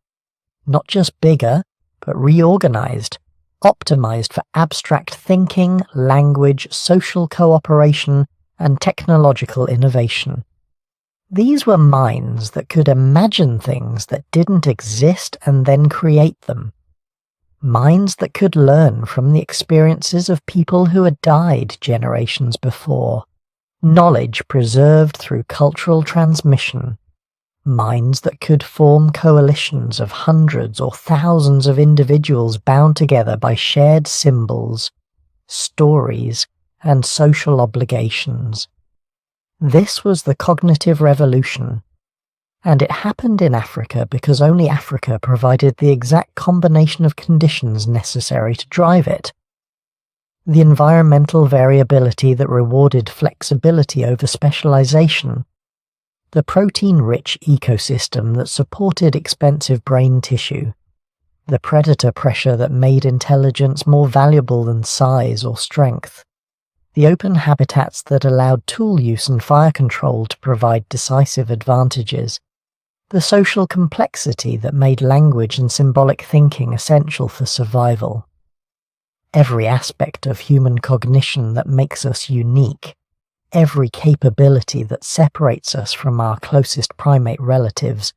Not just bigger, but reorganized, optimized for abstract thinking, language, social cooperation, and technological innovation. These were minds that could imagine things that didn't exist and then create them. Minds that could learn from the experiences of people who had died generations before. Knowledge preserved through cultural transmission. Minds that could form coalitions of hundreds or thousands of individuals bound together by shared symbols, stories, and social obligations. This was the cognitive revolution, and it happened in Africa because only Africa provided the exact combination of conditions necessary to drive it. The environmental variability that rewarded flexibility over specialization, the protein-rich ecosystem that supported expensive brain tissue, the predator pressure that made intelligence more valuable than size or strength, the open habitats that allowed tool use and fire control to provide decisive advantages, the social complexity that made language and symbolic thinking essential for survival. Every aspect of human cognition that makes us unique, every capability that separates us from our closest primate relatives,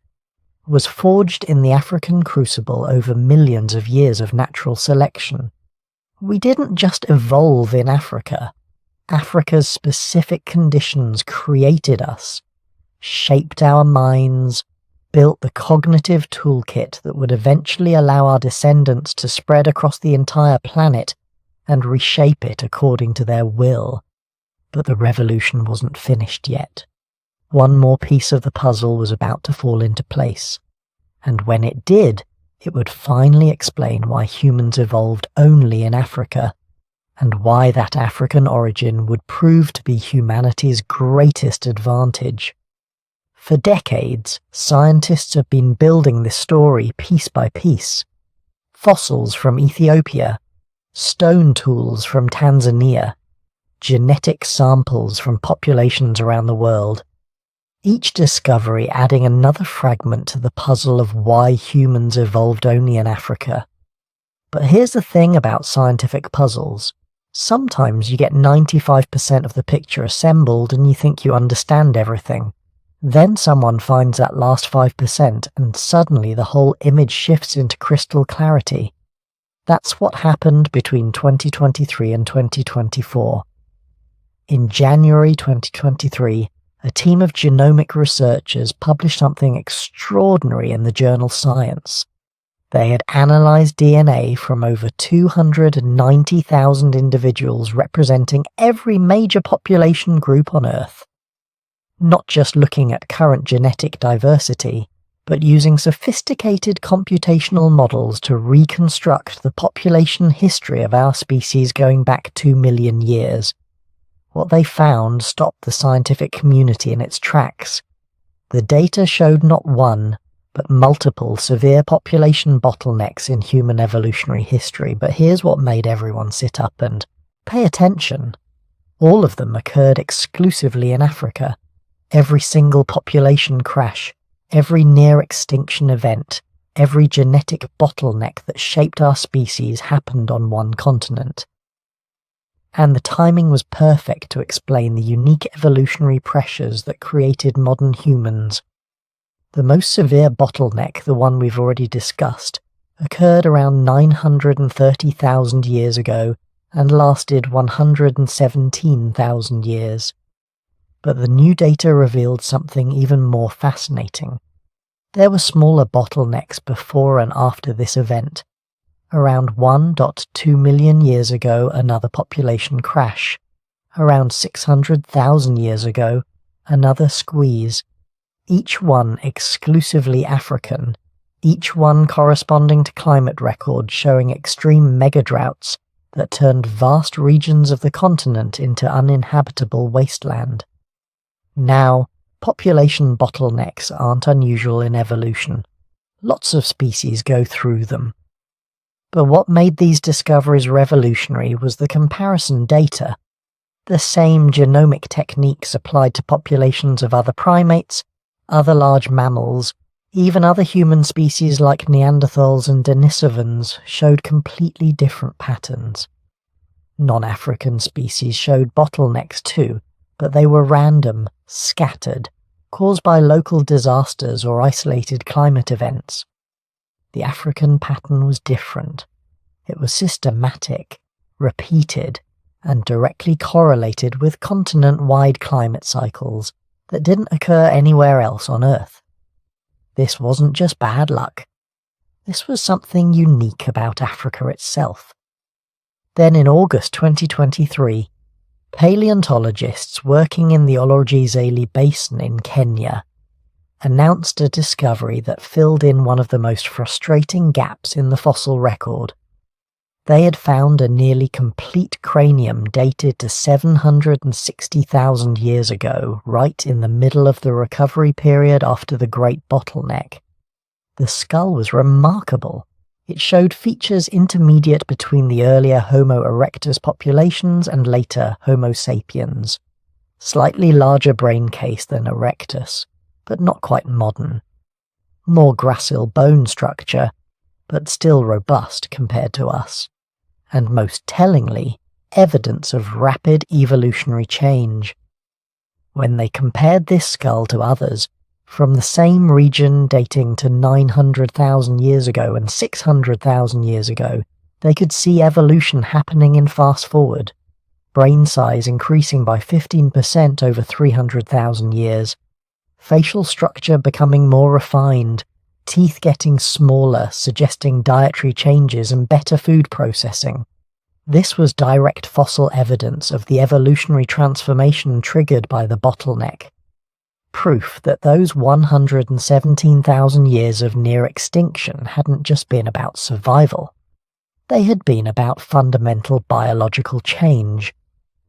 was forged in the African crucible over millions of years of natural selection. We didn't just evolve in Africa. Africa's specific conditions created us, shaped our minds, built the cognitive toolkit that would eventually allow our descendants to spread across the entire planet and reshape it according to their will. But the revolution wasn't finished yet. One more piece of the puzzle was about to fall into place, and when it did, it would finally explain why humans evolved only in Africa, and why that African origin would prove to be humanity's greatest advantage. For decades, scientists have been building this story piece by piece. Fossils from Ethiopia, stone tools from Tanzania, genetic samples from populations around the world, each discovery adding another fragment to the puzzle of why humans evolved only in Africa. But here's the thing about scientific puzzles. Sometimes you get 95% of the picture assembled and you think you understand everything. Then someone finds that last 5% and suddenly the whole image shifts into crystal clarity. That's what happened between 2023 and 2024. In January 2023, a team of genomic researchers published something extraordinary in the journal Science. They had analysed DNA from over 290,000 individuals representing every major population group on Earth. Not just looking at current genetic diversity, but using sophisticated computational models to reconstruct the population history of our species going back 2 million years. What they found stopped the scientific community in its tracks. The data showed not one, but multiple severe population bottlenecks in human evolutionary history. But here's what made everyone sit up and pay attention. All of them occurred exclusively in Africa. Every single population crash, every near-extinction event, every genetic bottleneck that shaped our species happened on one continent. And the timing was perfect to explain the unique evolutionary pressures that created modern humans. The most severe bottleneck, the one we've already discussed, occurred around 930,000 years ago and lasted 117,000 years. But the new data revealed something even more fascinating. There were smaller bottlenecks before and after this event. Around 1.2 million years ago, another population crash. Around 600,000 years ago, another squeeze. Each one exclusively African, each one corresponding to climate records showing extreme megadroughts that turned vast regions of the continent into uninhabitable wasteland. Now, population bottlenecks aren't unusual in evolution. Lots of species go through them. But what made these discoveries revolutionary was the comparison data. The same genomic techniques applied to populations of other primates, other large mammals, even other human species like Neanderthals and Denisovans showed completely different patterns. Non-African species showed bottlenecks too, but they were random, scattered, caused by local disasters or isolated climate events. The African pattern was different. It was systematic, repeated, and directly correlated with continent-wide climate cycles that didn't occur anywhere else on Earth. This wasn't just bad luck. This was something unique about Africa itself. Then in August 2023, paleontologists working in the Olorgesailie Basin in Kenya announced a discovery that filled in one of the most frustrating gaps in the fossil record. They had found a nearly complete cranium dated to 760,000 years ago, right in the middle of the recovery period after the Great Bottleneck. The skull was remarkable, It showed features intermediate between the earlier Homo erectus populations and later Homo sapiens. Slightly larger brain case than erectus, but not quite modern. More gracile bone structure, but still robust compared to us. And most tellingly, evidence of rapid evolutionary change. When they compared this skull to others, from the same region dating to 900,000 years ago and 600,000 years ago, they could see evolution happening in fast forward. Brain size increasing by 15% over 300,000 years. Facial structure becoming more refined. Teeth getting smaller, suggesting dietary changes and better food processing. This was direct fossil evidence of the evolutionary transformation triggered by the bottleneck. Proof that those 117,000 years of near extinction hadn't just been about survival. They had been about fundamental biological change.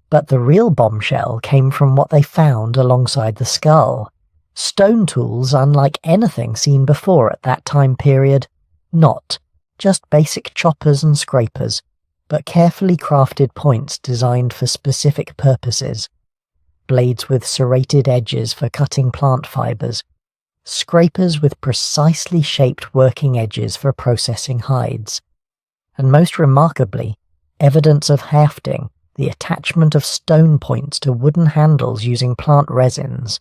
But the real bombshell came from what they found alongside the skull. Stone tools unlike anything seen before at that time period. Not just basic choppers and scrapers, but carefully crafted points designed for specific purposes. Blades with serrated edges for cutting plant fibers. Scrapers with precisely shaped working edges for processing hides. And most remarkably, evidence of hafting, the attachment of stone points to wooden handles using plant resins.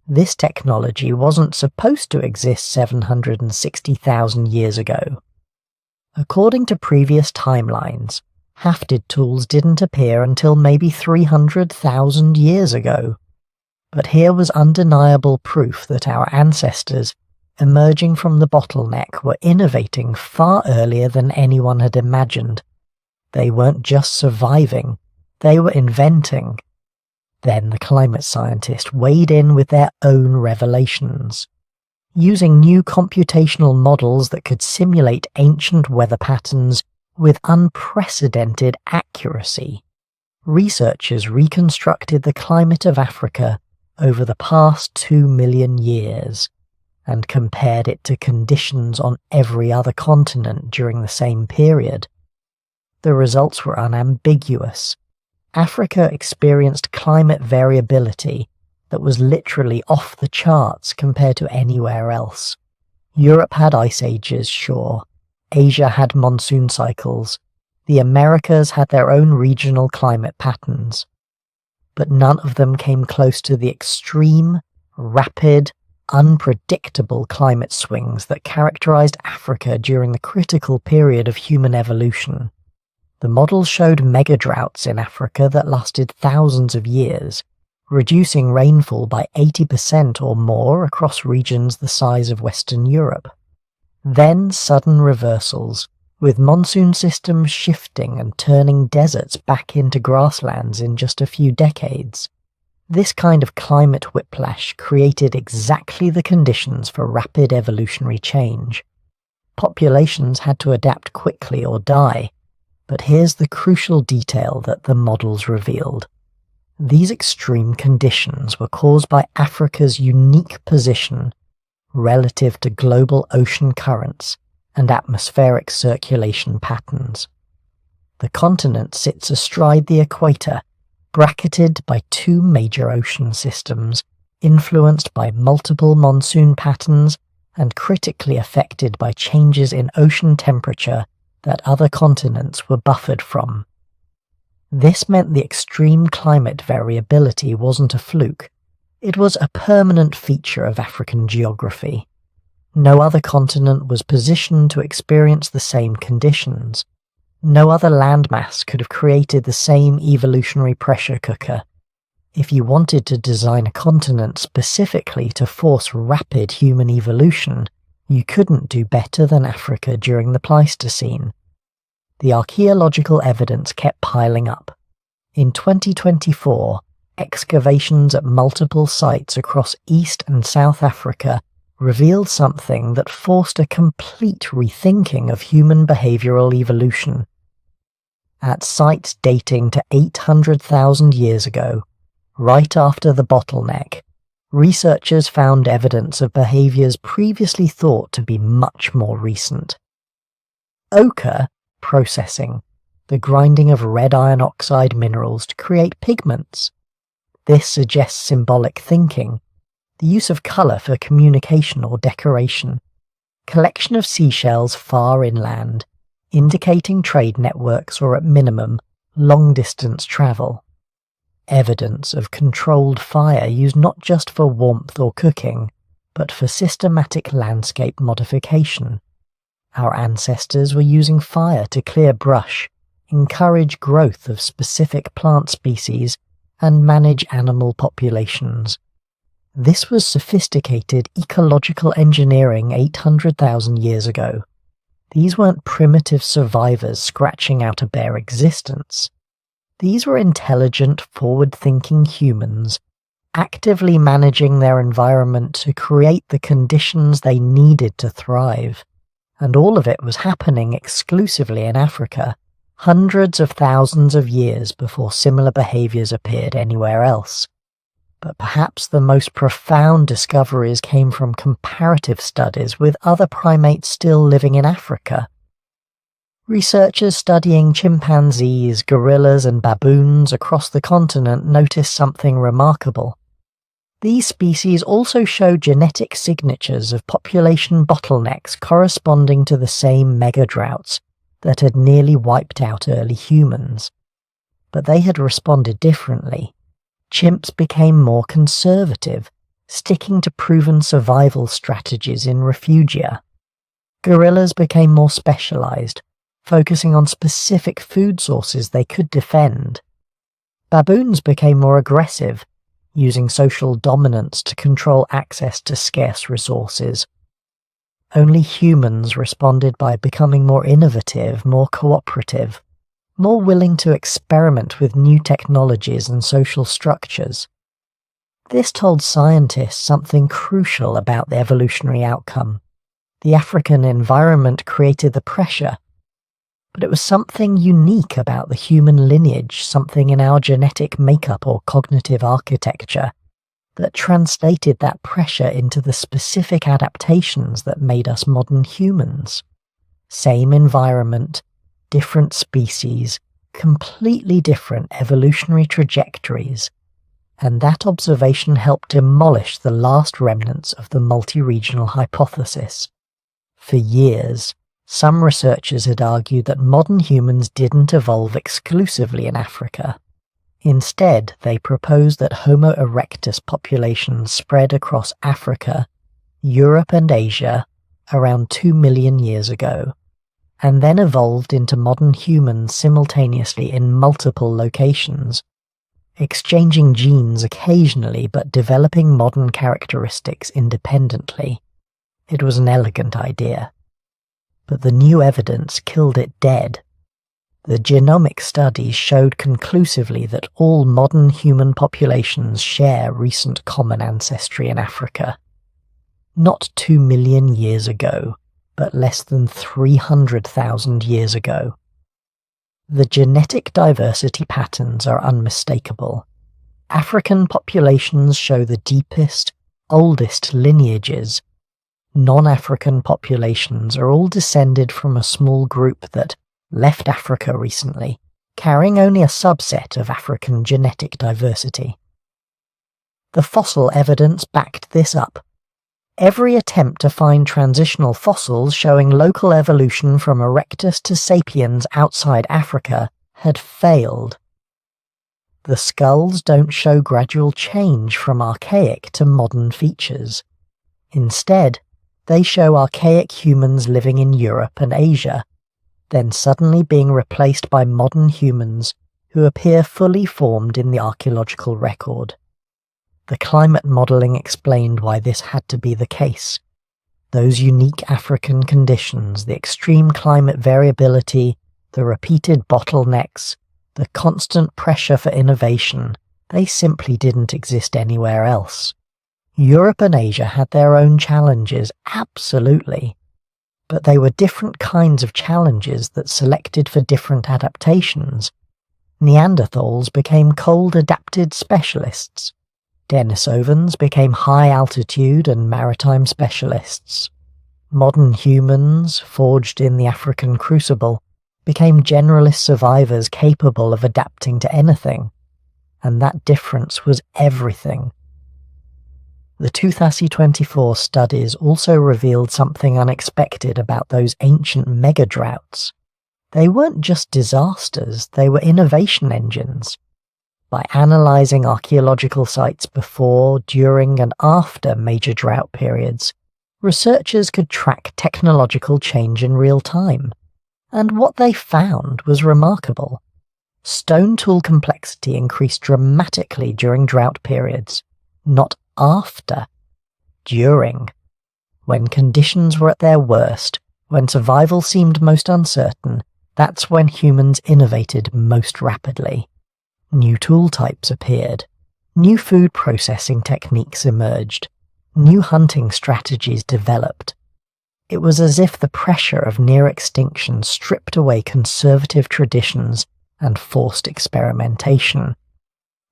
This technology wasn't supposed to exist 760,000 years ago. According to previous timelines, hafted tools didn't appear until maybe 300,000 years ago. But here was undeniable proof that our ancestors, emerging from the bottleneck, were innovating far earlier than anyone had imagined. They weren't just surviving, they were inventing. Then the climate scientists weighed in with their own revelations. Using new computational models that could simulate ancient weather patterns with unprecedented accuracy, researchers reconstructed the climate of Africa over the past 2 million years and compared it to conditions on every other continent during the same period. The results were unambiguous. Africa experienced climate variability that was literally off the charts compared to anywhere else. Europe had ice ages, sure. Asia had monsoon cycles. The Americas had their own regional climate patterns. But none of them came close to the extreme, rapid, unpredictable climate swings that characterized Africa during the critical period of human evolution. The models showed mega droughts in Africa that lasted thousands of years, reducing rainfall by 80% or more across regions the size of Western Europe. Then sudden reversals, with monsoon systems shifting and turning deserts back into grasslands in just a few decades. This kind of climate whiplash created exactly the conditions for rapid evolutionary change. Populations had to adapt quickly or die. But here's the crucial detail that the models revealed. These extreme conditions were caused by Africa's unique position relative to global ocean currents and atmospheric circulation patterns. The continent sits astride the equator, bracketed by two major ocean systems, influenced by multiple monsoon patterns and critically affected by changes in ocean temperature that other continents were buffered from. This meant the extreme climate variability wasn't a fluke. It was a permanent feature of African geography. No other continent was positioned to experience the same conditions. No other landmass could have created the same evolutionary pressure cooker. If you wanted to design a continent specifically to force rapid human evolution, you couldn't do better than Africa during the Pleistocene. The archaeological evidence kept piling up. In 2024, excavations at multiple sites across East and South Africa revealed something that forced a complete rethinking of human behavioral evolution. At sites dating to 800,000 years ago, right after the bottleneck, researchers found evidence of behaviors previously thought to be much more recent. Ochre processing, the grinding of red iron oxide minerals to create pigments. This suggests symbolic thinking, the use of colour for communication or decoration. Collection of seashells far inland, indicating trade networks or at minimum, long-distance travel. Evidence of controlled fire used not just for warmth or cooking, but for systematic landscape modification. Our ancestors were using fire to clear brush, encourage growth of specific plant species, and manage animal populations. This was sophisticated ecological engineering 800,000 years ago. These weren't primitive survivors scratching out a bare existence. These were intelligent, forward-thinking humans, actively managing their environment to create the conditions they needed to thrive. And all of it was happening exclusively in Africa, hundreds of thousands of years before similar behaviours appeared anywhere else. But perhaps the most profound discoveries came from comparative studies with other primates still living in Africa. Researchers studying chimpanzees, gorillas and baboons across the continent noticed something remarkable. These species also show genetic signatures of population bottlenecks corresponding to the same mega-droughts that had nearly wiped out early humans. But they had responded differently. Chimps became more conservative, sticking to proven survival strategies in refugia. Gorillas became more specialized, focusing on specific food sources they could defend. Baboons became more aggressive, using social dominance to control access to scarce resources. Only humans responded by becoming more innovative, more cooperative, more willing to experiment with new technologies and social structures. This told scientists something crucial about the evolutionary outcome. The African environment created the pressure, but it was something unique about the human lineage, something in our genetic makeup or cognitive architecture, that translated that pressure into the specific adaptations that made us modern humans. Same environment, different species, completely different evolutionary trajectories, and that observation helped demolish the last remnants of the multi-regional hypothesis. For years, some researchers had argued that modern humans didn't evolve exclusively in Africa. Instead, they proposed that Homo erectus populations spread across Africa, Europe and Asia around 2 million years ago, and then evolved into modern humans simultaneously in multiple locations, exchanging genes occasionally but developing modern characteristics independently. It was an elegant idea, but the new evidence killed it dead. The genomic studies showed conclusively that all modern human populations share recent common ancestry in Africa. Not 2 million years ago, but less than 300,000 years ago. The genetic diversity patterns are unmistakable. African populations show the deepest, oldest lineages. Non-African populations are all descended from a small group that left Africa recently, carrying only a subset of African genetic diversity. The fossil evidence backed this up. Every attempt to find transitional fossils showing local evolution from Erectus to Sapiens outside Africa had failed. The skulls don't show gradual change from archaic to modern features. Instead, they show archaic humans living in Europe and Asia, then suddenly being replaced by modern humans who appear fully formed in the archaeological record. The climate modelling explained why this had to be the case. Those unique African conditions, the extreme climate variability, the repeated bottlenecks, the constant pressure for innovation, they simply didn't exist anywhere else. Europe and Asia had their own challenges, absolutely, but they were different kinds of challenges that selected for different adaptations. Neanderthals became cold-adapted specialists. Denisovans became high-altitude and maritime specialists. Modern humans, forged in the African Crucible, became generalist survivors capable of adapting to anything, and that difference was everything. The 2024 studies also revealed something unexpected about those ancient mega-droughts. They weren't just disasters, they were innovation engines. By analysing archaeological sites before, during, and after major drought periods, researchers could track technological change in real time. And what they found was remarkable. Stone tool complexity increased dramatically during drought periods, not after, during. When conditions were at their worst, when survival seemed most uncertain, that's when humans innovated most rapidly. New tool types appeared, new food processing techniques emerged, new hunting strategies developed. It was as if the pressure of near extinction stripped away conservative traditions and forced experimentation.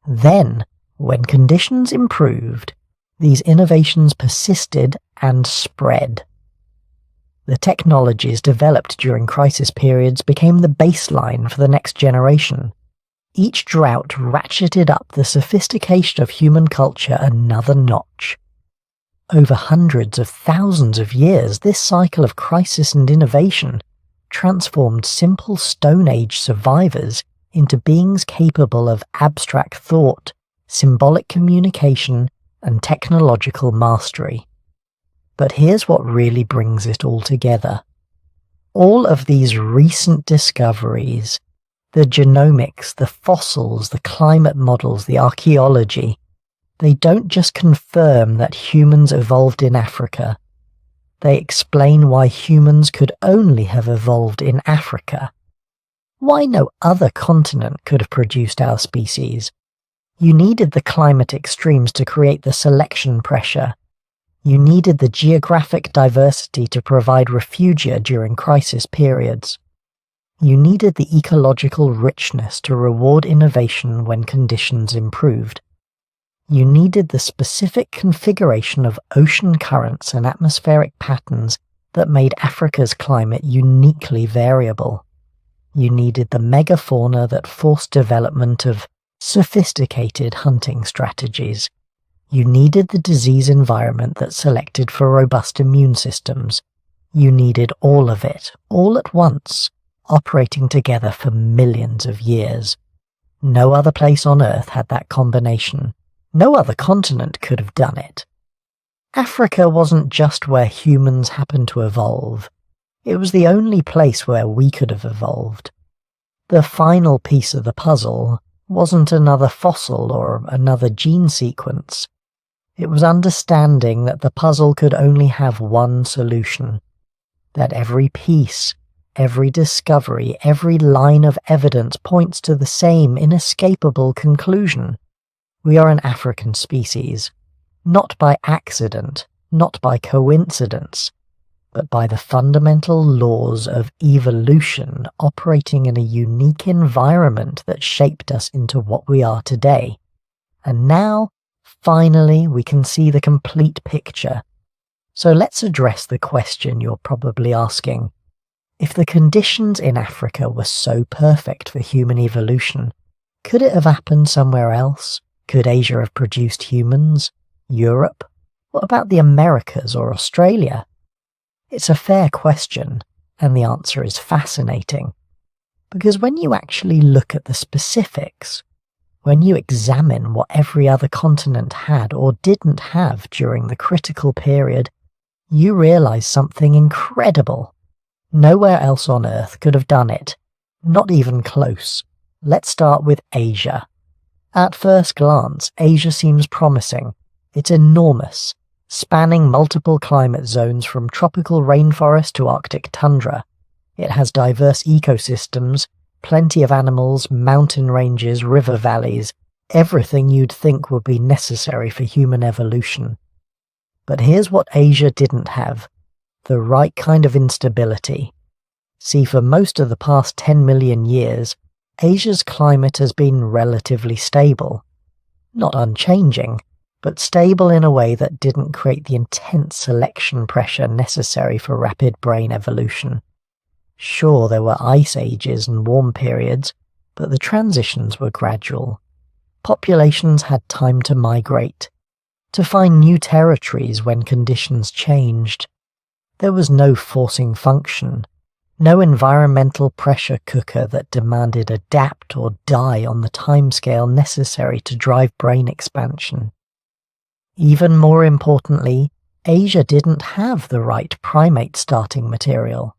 Then, when conditions improved, these innovations persisted and spread. The technologies developed during crisis periods became the baseline for the next generation. Each drought ratcheted up the sophistication of human culture another notch. Over hundreds of thousands of years, this cycle of crisis and innovation transformed simple Stone Age survivors into beings capable of abstract thought, symbolic communication, and technological mastery. But here's what really brings it all together. All of these recent discoveries, the genomics, the fossils, the climate models, the archaeology, they don't just confirm that humans evolved in Africa. They explain why humans could only have evolved in Africa. Why no other continent could have produced our species. You needed the climate extremes to create the selection pressure. You needed the geographic diversity to provide refugia during crisis periods. You needed the ecological richness to reward innovation when conditions improved. You needed the specific configuration of ocean currents and atmospheric patterns that made Africa's climate uniquely variable. You needed the megafauna that forced development of sophisticated hunting strategies. You needed the disease environment that selected for robust immune systems. You needed all of it, all at once, operating together for millions of years. No other place on Earth had that combination. No other continent could have done it. Africa wasn't just where humans happened to evolve. It was the only place where we could have evolved. The final piece of the puzzle wasn't another fossil or another gene sequence. It was understanding that the puzzle could only have one solution. That every piece, every discovery, every line of evidence points to the same inescapable conclusion. We are an African species, not by accident, not by coincidence, but by the fundamental laws of evolution operating in a unique environment that shaped us into what we are today. And now, finally, we can see the complete picture. So let's address the question you're probably asking. If the conditions in Africa were so perfect for human evolution, could it have happened somewhere else? Could Asia have produced humans? Europe? What about the Americas or Australia? It's a fair question, and the answer is fascinating. Because when you actually look at the specifics, when you examine what every other continent had or didn't have during the critical period, you realize something incredible. Nowhere else on Earth could have done it. Not even close. Let's start with Asia. At first glance, Asia seems promising. It's enormous, spanning multiple climate zones from tropical rainforest to Arctic tundra. It has diverse ecosystems, plenty of animals, mountain ranges, river valleys, everything you'd think would be necessary for human evolution. But here's what Asia didn't have: the right kind of instability. See, for most of the past 10 million years, Asia's climate has been relatively stable. Not unchanging, but stable in a way that didn't create the intense selection pressure necessary for rapid brain evolution. Sure, there were ice ages and warm periods, but the transitions were gradual. Populations had time to migrate, to find new territories when conditions changed. There was no forcing function, no environmental pressure cooker that demanded adapt or die on the timescale necessary to drive brain expansion. Even more importantly, Asia didn't have the right primate starting material.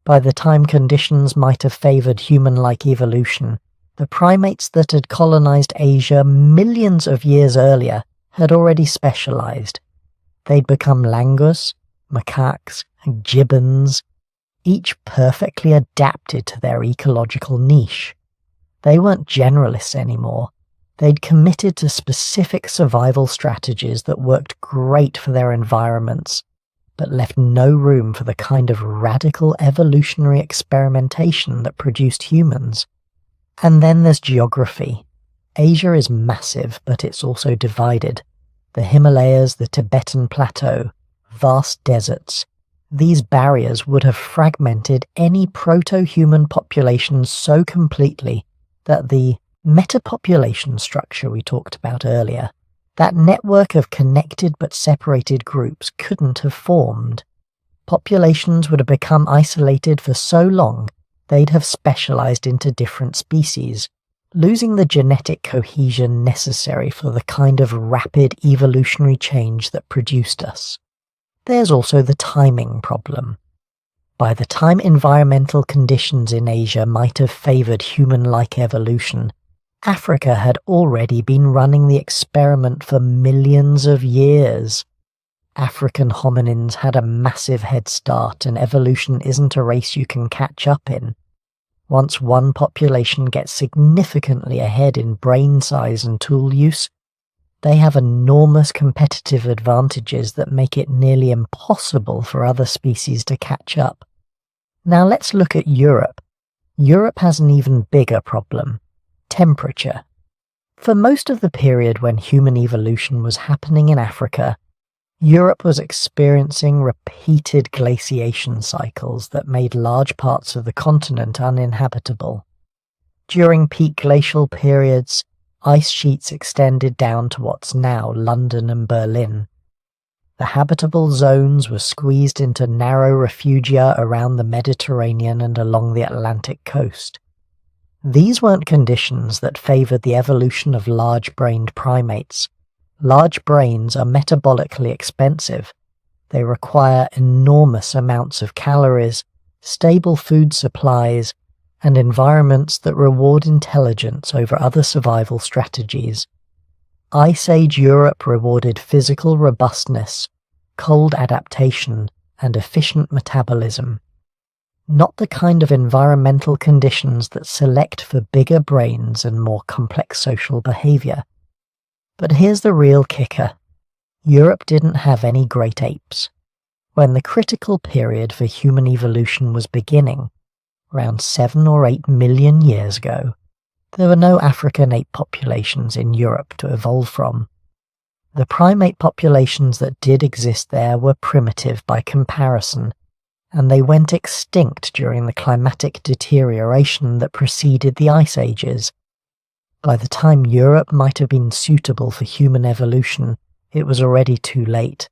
By the time conditions might have favored human-like evolution, the primates that had colonized Asia millions of years earlier had already specialized. They'd become langus, macaques, and gibbons, each perfectly adapted to their ecological niche. They weren't generalists anymore. They'd committed to specific survival strategies that worked great for their environments, but left no room for the kind of radical evolutionary experimentation that produced humans. And then there's geography. Asia is massive, but it's also divided. The Himalayas, the Tibetan Plateau, vast deserts. These barriers would have fragmented any proto-human population so completely that the metapopulation structure we talked about earlier, that network of connected but separated groups, couldn't have formed. Populations would have become isolated for so long they'd have specialized into different species, losing the genetic cohesion necessary for the kind of rapid evolutionary change that produced us. There's also the timing problem. By the time environmental conditions in Asia might have favored human-like evolution, Africa had already been running the experiment for millions of years. African hominins had a massive head start, and evolution isn't a race you can catch up in. Once one population gets significantly ahead in brain size and tool use, they have enormous competitive advantages that make it nearly impossible for other species to catch up. Now let's look at Europe. Europe has an even bigger problem: temperature. For most of the period when human evolution was happening in Africa, Europe was experiencing repeated glaciation cycles that made large parts of the continent uninhabitable. During peak glacial periods, ice sheets extended down to what's now London and Berlin. The habitable zones were squeezed into narrow refugia around the Mediterranean and along the Atlantic coast. These weren't conditions that favored the evolution of large-brained primates. Large brains are metabolically expensive. They require enormous amounts of calories, stable food supplies, and environments that reward intelligence over other survival strategies. Ice Age Europe rewarded physical robustness, cold adaptation, and efficient metabolism. Not the kind of environmental conditions that select for bigger brains and more complex social behavior. But here's the real kicker. Europe didn't have any great apes. When the critical period for human evolution was beginning, around 7 or 8 million years ago, there were no African ape populations in Europe to evolve from. The primate populations that did exist there were primitive by comparison, and they went extinct during the climatic deterioration that preceded the ice ages. By the time Europe might have been suitable for human evolution, it was already too late.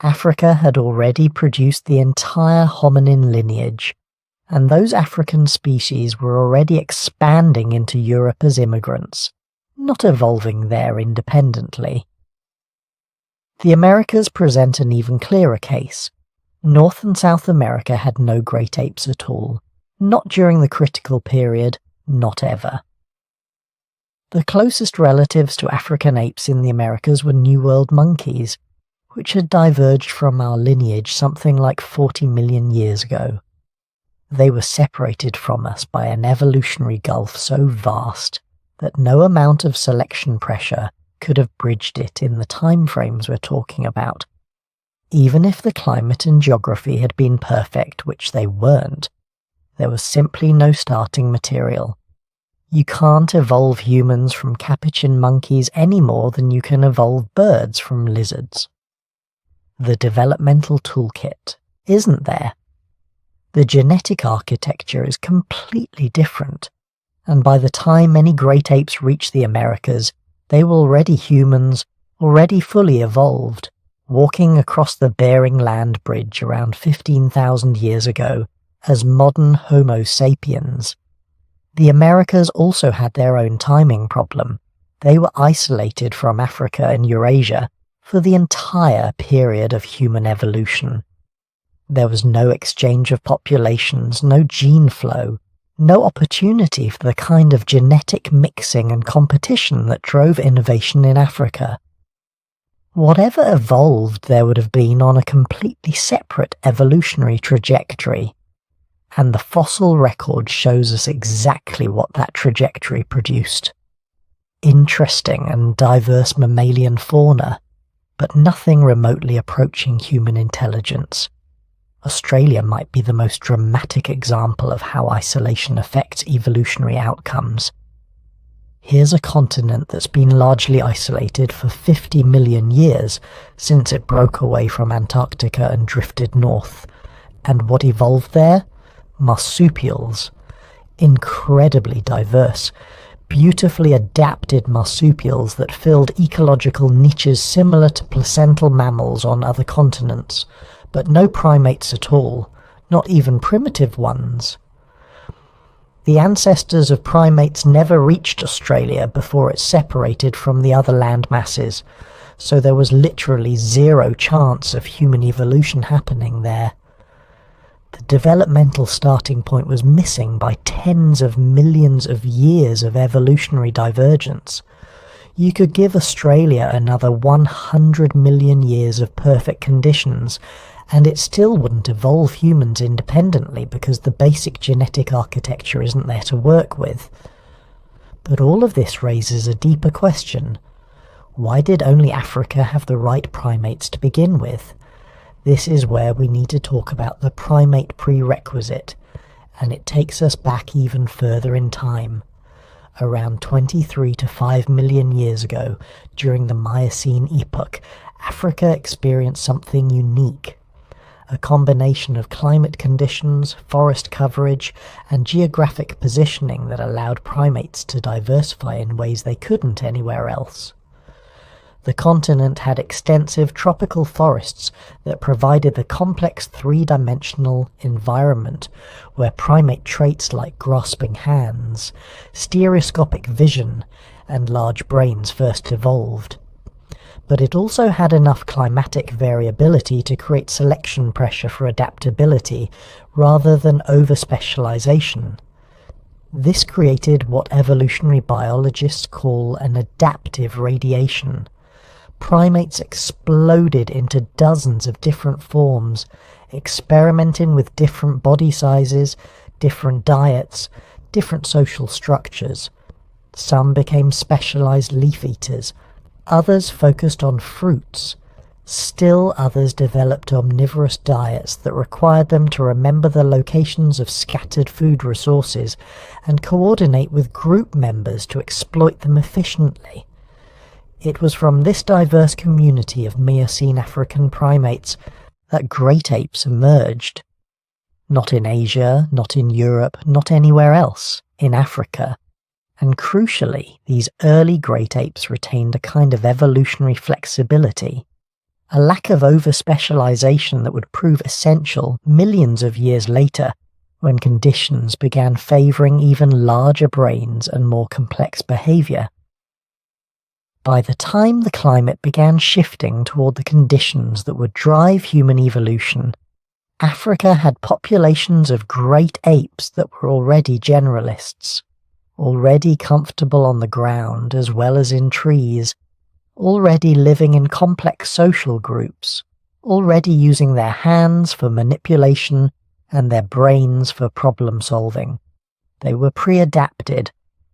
Africa had already produced the entire hominin lineage, and those African species were already expanding into Europe as immigrants, not evolving there independently. The Americas present an even clearer case. North and South America had no great apes at all, not during the critical period, not ever. The closest relatives to African apes in the Americas were New World monkeys, which had diverged from our lineage something like 40 million years ago. They were separated from us by an evolutionary gulf so vast that no amount of selection pressure could have bridged it in the time frames we're talking about. Even if the climate and geography had been perfect, which they weren't, there was simply no starting material. You can't evolve humans from capuchin monkeys any more than you can evolve birds from lizards. The developmental toolkit isn't there. The genetic architecture is completely different, and by the time many great apes reach the Americas, they were already humans, already fully evolved, walking across the Bering Land Bridge around 15,000 years ago as modern Homo sapiens. The Americas also had their own timing problem. They were isolated from Africa and Eurasia for the entire period of human evolution. There was no exchange of populations, no gene flow, no opportunity for the kind of genetic mixing and competition that drove innovation in Africa. Whatever evolved there would have been on a completely separate evolutionary trajectory, and the fossil record shows us exactly what that trajectory produced. Interesting and diverse mammalian fauna, but nothing remotely approaching human intelligence. Australia might be the most dramatic example of how isolation affects evolutionary outcomes. Here's a continent that's been largely isolated for 50 million years since it broke away from Antarctica and drifted north. And what evolved there? Marsupials. Incredibly diverse, beautifully adapted marsupials that filled ecological niches similar to placental mammals on other continents, but no primates at all, not even primitive ones. The ancestors of primates never reached Australia before it separated from the other land masses, so there was literally zero chance of human evolution happening there. The developmental starting point was missing by tens of millions of years of evolutionary divergence. You could give Australia another 100 million years of perfect conditions, and it still wouldn't evolve humans independently because the basic genetic architecture isn't there to work with. But all of this raises a deeper question. Why did only Africa have the right primates to begin with? This is where we need to talk about the primate prerequisite, and it takes us back even further in time. Around 23 to 5 million years ago, during the Miocene epoch, Africa experienced something unique. A combination of climate conditions, forest coverage, and geographic positioning that allowed primates to diversify in ways they couldn't anywhere else. The continent had extensive tropical forests that provided the complex three-dimensional environment where primate traits like grasping hands, stereoscopic vision, and large brains first evolved. But it also had enough climatic variability to create selection pressure for adaptability rather than over-specialization. This created what evolutionary biologists call an adaptive radiation. Primates exploded into dozens of different forms, experimenting with different body sizes, different diets, different social structures. Some became specialized leaf eaters, others focused on fruits. Still others developed omnivorous diets that required them to remember the locations of scattered food resources and coordinate with group members to exploit them efficiently. It was from this diverse community of Miocene African primates that great apes emerged. Not in Asia, not in Europe, not anywhere else, in Africa. And crucially, these early great apes retained a kind of evolutionary flexibility, a lack of over-specialization that would prove essential millions of years later when conditions began favoring even larger brains and more complex behavior. By the time the climate began shifting toward the conditions that would drive human evolution, Africa had populations of great apes that were already generalists, already comfortable on the ground as well as in trees, already living in complex social groups, already using their hands for manipulation and their brains for problem solving. They were pre-adapted,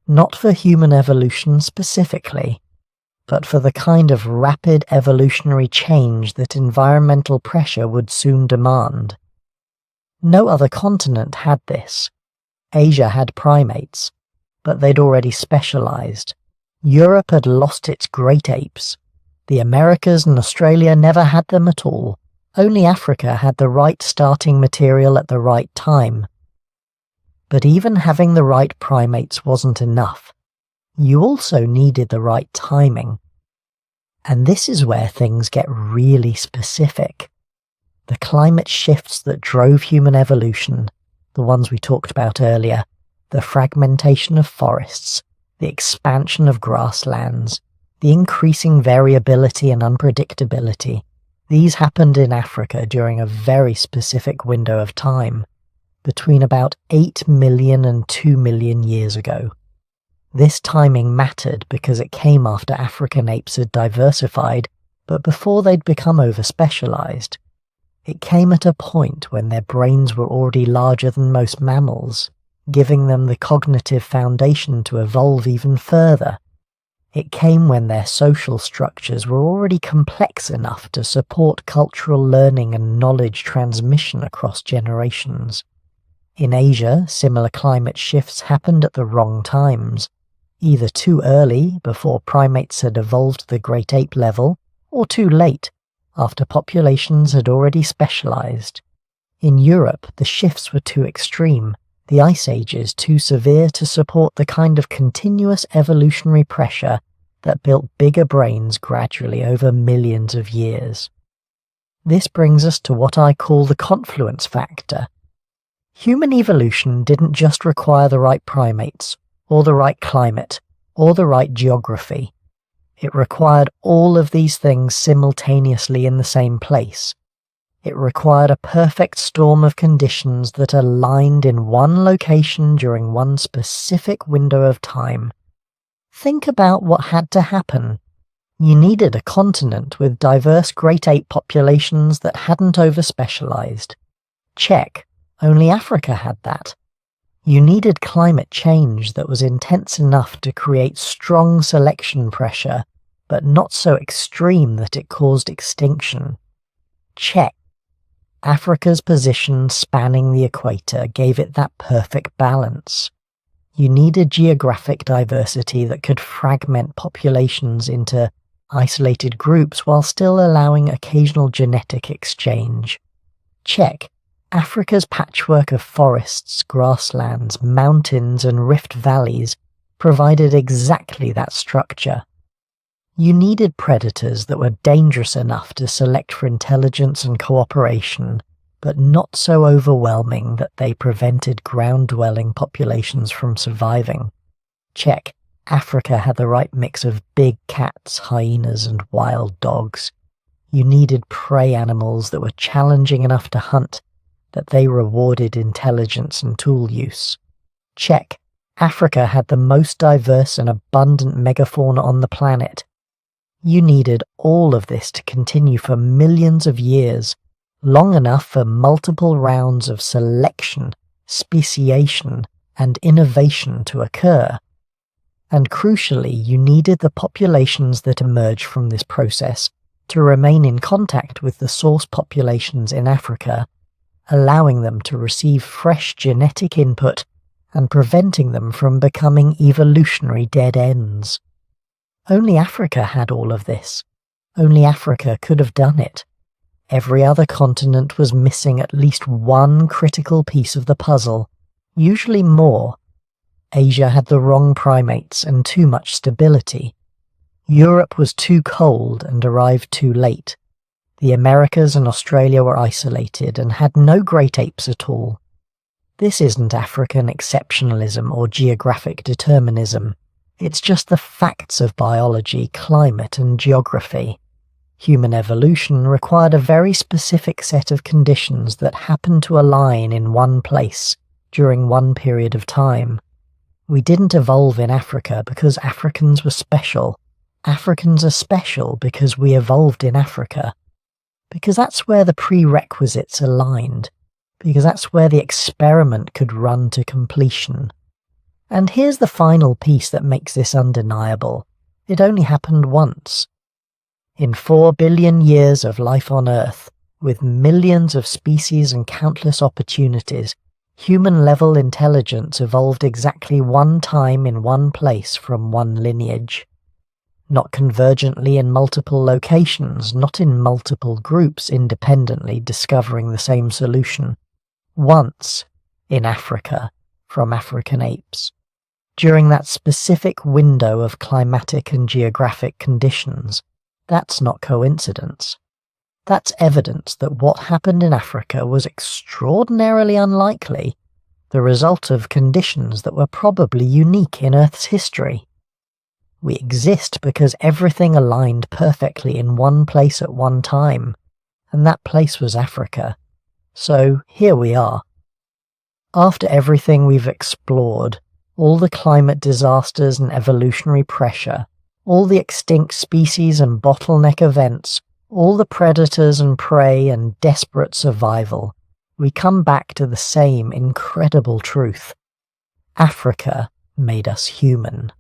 not for human evolution specifically, but for the kind of rapid evolutionary change that environmental pressure would soon demand. No other continent had this. Asia had primates. but they'd already specialized. Europe had lost its great apes. The Americas and Australia never had them at all. Only Africa had the right starting material at the right time. But even having the right primates wasn't enough. You also needed the right timing. And this is where things get really specific. The climate shifts that drove human evolution, the ones we talked about earlier, the fragmentation of forests, the expansion of grasslands, the increasing variability and unpredictability, these happened in Africa during a very specific window of time, between about 8 million and 2 million years ago. This timing mattered because it came after African apes had diversified, but before they'd become over-specialized. It came at a point when their brains were already larger than most mammals, giving them the cognitive foundation to evolve even further. It came when their social structures were already complex enough to support cultural learning and knowledge transmission across generations. In Asia, similar climate shifts happened at the wrong times, either too early, before primates had evolved to the great ape level, or too late, after populations had already specialized. In Europe, the shifts were too extreme, the ice ages too severe to support the kind of continuous evolutionary pressure that built bigger brains gradually over millions of years. This brings us to what I call the confluence factor. Human evolution didn't just require the right primates, or the right climate, or the right geography. It required all of these things simultaneously in the same place. It required a perfect storm of conditions that aligned in one location during one specific window of time. Think about what had to happen. You needed a continent with diverse great ape populations that hadn't over-specialized. Check, only Africa had that. You needed climate change that was intense enough to create strong selection pressure, but not so extreme that it caused extinction. Check. Africa's position spanning the equator gave it that perfect balance. You needed geographic diversity that could fragment populations into isolated groups while still allowing occasional genetic exchange. Check. Africa's patchwork of forests, grasslands, mountains, and rift valleys provided exactly that structure. You needed predators that were dangerous enough to select for intelligence and cooperation, but not so overwhelming that they prevented ground-dwelling populations from surviving. Check. Africa had the right mix of big cats, hyenas, and wild dogs. You needed prey animals that were challenging enough to hunt, that they rewarded intelligence and tool use. Check. Africa had the most diverse and abundant megafauna on the planet. You needed all of this to continue for millions of years, long enough for multiple rounds of selection, speciation, and innovation to occur. And crucially, you needed the populations that emerged from this process to remain in contact with the source populations in Africa, allowing them to receive fresh genetic input and preventing them from becoming evolutionary dead ends. Only Africa had all of this. Only Africa could have done it. Every other continent was missing at least one critical piece of the puzzle, usually more. Asia had the wrong primates and too much stability. Europe was too cold and arrived too late. The Americas and Australia were isolated and had no great apes at all. This isn't African exceptionalism or geographic determinism. It's just the facts of biology, climate, and geography. Human evolution required a very specific set of conditions that happened to align in one place during one period of time. We didn't evolve in Africa because Africans were special. Africans are special because we evolved in Africa. Because that's where the prerequisites aligned. Because that's where the experiment could run to completion. And here's the final piece that makes this undeniable. It only happened once. In 4 billion years of life on Earth, with millions of species and countless opportunities, Human-level intelligence evolved exactly one time in one place from one lineage. Not convergently in multiple locations, not in multiple groups independently discovering the same solution. Once, in Africa, from African apes. During that specific window of climatic and geographic conditions. That's not coincidence. That's evidence that what happened in Africa was extraordinarily unlikely, the result of conditions that were probably unique in Earth's history. We exist because everything aligned perfectly in one place at one time, and that place was Africa. So here we are. After everything we've explored, all the climate disasters and evolutionary pressure, all the extinct species and bottleneck events, all the predators and prey and desperate survival, we come back to the same incredible truth. Africa made us human.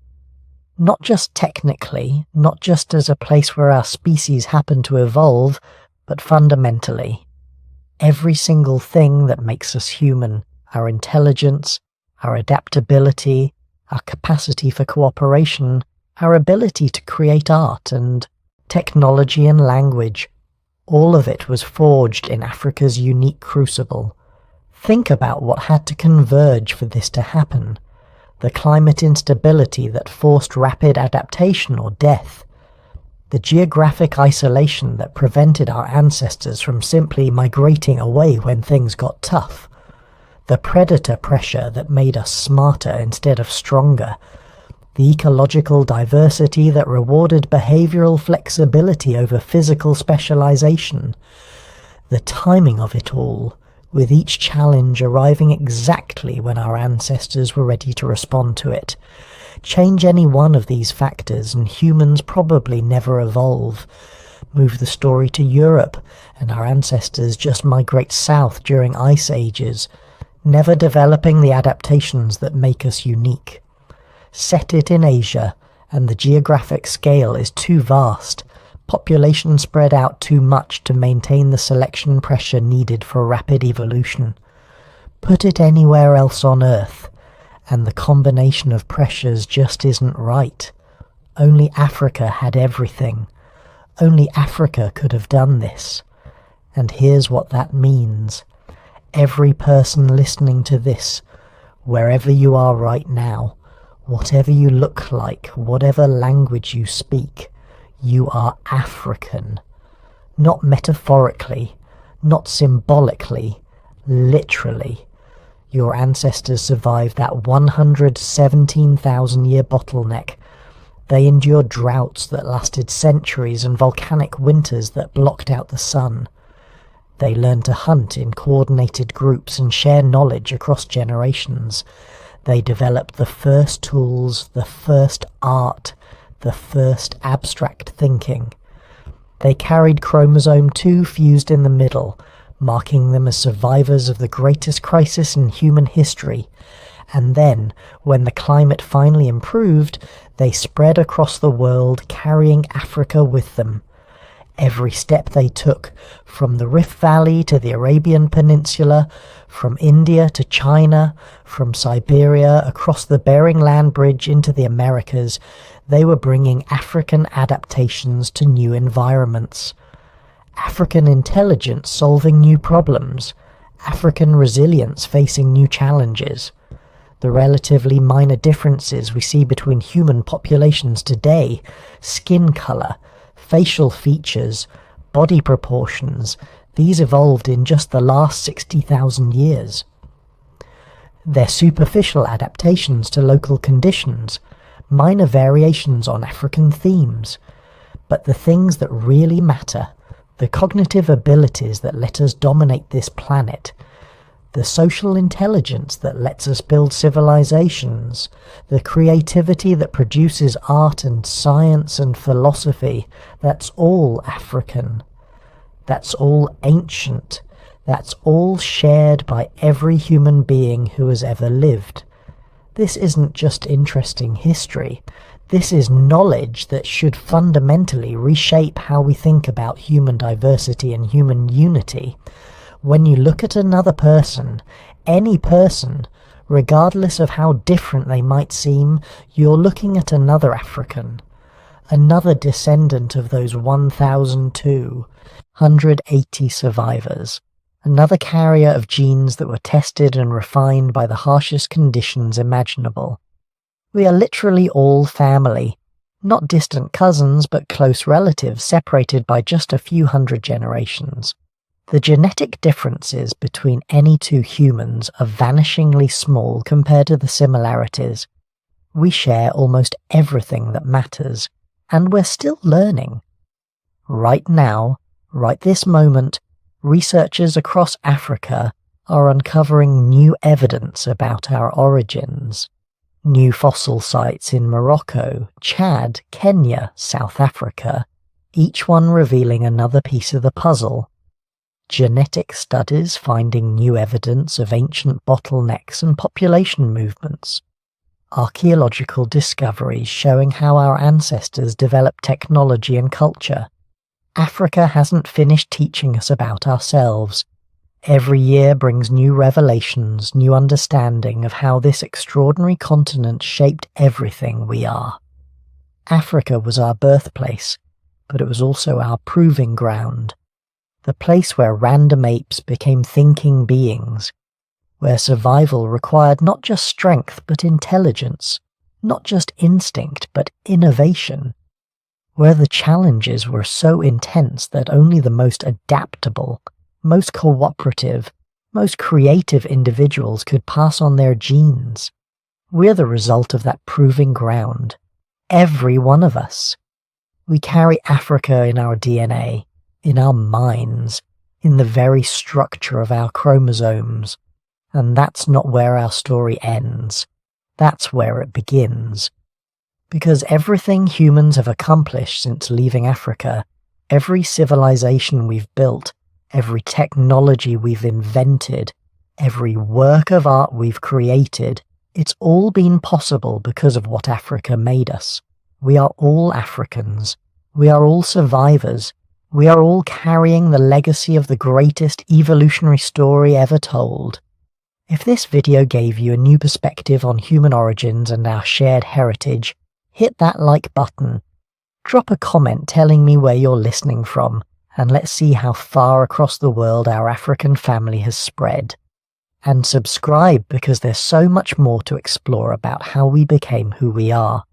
Not just technically, not just as a place where our species happen to evolve, but fundamentally. Every single thing that makes us human, our intelligence, our adaptability, our capacity for cooperation, our ability to create art and technology and language, all of it was forged in Africa's unique crucible. Think about what had to converge for this to happen. The climate instability that forced rapid adaptation or death. The geographic isolation that prevented our ancestors from simply migrating away when things got tough. The predator pressure that made us smarter instead of stronger. The ecological diversity that rewarded behavioral flexibility over physical specialization. The timing of it all, with each challenge arriving exactly when our ancestors were ready to respond to it. Change any one of these factors and humans probably never evolve. Move the story to Europe and our ancestors just migrate south during ice ages, never developing the adaptations that make us unique. Set it in Asia, and the geographic scale is too vast, population spread out too much to maintain the selection pressure needed for rapid evolution. Put it anywhere else on Earth, and the combination of pressures just isn't right. Only Africa had everything. Only Africa could have done this. And here's what that means. Every person listening to this, wherever you are right now, whatever you look like, whatever language you speak, you are African. Not metaphorically, not symbolically, literally. Your ancestors survived that 117,000-year bottleneck. They endured droughts that lasted centuries and volcanic winters that blocked out the sun. They learned to hunt in coordinated groups and share knowledge across generations. They developed the first tools, the first art, the first abstract thinking. They carried chromosome 2 fused in the middle, marking them as survivors of the greatest crisis in human history. And then, when the climate finally improved, they spread across the world, carrying Africa with them. Every step they took, from the Rift Valley to the Arabian Peninsula, from India to China, from Siberia across the Bering Land Bridge into the Americas, they were bringing African adaptations to new environments. African intelligence solving new problems. African resilience facing new challenges. The relatively minor differences we see between human populations today, skin color, facial features, body proportions, these evolved in just the last 60,000 years. They're superficial adaptations to local conditions, minor variations on African themes. But the things that really matter, the cognitive abilities that let us dominate this planet, the social intelligence that lets us build civilizations, the creativity that produces art and science and philosophy, that's all African. That's all ancient. That's all shared by every human being who has ever lived. This isn't just interesting history. This is knowledge that should fundamentally reshape how we think about human diversity and human unity. When you look at another person, any person, regardless of how different they might seem, you're looking at another African, another descendant of those 1,280 survivors, another carrier of genes that were tested and refined by the harshest conditions imaginable. We are literally all family, not distant cousins but close relatives separated by just a few hundred generations. The genetic differences between any two humans are vanishingly small compared to the similarities. We share almost everything that matters, and we're still learning. Right now, right this moment, researchers across Africa are uncovering new evidence about our origins. New fossil sites in Morocco, Chad, Kenya, South Africa, each one revealing another piece of the puzzle. Genetic studies finding new evidence of ancient bottlenecks and population movements. Archaeological discoveries showing how our ancestors developed technology and culture. Africa hasn't finished teaching us about ourselves. Every year brings new revelations, new understanding of how this extraordinary continent shaped everything we are. Africa was our birthplace, but it was also our proving ground. The place where random apes became thinking beings, where survival required not just strength but intelligence, not just instinct but innovation, where the challenges were so intense that only the most adaptable, most cooperative, most creative individuals could pass on their genes. We're the result of that proving ground. Every one of us. We carry Africa in our DNA, in our minds, in the very structure of our chromosomes. And that's not where our story ends. That's where it begins. Because everything humans have accomplished since leaving Africa, every civilization we've built, every technology we've invented, every work of art we've created, it's all been possible because of what Africa made us. We are all Africans. We are all survivors. We are all carrying the legacy of the greatest evolutionary story ever told. If this video gave you a new perspective on human origins and our shared heritage, hit that like button. Drop a comment telling me where you're listening from, and let's see how far across the world our African family has spread. And subscribe because there's so much more to explore about how we became who we are.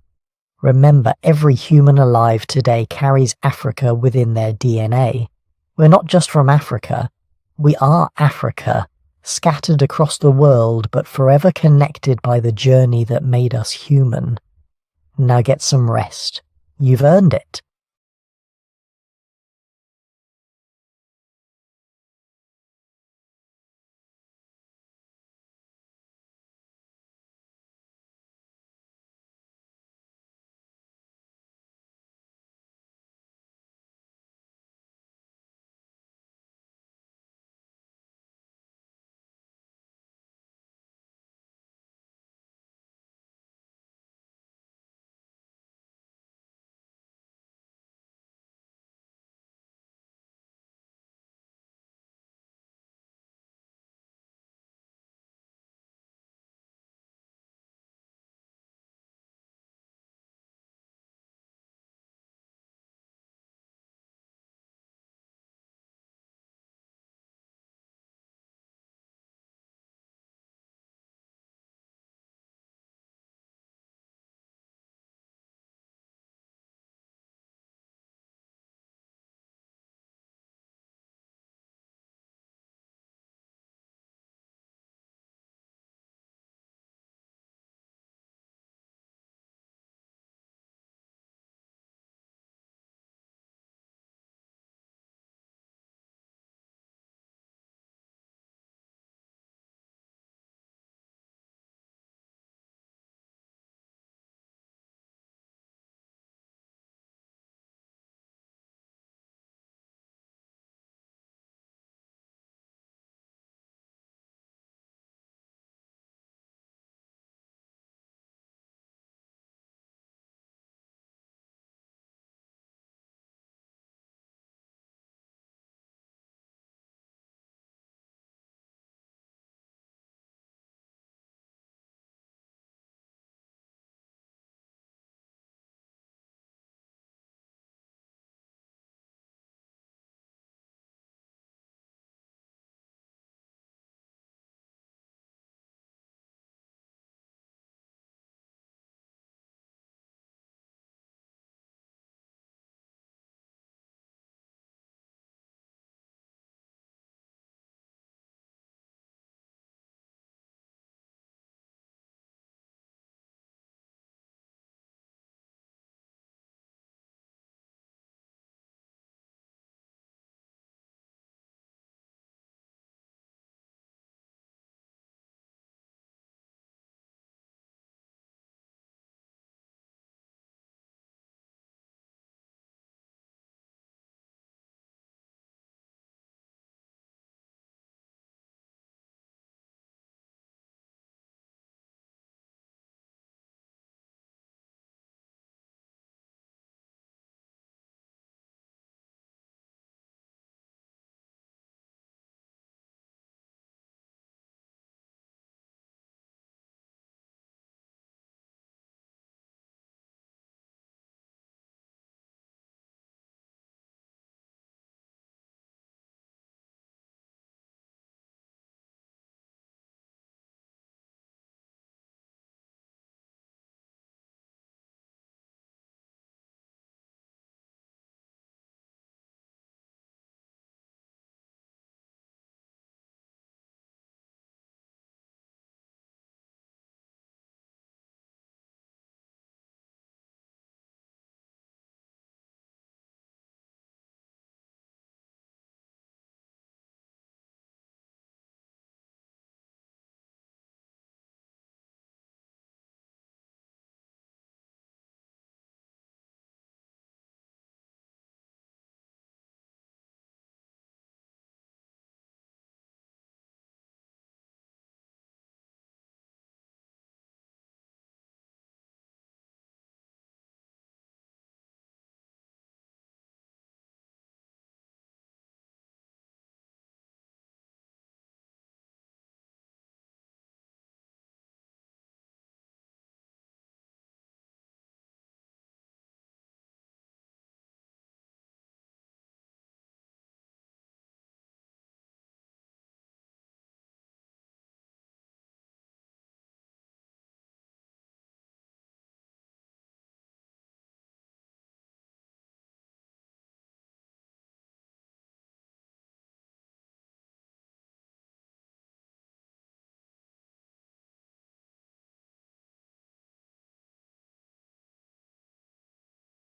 Remember, every human alive today carries Africa within their DNA. We're not just from Africa. We are Africa, scattered across the world but forever connected by the journey that made us human. Now get some rest. You've earned it.